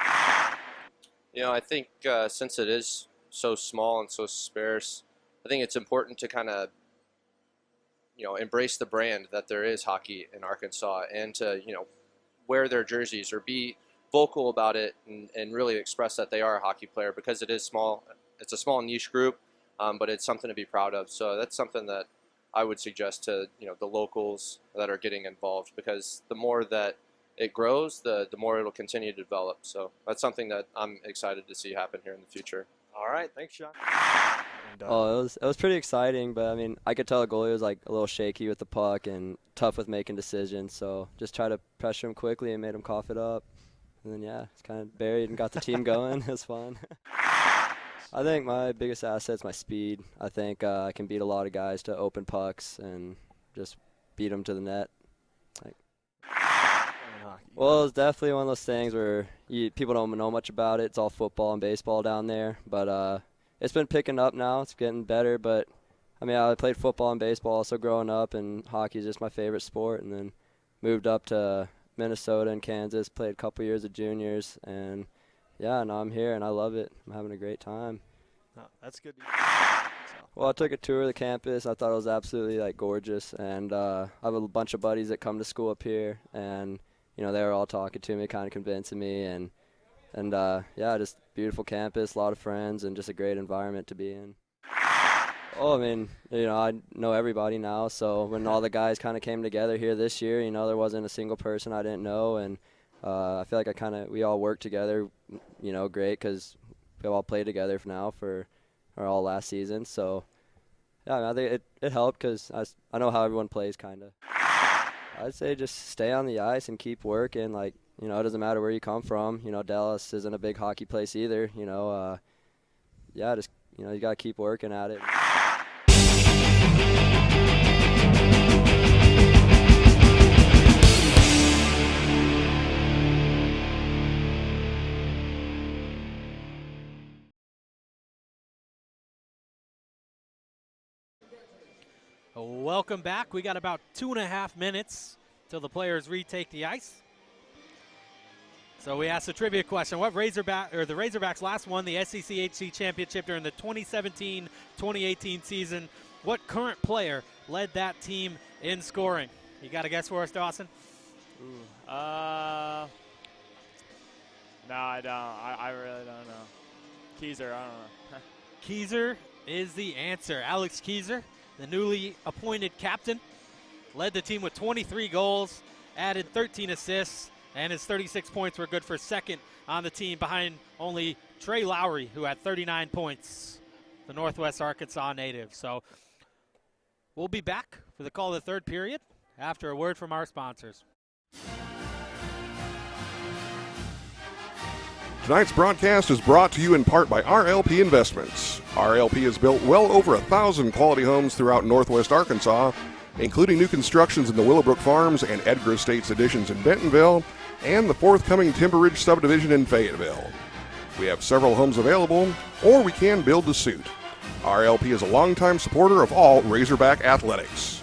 Speaker 7: you know, I think since it is so small and so sparse, I think it's important to kind of, you know, embrace the brand that there is hockey in Arkansas, and to, you know, wear their jerseys or be vocal about it and really express that they are a hockey player, because it is small. It's a small niche group, but it's something to be proud of. So that's something that I would suggest to, you know, the locals that are getting involved, because the more that it grows, the more it'll continue to develop. So that's something that I'm excited to see happen here in the future.
Speaker 8: all right, thanks, Sean. And,
Speaker 9: it was pretty exciting, but I mean, I could tell the goalie was like a little shaky with the puck and tough with making decisions. So just try to pressure him quickly and made him cough it up. And then yeah, it's kind of buried and got the team going. It was fun. I think my biggest asset is my speed. I think I can beat a lot of guys to open pucks and just beat them to the net. Well, it's definitely one of those things where people don't know much about it. It's all football and baseball down there. But it's been picking up now. It's getting better. But, I mean, I played football and baseball also growing up, and hockey is just my favorite sport. And then moved up to Minnesota and Kansas, played a couple years of juniors, and yeah, now I'm here and I love it. I'm having a great time.
Speaker 8: oh, that's good.
Speaker 9: Well, I took a tour of the campus. I thought it was absolutely like gorgeous, and I have a bunch of buddies that come to school up here, and you know, they were all talking to me, kind of convincing me, and yeah, just beautiful campus, a lot of friends, and just a great environment to be in. Oh, I mean, you know, I know everybody now, so when all the guys kind of came together here this year, you know, there wasn't a single person I didn't know, and I feel like we all work together, you know, great, because we all played together for all last season. So, yeah, I mean, I think it helped, because I know how everyone plays, kind of. I'd say just stay on the ice and keep working. Like, you know, it doesn't matter where you come from. You know, Dallas isn't a big hockey place either. You know, yeah, just, you know, you got to keep working at it.
Speaker 2: Welcome back. We got about 2.5 minutes till the players retake the ice. So we asked a trivia question. The Razorbacks last won the SECHC championship during the 2017-2018 season. What current player led that team in scoring? You got a guess for us, Dawson?
Speaker 3: No, I don't. I really don't know. Keyser, I don't know.
Speaker 2: Keyser is the answer. Alex Keyser, the newly appointed captain, led the team with 23 goals, added 13 assists, and his 36 points were good for second on the team behind only Trey Lowry, who had 39 points, the Northwest Arkansas native. So we'll be back for the call of the third period after a word from our sponsors.
Speaker 5: Tonight's broadcast is brought to you in part by RLP Investments. RLP has built well over 1,000 quality homes throughout Northwest Arkansas, including new constructions in the Willowbrook Farms and Edgar Estates additions in Bentonville, and the forthcoming Timber Ridge subdivision in Fayetteville. We have several homes available, or we can build to suit. RLP is a longtime supporter of all Razorback athletics.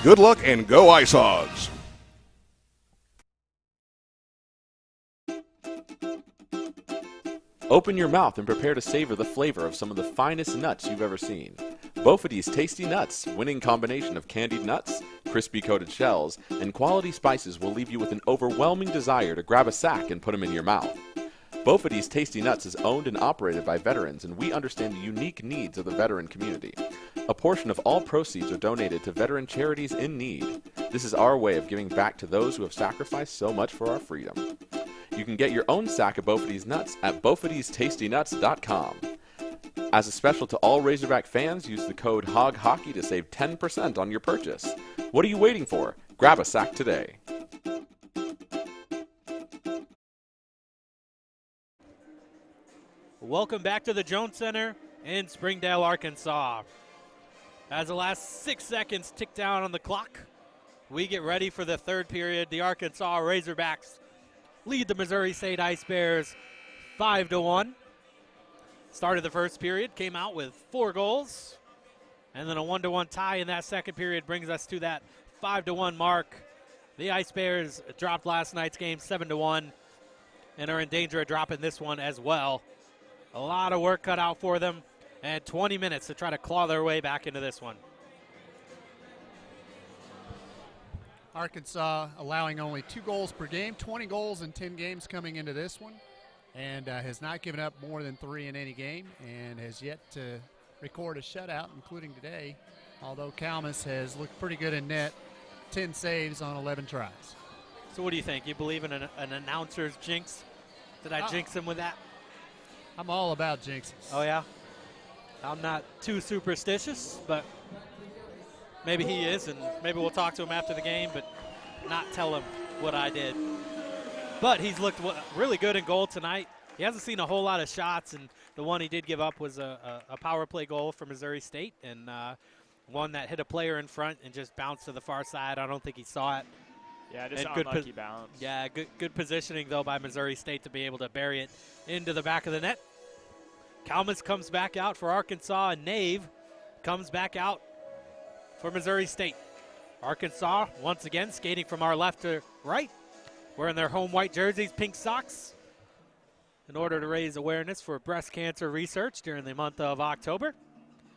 Speaker 5: Good luck and go Ice Hogs!
Speaker 6: Open your mouth and prepare to savor the flavor of some of the finest nuts you've ever seen. Beaufort's Tasty Nuts, winning combination of candied nuts, crispy coated shells, and quality spices will leave you with an overwhelming desire to grab a sack and put them in your mouth. Bophades Tasty Nuts is owned and operated by veterans, and we understand the unique needs of the veteran community. A portion of all proceeds are donated to veteran charities in need. This is our way of giving back to those who have sacrificed so much for our freedom. You can get your own sack of Bophades Nuts at BophadesTastyNuts.com. As a special to all Razorback fans, use the code HOGHOCKEY to save 10% on your purchase. What are you waiting for? Grab a sack today.
Speaker 2: Welcome back to the Jones Center in Springdale, Arkansas. As the last 6 seconds tick down on the clock, we get ready for the third period. The Arkansas Razorbacks lead the Missouri State Ice Bears 5-1. Started the first period, came out with 4 goals, and then a 1-1 tie in that second period brings us to that 5-1 mark. The Ice Bears dropped last night's game 7-1 and are in danger of dropping this one as well. A lot of work cut out for them, and 20 minutes to try to claw their way back into this one.
Speaker 4: Arkansas allowing only 2 goals per game, 20 goals in 10 games coming into this one, and has not given up more than 3 in any game, and has yet to record a shutout, including today, although Kalmus has looked pretty good in net, 10 saves on 11 tries.
Speaker 2: So what do you think? You believe in an announcer's jinx? Did I jinx him with that?
Speaker 4: I'm all about jinxes.
Speaker 2: Oh, yeah? I'm not too superstitious, but maybe he is, and maybe we'll talk to him after the game, but not tell him what I did. But he's looked really good in goal tonight. He hasn't seen a whole lot of shots, and the one he did give up was a power play goal for Missouri State, and one that hit a player in front and just bounced to the far side. I don't think he saw it.
Speaker 3: Yeah, just
Speaker 2: and
Speaker 3: unlucky bounce.
Speaker 2: Yeah, good positioning, though, by Missouri State to be able to bury it into the back of the net. Kalmus comes back out for Arkansas, and Nave comes back out for Missouri State. Arkansas, once again, skating from our left to right, wearing their home white jerseys, pink socks, in order to raise awareness for breast cancer research during the month of October.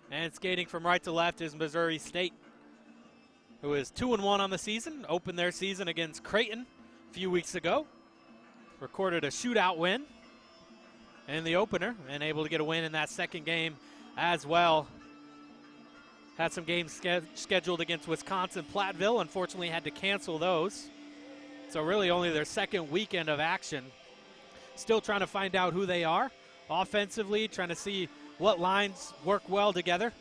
Speaker 2: And skating from right to left is Missouri State, who is 2-1 on the season, opened their season against Creighton a few weeks ago, recorded a shootout win in the opener, and able to get a win in that second game as well. Had some games scheduled against Wisconsin, Platteville, unfortunately had to cancel those. So really only their second weekend of action. Still trying to find out who they are offensively, trying to see what lines work well together.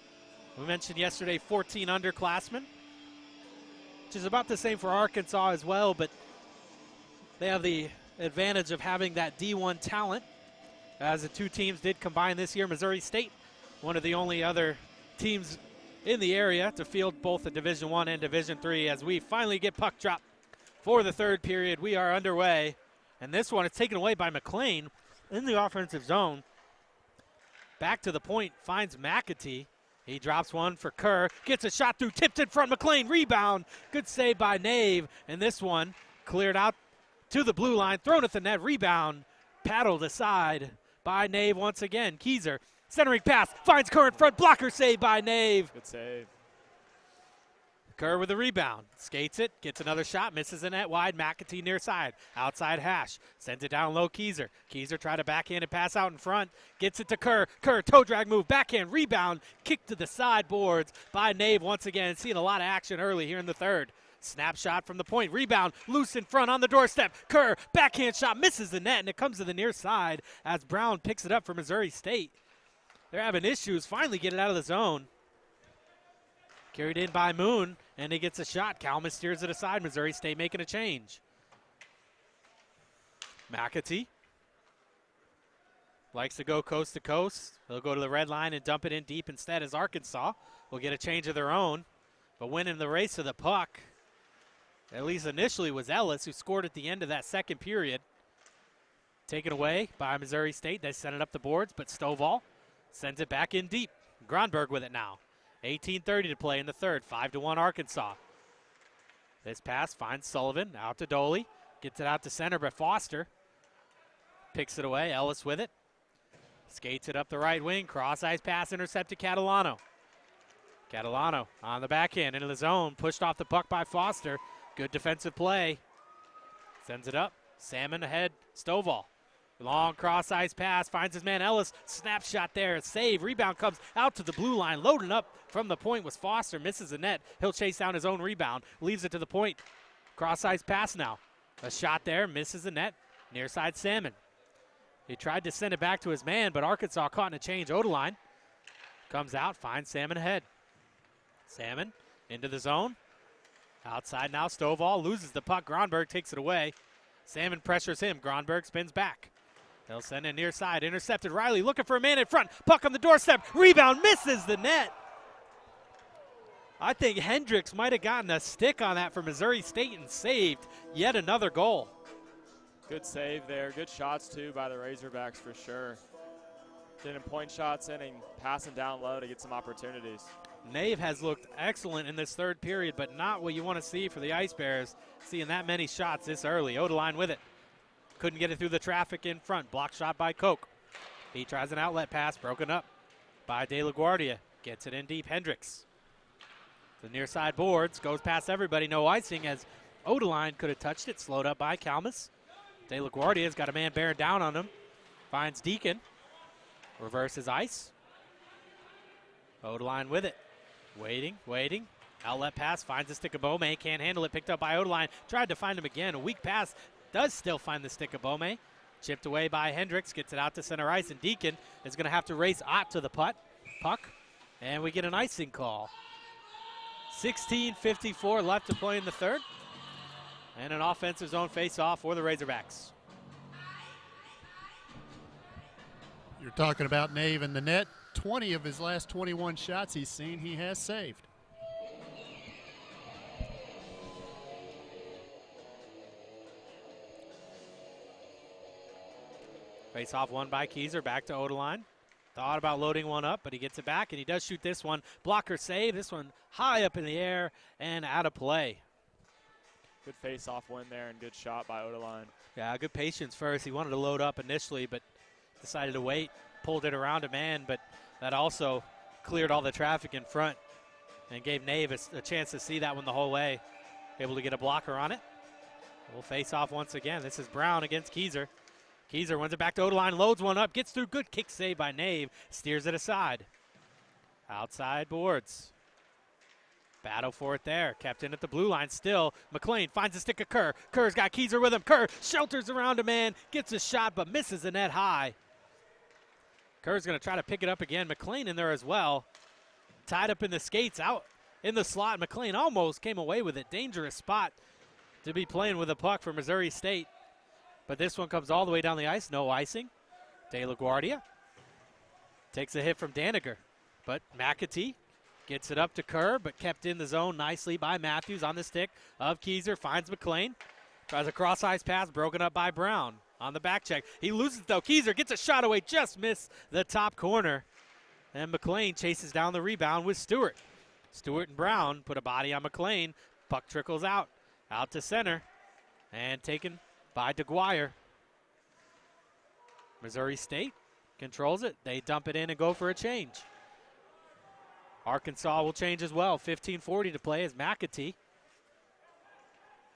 Speaker 2: We mentioned yesterday 14 underclassmen, which is about the same for Arkansas as well, but they have the advantage of having that D1 talent, as the two teams did combine this year. Missouri State, one of the only other teams in the area to field both the Division I and Division III. As we finally get puck drop for the third period, we are underway, and this one is taken away by McLean in the offensive zone. Back to the point, finds McAtee. He drops one for Kerr, gets a shot through, tipped in front, McLean, rebound. Good save by Nave, and this one cleared out to the blue line, thrown at the net, rebound, paddled aside by Nave once again. Keyser, centering pass, finds Kerr in front, blocker save by Nave.
Speaker 3: Good save.
Speaker 2: Kerr with the rebound, skates it, gets another shot, misses the net wide, McAtee near side, outside hash, sends it down low, Keyser. Keyser tried to backhand and pass out in front, gets it to Kerr. Kerr, toe drag move, backhand, rebound, kick to the sideboards by Nave once again. Seeing a lot of action early here in the third. Snapshot from the point, rebound, loose in front on the doorstep. Kerr, backhand shot, misses the net, and it comes to the near side as Brown picks it up for Missouri State. They're having issues, finally get it out of the zone. Carried in by Moon, and he gets a shot. Kalmus steers it aside. Missouri State making a change. McAtee likes to go coast to coast. They'll go to the red line and dump it in deep instead, as Arkansas will get a change of their own. But winning the race to the puck, at least initially, was Ellis, who scored at the end of that second period. Taken away by Missouri State. They send it up the boards, but Stovall sends it back in deep. Gronberg with it now. 18:30 to play in the third, 5-1 Arkansas. This pass finds Sullivan, out to Doley, gets it out to center, but Foster picks it away. Ellis with it, skates it up the right wing, cross-ice pass intercepted Catalano. Catalano on the backhand into the zone, pushed off the puck by Foster. Good defensive play. Sends it up, Salmon ahead, Stovall. Long cross-ice pass, finds his man Ellis. Snapshot there, save. Rebound comes out to the blue line. Loading up from the point was Foster. Misses the net. He'll chase down his own rebound. Leaves it to the point. Cross-ice pass now. A shot there, misses the net. Near side Salmon. He tried to send it back to his man, but Arkansas caught in a change. Odeline comes out, finds Salmon ahead. Salmon into the zone. Outside now, Stovall loses the puck. Gronberg takes it away. Salmon pressures him. Gronberg spins back. They'll send it near side. Intercepted. Riley looking for a man in front. Puck on the doorstep. Rebound misses the net. I think Hendricks might have gotten a stick on that for Missouri State and saved yet another goal.
Speaker 3: Good save there. Good shots, too, by the Razorbacks for sure. Getting point shots in and passing down low to get some opportunities.
Speaker 2: Nave has looked excellent in this third period, but not what you want to see for the Ice Bears, seeing that many shots this early. Odeline with it. Couldn't get it through the traffic in front. Block shot by Koch. He tries an outlet pass, broken up by De La Guardia. Gets it in deep. Hendricks. The near side boards, goes past everybody. No icing as Odeline could have touched it. Slowed up by Kalmus. De La Guardia's got a man bearing down on him. Finds Deacon. Reverses ice. Odeline with it. Waiting. Outlet pass, finds the stick of Bome. Can't handle it, picked up by Odeline. Tried to find him again. A weak pass. Does still find the stick of Bome. Chipped away by Hendricks. Gets it out to center ice, and Deacon is going to have to race Ott to the puck. And we get an icing call. 16:54 left to play in the third. And an offensive zone face-off for the Razorbacks.
Speaker 4: You're talking about Nave in the net. 20 of his last 21 shots he's seen, he has saved.
Speaker 2: Face-off won by Keyser, back to Odeline. Thought about loading one up, but he gets it back, and he does shoot this one. Blocker save, this one high up in the air and out of play.
Speaker 3: Good face-off win there and good shot by Odeline.
Speaker 2: Yeah, good patience first. He wanted to load up initially, but decided to wait. Pulled it around a man, but that also cleared all the traffic in front and gave Nave a chance to see that one the whole way. Able to get a blocker on it. We'll face off once again. This is Brown against Keyser. Keyser wins it back to Odeline, loads one up, gets through, good kick save by Nave, steers it aside. Outside boards. Battle for it there, kept in at the blue line still. McLean finds a stick of Kerr. Kerr's got Keyser with him. Kerr shelters around a man, gets a shot, but misses the net high. Kerr's going to try to pick it up again. McLean in there as well. Tied up in the skates, out in the slot. McLean almost came away with it. Dangerous spot to be playing with a puck for Missouri State. But this one comes all the way down the ice. No icing. De La Guardia takes a hit from Daniger. But McAtee gets it up to Kerr, but kept in the zone nicely by Matthews on the stick of Keyser. Finds McLean. Tries a cross-ice pass, broken up by Brown. On the back check. He loses, though. Keyser gets a shot away, just missed the top corner. And McLean chases down the rebound with Stewart. Stewart and Brown put a body on McLean. Puck trickles out to center. And taken by DeGuire. Missouri State controls it. They dump it in and go for a change. Arkansas will change as well. 15:40 to play as McAtee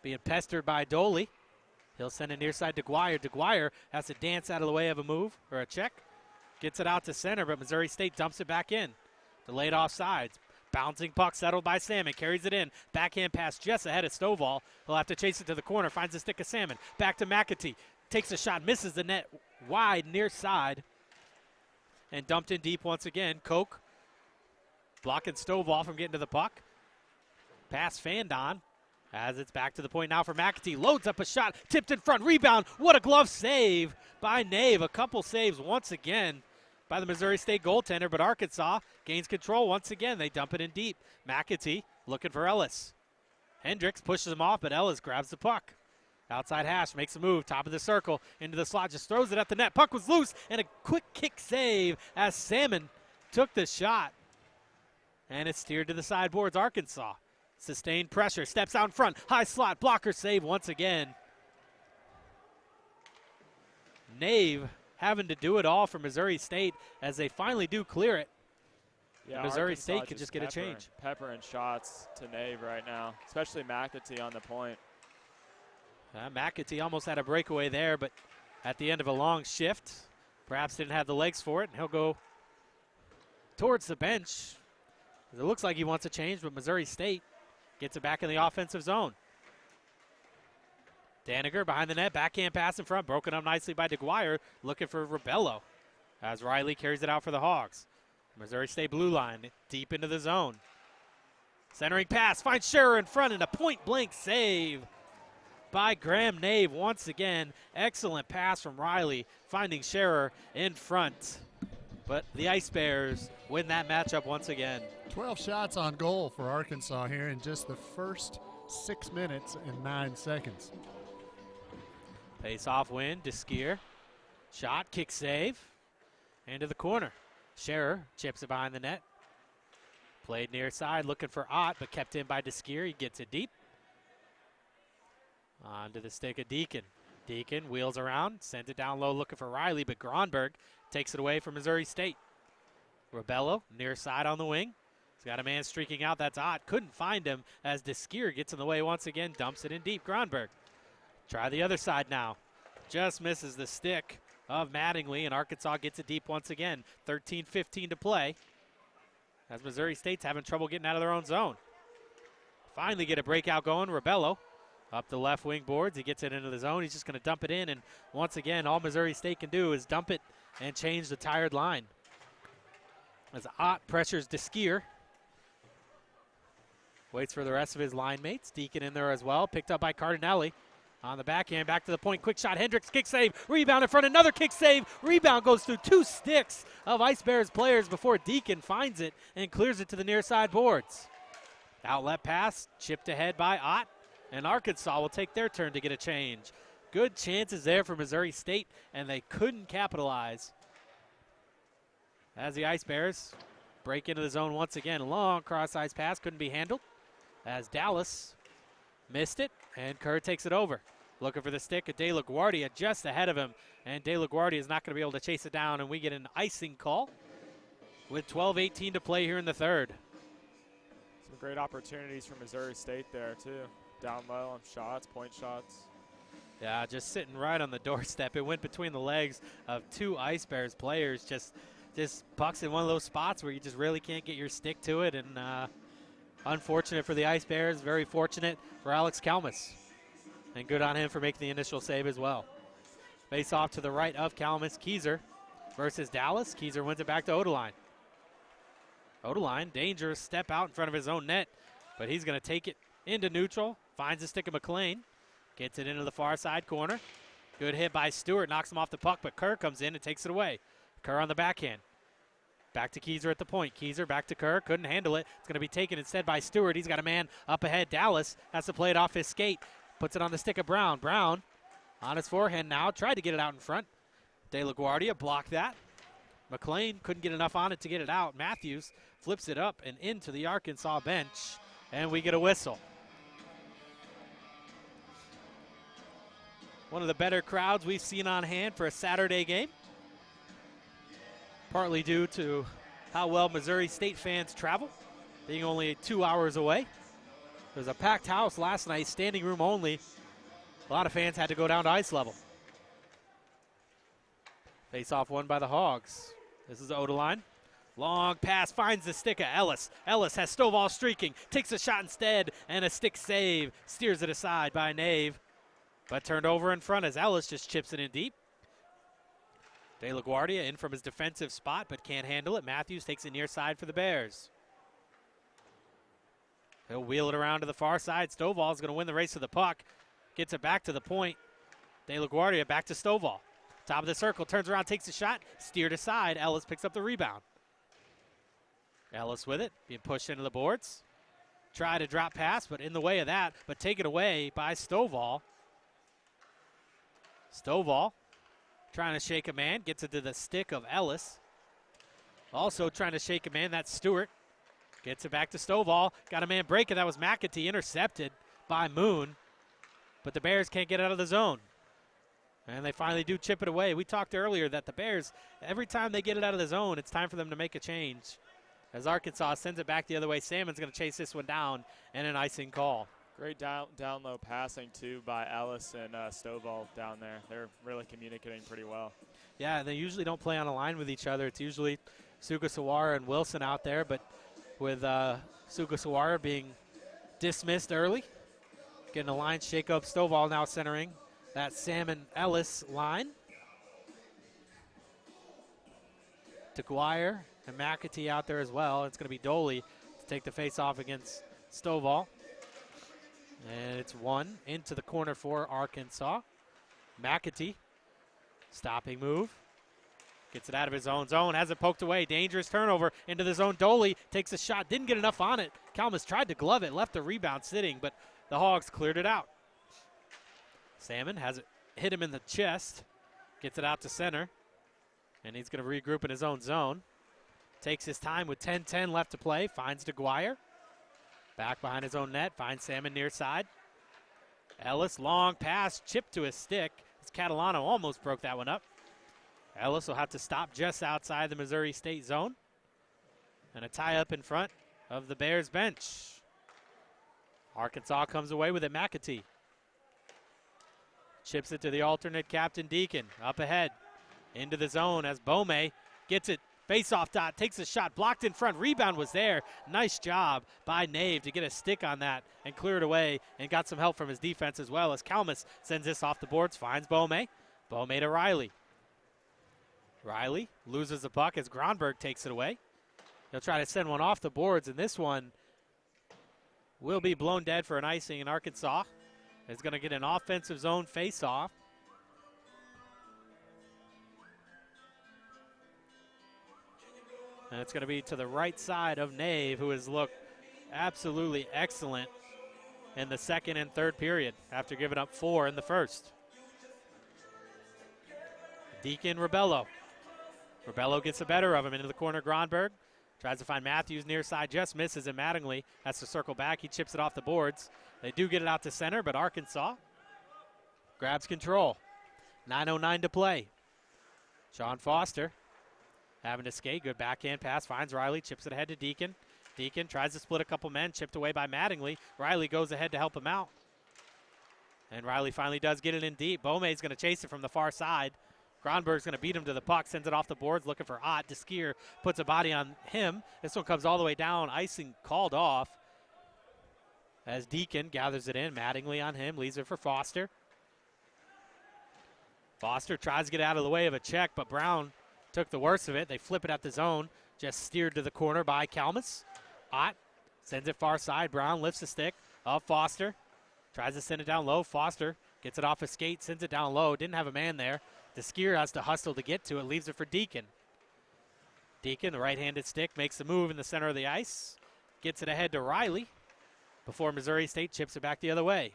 Speaker 2: being pestered by Doley. He'll send it near side to DeGuire. DeGuire has to dance out of the way of a move or a check. Gets it out to center, but Missouri State dumps it back in. Delayed offsides. Bouncing puck settled by Salmon. Carries it in. Backhand pass just ahead of Stovall. He'll have to chase it to the corner. Finds a stick of Salmon. Back to McAtee. Takes a shot. Misses the net wide near side. And dumped in deep once again. Koch blocking Stovall from getting to the puck. Pass Fandon. As it's back to the point now for McAtee. Loads up a shot. Tipped in front. Rebound. What a glove save by Nave. A couple saves once again by the Missouri State goaltender, but Arkansas gains control once again. They dump it in deep. McAtee looking for Ellis. Hendricks pushes him off, but Ellis grabs the puck. Outside hash, makes a move, top of the circle, into the slot, just throws it at the net. Puck was loose, and a quick kick save as Salmon took the shot. And it's steered to the sideboards, Arkansas. Sustained pressure, steps out in front, high slot, blocker save once again. Nave having to do it all for Missouri State as they finally do clear it.
Speaker 3: Yeah,
Speaker 2: Missouri
Speaker 3: Arkansas
Speaker 2: State could just get a change.
Speaker 3: Peppering shots to Nave right now, especially McAtee on the point.
Speaker 2: McAtee almost had a breakaway there, but at the end of a long shift. Perhaps didn't have the legs for it, and he'll go towards the bench. It looks like he wants a change, but Missouri State gets it back in the offensive zone. Daniger behind the net, backhand pass in front, broken up nicely by DeGuire, looking for Rebello as Riley carries it out for the Hogs. Missouri State blue line deep into the zone. Centering pass, finds Scherer in front, and a point-blank save by Graham Nave once again. Excellent pass from Riley, finding Scherer in front. But the Ice Bears win that matchup once again.
Speaker 4: 12 shots on goal for Arkansas here in just the first 6 minutes and 9 seconds.
Speaker 2: Face-off win, DeSkier. Shot, kick save, into the corner. Scherer chips it behind the net. Played near side, looking for Ott, but kept in by DeSkier. He gets it deep. Onto the stick of Deacon. Deacon wheels around, sends it down low, looking for Riley, but Gronberg takes it away from Missouri State. Rebello near side on the wing. He's got a man streaking out. That's Ott. Couldn't find him as DeSkier gets in the way once again, dumps it in deep. Gronberg. Try the other side now. Just misses the stick of Mattingly, and Arkansas gets it deep once again. 13-15 to play as Missouri State's having trouble getting out of their own zone. Finally get a breakout going. Rebello up the left wing boards. He gets it into the zone. He's just going to dump it in, and once again, all Missouri State can do is dump it and change the tired line. As Ott pressures DeSkier. Waits for the rest of his line mates. Deacon in there as well. Picked up by Cardinelli. On the backhand, back to the point, quick shot, Hendricks, kick save, rebound in front, another kick save, rebound goes through 2 sticks of Ice Bears players before Deacon finds it and clears it to the near side boards. Outlet pass, chipped ahead by Ott, and Arkansas will take their turn to get a change. Good chances there for Missouri State, and they couldn't capitalize. As the Ice Bears break into the zone once again, long cross-ice pass, couldn't be handled, as Dallas missed it, and Kerr takes it over. Looking for the stick of De La Guardia just ahead of him, and De La Guardia is not going to be able to chase it down, and we get an icing call with 12:18 to play here in the third.
Speaker 3: Some great opportunities for Missouri State there, too. Down low on shots, point shots.
Speaker 2: Yeah, just sitting right on the doorstep. It went between the legs of 2 Ice Bears players. Just pucks in one of those spots where you just really can't get your stick to it, and unfortunate for the Ice Bears, very fortunate for Alex Kalmus. And good on him for making the initial save as well. Face off to the right of Kalmus. Keyser versus Dallas. Keyser wins it back to Odeline. Odeline, dangerous step out in front of his own net, but he's going to take it into neutral. Finds the stick of McLean. Gets it into the far side corner. Good hit by Stewart. Knocks him off the puck, but Kerr comes in and takes it away. Kerr on the backhand. Back to Keyser at the point. Keyser back to Kerr. Couldn't handle it. It's going to be taken instead by Stewart. He's got a man up ahead. Dallas has to play it off his skate. Puts it on the stick of Brown. Brown on his forehand now. Tried to get it out in front. De La Guardia blocked that. McLean couldn't get enough on it to get it out. Matthews flips it up and into the Arkansas bench. And we get a whistle. One of the better crowds we've seen on hand for a Saturday game. Partly due to how well Missouri State fans travel, being only 2 hours away. There was a packed house last night, standing room only. A lot of fans had to go down to ice level. Face-off won by the Hogs. This is Odeline. Long pass, finds the stick of Ellis. Ellis has Stovall streaking, takes a shot instead, and a stick save. Steers it aside by Nave, but turned over in front as Ellis just chips it in deep. De La Guardia in from his defensive spot, but can't handle it. Matthews takes it near side for the Bears. He'll wheel it around to the far side. Stovall's going to win the race to the puck. Gets it back to the point. De La Guardia back to Stovall. Top of the circle, turns around, takes a shot. Steered aside. Ellis picks up the rebound. Ellis with it, being pushed into the boards. Try to drop pass, but in the way of that, but taken away by Stovall. Stovall trying to shake a man, gets it to the stick of Ellis. Also trying to shake a man, that's Stewart. Gets it back to Stovall. Got a man breaking, that was McAtee, intercepted by Moon. But the Bears can't get out of the zone. And they finally do chip it away. We talked earlier that the Bears, every time they get it out of the zone, it's time for them to make a change. As Arkansas sends it back the other way, Salmon's going to chase this one down and an icing call.
Speaker 3: Great down low passing, too, by Ellis and Stovall down there. They're really communicating pretty well.
Speaker 2: Yeah, they usually don't play on a line with each other. It's usually Sugasawara and Wilson out there, but with Sugasawara being dismissed early, getting a line shake-up. Stovall now centering that Salmon-Ellis line. DeGuire and McAtee out there as well. It's going to be Doley to take the face-off against Stovall. And it's one into the corner for Arkansas. McAtee, stopping move. Gets it out of his own zone, has it poked away. Dangerous turnover into the zone. Doley takes a shot, didn't get enough on it. Kalmus tried to glove it, left the rebound sitting, but the Hogs cleared it out. Salmon has it hit him in the chest, gets it out to center, and he's going to regroup in his own zone. Takes his time with 10-10 left to play, finds DeGuire. Back behind his own net, finds Salmon near side. Ellis, long pass, chipped to his stick. As Catalano almost broke that one up. Ellis will have to stop just outside the Missouri State zone. And a tie up in front of the Bears bench. Arkansas comes away with it, McAtee. Chips it to the alternate captain, Deacon. Up ahead, into the zone as Bome gets it. Face-off dot, takes a shot, blocked in front. Rebound was there. Nice job by Nave to get a stick on that and clear it away, and got some help from his defense as well as Kalmus sends this off the boards, finds Bome. Bome to Riley. Riley loses the puck as Gronberg takes it away. He'll try to send one off the boards, and this one will be blown dead for an icing in Arkansas. It's going to get an offensive zone face-off. And it's going to be to the right side of Nave, who has looked absolutely excellent in the second and third period after giving up 4 in the first. Deacon Rebello. Rebello gets the better of him into the corner. Gronberg tries to find Matthews near side, just misses, and Mattingly has to circle back. He chips it off the boards. They do get it out to center, but Arkansas grabs control. 9:09 to play. Sean Foster having to skate. Good backhand pass. Finds Riley. Chips it ahead to Deacon. Deacon tries to split a couple men. Chipped away by Mattingly. Riley goes ahead to help him out. And Riley finally does get it in deep. Bome's going to chase it from the far side. Gronberg's going to beat him to the puck. Sends it off the boards. Looking for Ott. DeSkier puts a body on him. This one comes all the way down. Icing called off as Deacon gathers it in. Mattingly on him. Leaves it for Foster. Foster tries to get out of the way of a check, but Brown took the worst of it. They flip it at the zone. Just steered to the corner by Kalmus. Ott sends it far side. Brown lifts the stick of Foster. Tries to send it down low. Foster gets it off his skate. Sends it down low. Didn't have a man there. DeSkier has to hustle to get to it. Leaves it for Deacon. Deacon, the right-handed stick, makes the move in the center of the ice. Gets it ahead to Riley before Missouri State chips it back the other way.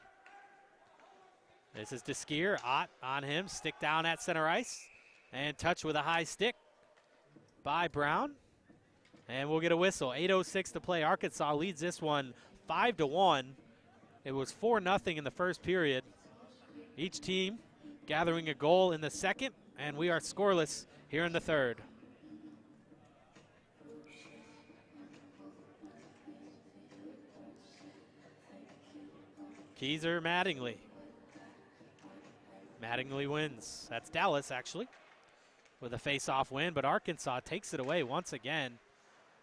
Speaker 2: This is DeSkier. Ott on him. Stick down at center ice. And touch with a high stick by Brown. And we'll get a whistle. 8:06 to play. Arkansas leads this one 5-1. It was 4-0 in the first period. Each team gathering a goal in the second, and we are scoreless here in the third. Keyser Mattingly. Mattingly wins. That's Dallas, actually, with a face-off win, but Arkansas takes it away once again.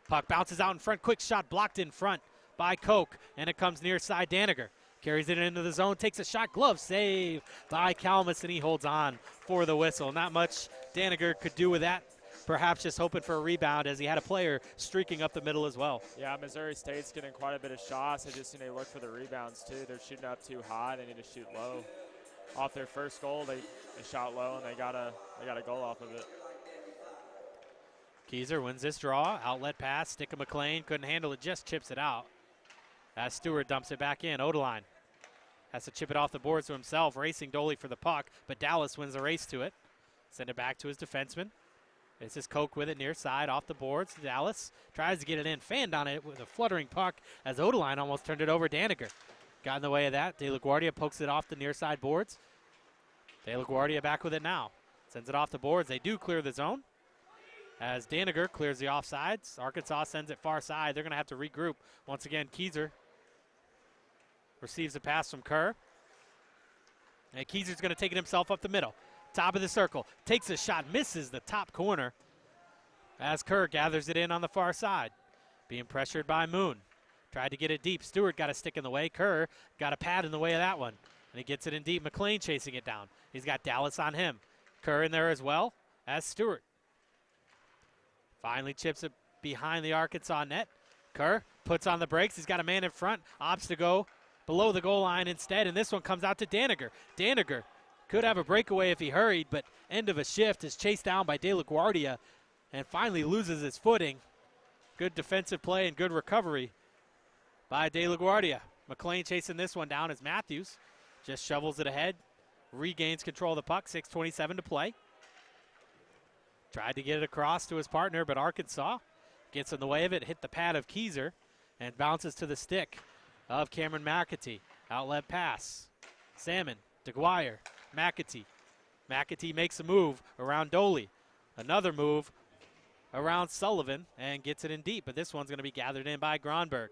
Speaker 2: Puck bounces out in front. Quick shot blocked in front by Koch, and it comes near side. Daniger carries it into the zone, takes a shot. Glove save by Kalmus, and he holds on for the whistle. Not much Daniger could do with that. Perhaps just hoping for a rebound as he had a player streaking up the middle as well.
Speaker 3: Yeah, Missouri State's getting quite a bit of shots. They just need to look for the rebounds, too. They're shooting up too high. They need to shoot low. Off their first goal, they shot low, and they got a goal off of it.
Speaker 2: Keyser wins this draw. Outlet pass. Stick of McLean. Couldn't handle it. Just chips it out. As Stewart dumps it back in. Odeline has to chip it off the boards to himself. Racing Doley for the puck, but Dallas wins the race to it. Send it back to his defenseman. This is Koch with it near side. Off the boards. Dallas tries to get it in. Fanned on it with a fluttering puck as Odeline almost turned it over. Daniger got in the way of that. De La Guardia pokes it off the near side boards. De La Guardia back with it now. Sends it off the boards. They do clear the zone as Daniger clears the offsides. Arkansas sends it far side. They're going to have to regroup. Once again, Keyser receives a pass from Kerr. And Keyser's going to take it himself up the middle. Top of the circle. Takes a shot, misses the top corner as Kerr gathers it in on the far side. Being pressured by Moon. Tried to get it deep. Stewart got a stick in the way. Kerr got a pad in the way of that one. And he gets it in deep. McLean chasing it down. He's got Dallas on him. Kerr in there as well as Stewart. Finally chips it behind the Arkansas net. Kerr puts on the brakes. He's got a man in front. Opts to go below the goal line instead. And this one comes out to Daniger. Daniger could have a breakaway if he hurried, but end of a shift is chased down by De La Guardia and finally loses his footing. Good defensive play and good recovery by De La Guardia. McLean chasing this one down as Matthews just shovels it ahead, regains control of the puck, 6:27 to play. Tried to get it across to his partner, but Arkansas gets in the way of it, hit the pad of Keyser, and bounces to the stick of Cameron McAtee. Outlet pass. Salmon, DeGuire, McAtee. McAtee makes a move around Doley. Another move around Sullivan and gets it in deep, but this one's going to be gathered in by Gronberg.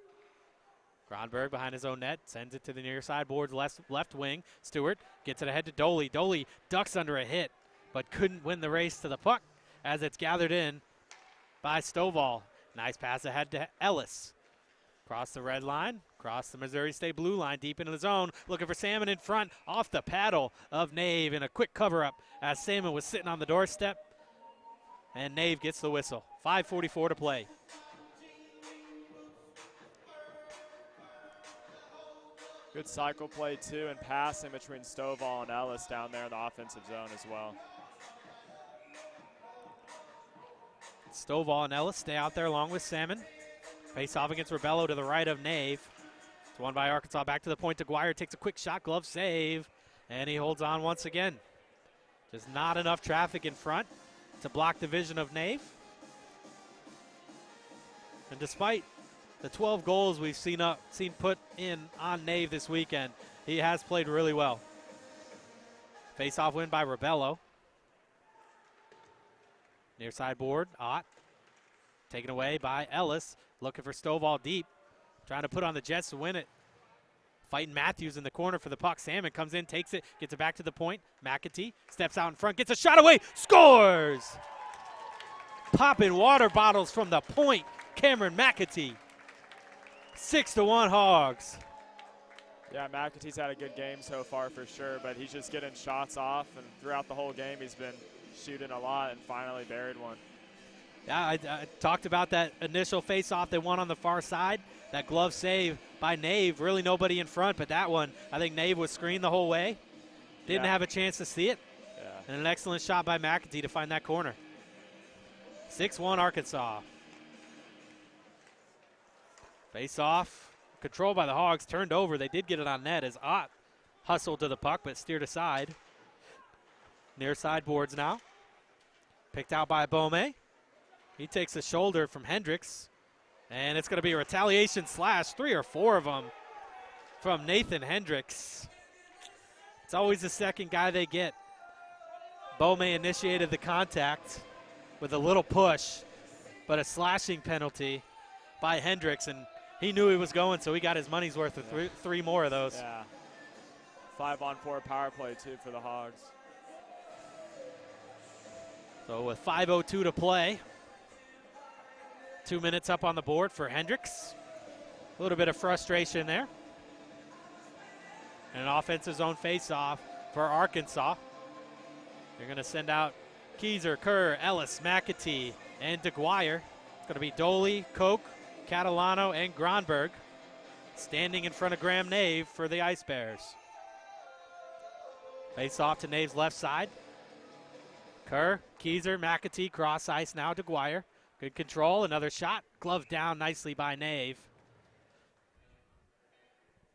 Speaker 2: Gronberg behind his own net, sends it to the near side boards left wing. Stewart gets it ahead to Doley. Doley ducks under a hit, but couldn't win the race to the puck as it's gathered in by Stovall. Nice pass ahead to Ellis. Cross the red line, cross the Missouri State blue line, deep into the zone, looking for Salmon in front, off the paddle of Nave, and a quick cover-up as Salmon was sitting on the doorstep, and Nave gets the whistle. 5:44 to play.
Speaker 3: Good cycle play, too, and passing between Stovall and Ellis down there in the offensive zone as well.
Speaker 2: Stovall and Ellis stay out there along with Salmon. Face off against Rebello to the right of Nave. It's won by Arkansas. Back to the point. DeGuire takes a quick shot, glove save, and he holds on once again. Just not enough traffic in front to block the vision of Nave. And despite the 12 goals we've seen put in on Nave this weekend, he has played really well. Face-off win by Rebello. Near side board, Ott. Taken away by Ellis. Looking for Stovall deep. Trying to put on the Jets to win it. Fighting Matthews in the corner for the puck. Salmon comes in, takes it, gets it back to the point. McAtee steps out in front, gets a shot away, scores! Popping water bottles from the point, Cameron McAtee. 6-1 Hogs.
Speaker 3: Yeah, McAtee's had a good game so far for sure, but he's just getting shots off, and throughout the whole game he's been shooting a lot and finally buried one.
Speaker 2: Yeah, I talked about that initial face-off they won on the far side. That glove save by Nave, really nobody in front, but that one, I think Nave was screened the whole way. Didn't have a chance to see it.
Speaker 3: Yeah.
Speaker 2: And an excellent shot by McAtee to find that corner. 6-1 Arkansas. Face-off, controlled by the Hogs, turned over. They did get it on net as Ott hustled to the puck, but steered aside. Near side boards now. Picked out by Bome. He takes a shoulder from Hendricks, and it's going to be a retaliation slash, 3 or 4 of them from Nathan Hendricks. It's always the second guy they get. Bome initiated the contact with a little push, but a slashing penalty by Hendricks, and he knew he was going, so he got his money's worth of three more of those.
Speaker 3: Yeah. 5-on-4 power play, too, for the Hogs.
Speaker 2: So with 5:02 to play, 2 minutes up on the board for Hendricks. A little bit of frustration there. And an offensive zone face-off for Arkansas. They're going to send out Keyser, Kerr, Ellis, McAtee, and DeGuire. It's going to be Doley, Koch, Catalano, and Gronberg standing in front of Graham Nave for the Ice Bears. Face-off to Nave's left side. Kerr, Keyser, McAtee, cross ice now, DeGuire. Good control, another shot, gloved down nicely by Nave.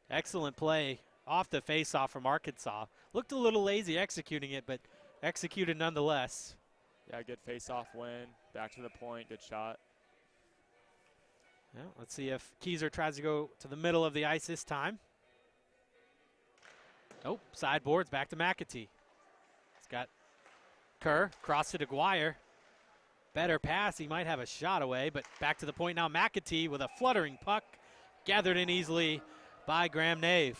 Speaker 2: Excellent play off the face-off from Arkansas. Looked a little lazy executing it, but executed nonetheless.
Speaker 3: Yeah, good face-off win, back to the point, good shot.
Speaker 2: Yeah, let's see if Keyser tries to go to the middle of the ice this time. Nope, sideboards, back to McAtee. He's got Kerr, cross to DeGuire. Better pass, he might have a shot away, but back to the point now. McAtee with a fluttering puck, gathered in easily by Graham Nave.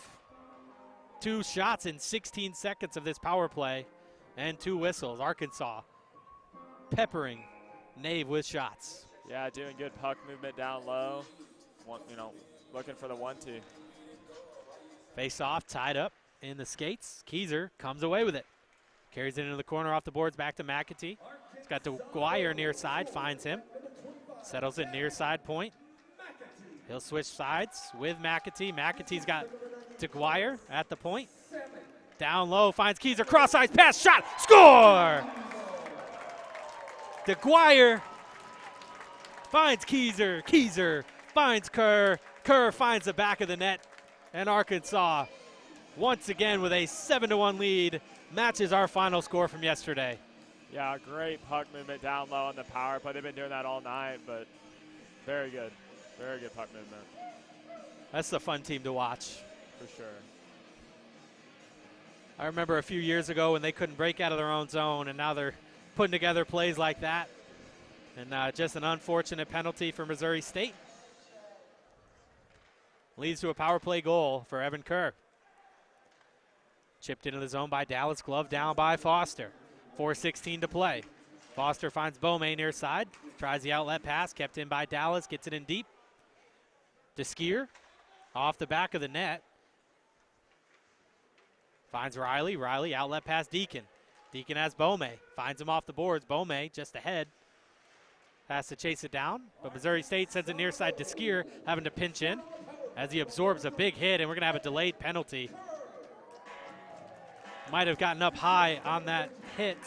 Speaker 2: 2 shots in 16 seconds of this power play and 2 whistles. Arkansas peppering Nave with shots.
Speaker 3: Yeah, doing good puck movement down low. Looking for the 1-2.
Speaker 2: Face off, tied up in the skates. Keyser comes away with it. Carries it into the corner off the boards, back to McAtee. He's got DeGuire near side, finds him. Settles it near side point. He'll switch sides with McAtee. McAtee's got DeGuire at the point. Down low, finds Keyser, cross-ice pass, shot, score! DeGuire finds Keyser. Keyser finds Kerr. Kerr finds the back of the net. And Arkansas, once again with a 7-1 lead, matches our final score from yesterday.
Speaker 3: Yeah, great puck movement down low on the power play. They've been doing that all night, but very good. Very good puck movement.
Speaker 2: That's the fun team to watch.
Speaker 3: For sure.
Speaker 2: I remember a few years ago when they couldn't break out of their own zone, and now they're putting together plays like that. And just an unfortunate penalty for Missouri State. Leads to a power play goal for Evan Kerr. Chipped into the zone by Dallas, glove down by Foster. 4:16 to play. Foster finds Beaumay near side, tries the outlet pass, kept in by Dallas, gets it in deep. DeSkier off the back of the net. Finds Riley. Riley outlet pass Deacon. Deacon has Beaumay. Finds him off the boards. Beaumay just ahead. Has to chase it down, but Missouri State sends it near side to Skier, having to pinch in as he absorbs a big hit, and we're going to have a delayed penalty. Might have gotten up high on that hit.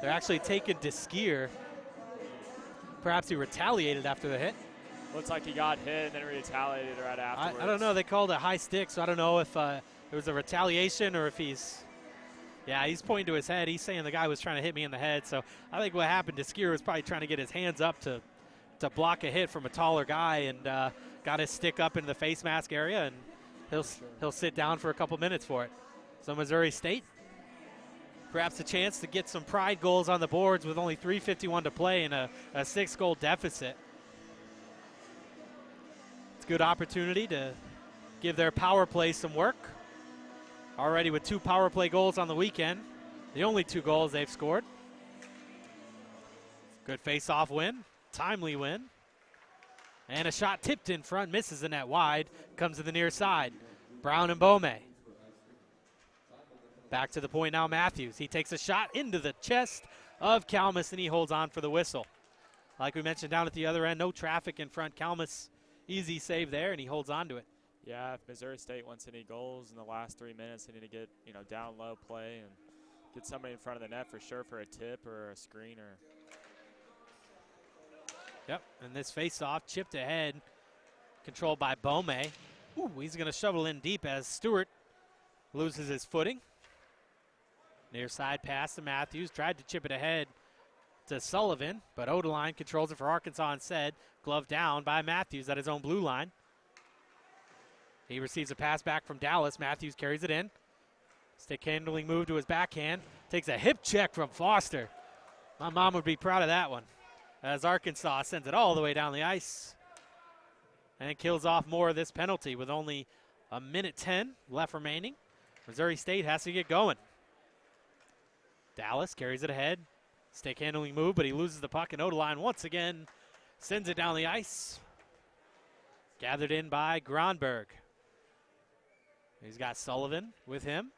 Speaker 2: They're actually taking to Skier. Perhaps he retaliated after the hit.
Speaker 3: Looks like he got hit and then retaliated right afterwards.
Speaker 2: I don't know. They called it a high stick, so I don't know if it was a retaliation or if he's... Yeah, he's pointing to his head. He's saying the guy was trying to hit me in the head. So I think what happened to Skier was probably trying to get his hands up to block a hit from a taller guy, and got his stick up into the face mask area, and he'll sit down for a couple minutes for it. So Missouri State, perhaps a chance to get some pride goals on the boards with only 3:51 to play and a 6-goal deficit. It's a good opportunity to give their power play some work. Already with 2 power play goals on the weekend, the only 2 goals they've scored. Good face-off win, timely win. And a shot tipped in front, misses the net wide, comes to the near side. Brown and Beaumay. Back to the point now, Matthews. He takes a shot into the chest of Kalmus, and he holds on for the whistle. Like we mentioned down at the other end, no traffic in front. Kalmus, easy save there, and he holds on to it.
Speaker 3: Yeah, if Missouri State wants any goals in the last 3 minutes, they need to get, down low play and get somebody in front of the net for sure for a tip or a screen or...
Speaker 2: Yep, and this face-off chipped ahead, controlled by Beaumay. Ooh, he's going to shovel in deep as Stewart loses his footing. Near side pass to Matthews, tried to chip it ahead to Sullivan, but Odeline controls it for Arkansas instead. Glove down by Matthews at his own blue line. He receives a pass back from Dallas. Matthews carries it in. Stick handling move to his backhand. Takes a hip check from Foster. My mom would be proud of that one, as Arkansas sends it all the way down the ice and kills off more of this penalty with only 1:10 left remaining. Missouri State has to get going. Dallas carries it ahead. Stick handling move, but he loses the puck, and Odeline once again sends it down the ice. Gathered in by Gronberg. He's got Sullivan with him.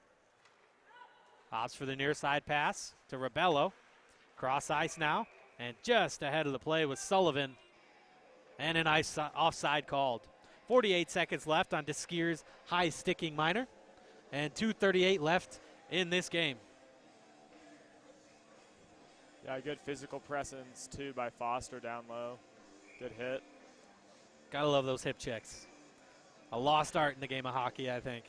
Speaker 2: Opts for the near side pass to Rebello. Cross ice now, and just ahead of the play was Sullivan, and an offside called. 48 seconds left on DeSkier's high sticking minor, and 2:38 left in this game.
Speaker 3: Yeah, good physical presence too by Foster down low. Good hit.
Speaker 2: Gotta love those hip checks. A lost art in the game of hockey, I think.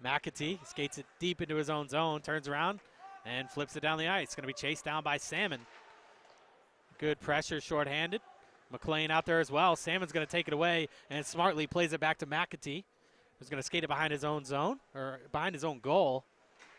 Speaker 2: McAtee skates it deep into his own zone, turns around, and flips it down the ice. Going to be chased down by Salmon. Good pressure, shorthanded. McLean out there as well. Salmon's going to take it away and smartly plays it back to McAtee, who's going to skate it behind his own zone, or behind his own goal.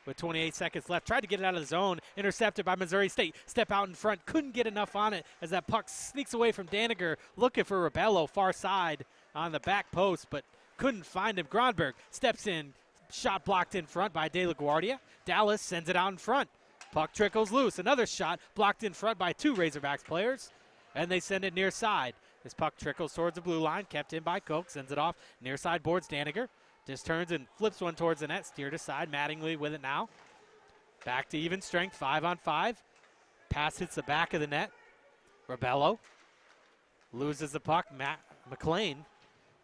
Speaker 2: with 28 seconds left. Tried to get it out of the zone. Intercepted by Missouri State. Step out in front. Couldn't get enough on it as that puck sneaks away from Daniger. Looking for Rebello far side on the back post, but couldn't find him. Gronberg steps in. Shot blocked in front by De La Guardia. Dallas sends it out in front. Puck trickles loose. Another shot blocked in front by 2 Razorbacks players. And they send it near side. This puck trickles towards the blue line. Kept in by Koch. Sends it off near side boards Daniger. Just turns and flips one towards the net. Steered aside. Mattingly with it now. Back to even strength. 5-on-5. Pass hits the back of the net. Rebello loses the puck. McLean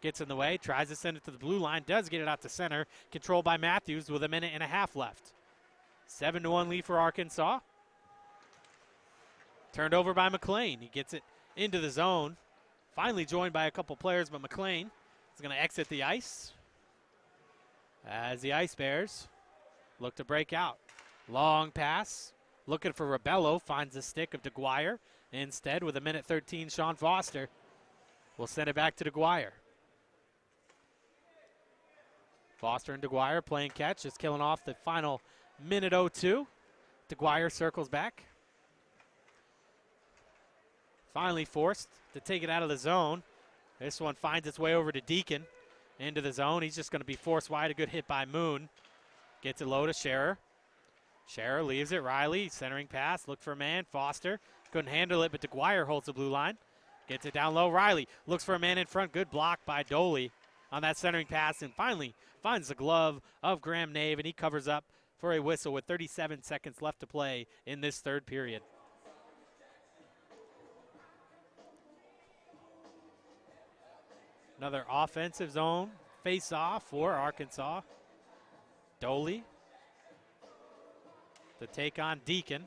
Speaker 2: gets in the way. Tries to send it to the blue line. Does get it out to center. Controlled by Matthews with 1.5 minutes left. 7-1 lead for Arkansas. Turned over by McLean. He gets it into the zone. Finally joined by a couple players, but McLean is going to exit the ice as the Ice Bears look to break out. Long pass. Looking for Rebello. Finds the stick of DeGuire. Instead, with 1:13, Sean Foster will send it back to DeGuire. Foster and DeGuire playing catch. Just killing off the final 1:02. DeGuire circles back. Finally forced to take it out of the zone. This one finds its way over to Deacon into the zone. He's just going to be forced wide. A good hit by Moon. Gets it low to Scherer. Scherer leaves it. Riley, centering pass. Look for a man. Foster couldn't handle it, but DeGuire holds the blue line. Gets it down low. Riley looks for a man in front. Good block by Doley on that centering pass, and finally finds the glove of Graham Nave, and he covers up for a whistle with 37 seconds left to play in this third period. Another offensive zone face-off for Arkansas. Doley to take on Deacon.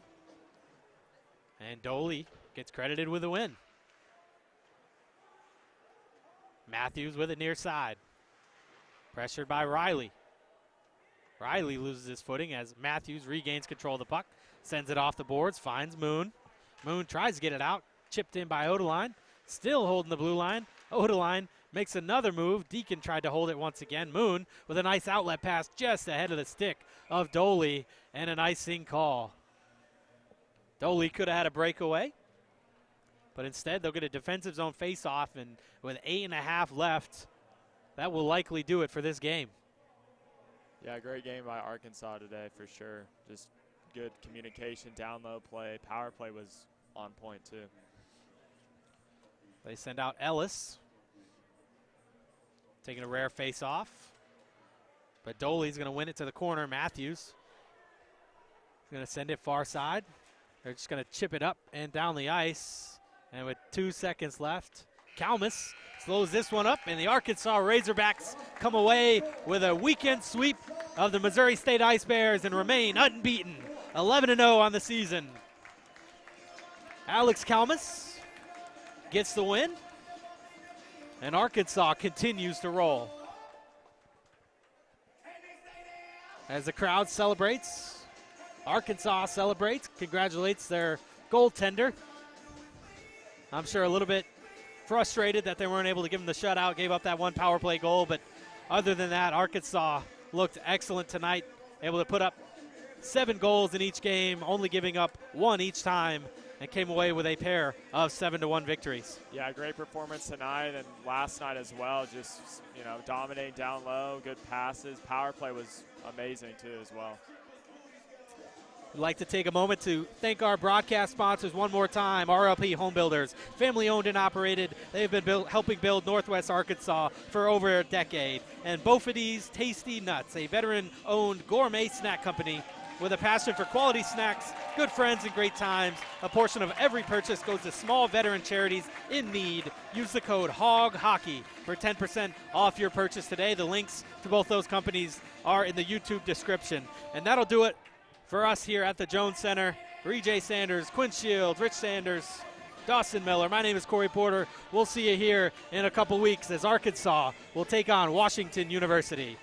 Speaker 2: And Doley gets credited with a win. Matthews with it near side. Pressured by Riley. Riley loses his footing as Matthews regains control of the puck. Sends it off the boards, finds Moon. Moon tries to get it out. Chipped in by Odeline. Still holding the blue line. Odeline makes another move. Deacon tried to hold it once again. Moon with a nice outlet pass just ahead of the stick of Doley, and an icing call. Doley could have had a breakaway, but instead they'll get a defensive zone face-off, and with 8.5 left, that will likely do it for this game.
Speaker 3: Yeah, great game by Arkansas today for sure. Just good communication, down low play. Power play was on point too.
Speaker 2: They send out Ellis. Taking a rare face-off. But Doley's going to win it to the corner. Matthews is going to send it far side. They're just going to chip it up and down the ice. And with 2 seconds left, Kalmus slows this one up, and the Arkansas Razorbacks come away with a weekend sweep of the Missouri State Ice Bears and remain unbeaten, 11-0 on the season. Alex Kalmus gets the win, and Arkansas continues to roll. As the crowd celebrates, Arkansas celebrates, congratulates their goaltender. I'm sure a little bit frustrated that they weren't able to give him the shutout, gave up that one power play goal, but other than that, Arkansas looked excellent tonight, able to put up 7 goals in each game, only giving up 1 each time, and came away with a pair of 7-1 victories.
Speaker 3: Yeah, great performance tonight and last night as well. Just, dominating down low, good passes. Power play was amazing too as well.
Speaker 2: We'd like to take a moment to thank our broadcast sponsors one more time, RLP Home Builders, family owned and operated. They've been helping build Northwest Arkansas for over a decade. And Bofides Tasty Nuts, a veteran-owned gourmet snack company with a passion for quality snacks, good friends, and great times. A portion of every purchase goes to small veteran charities in need. Use the code HOGHOCKEY for 10% off your purchase today. The links to both those companies are in the YouTube description. And that'll do it for us here at the Jones Center. For E.J. Sanders, Quinn Shields, Rich Sanders, Dawson Miller, my name is Corey Porter. We'll see you here in a couple weeks as Arkansas will take on Washington University.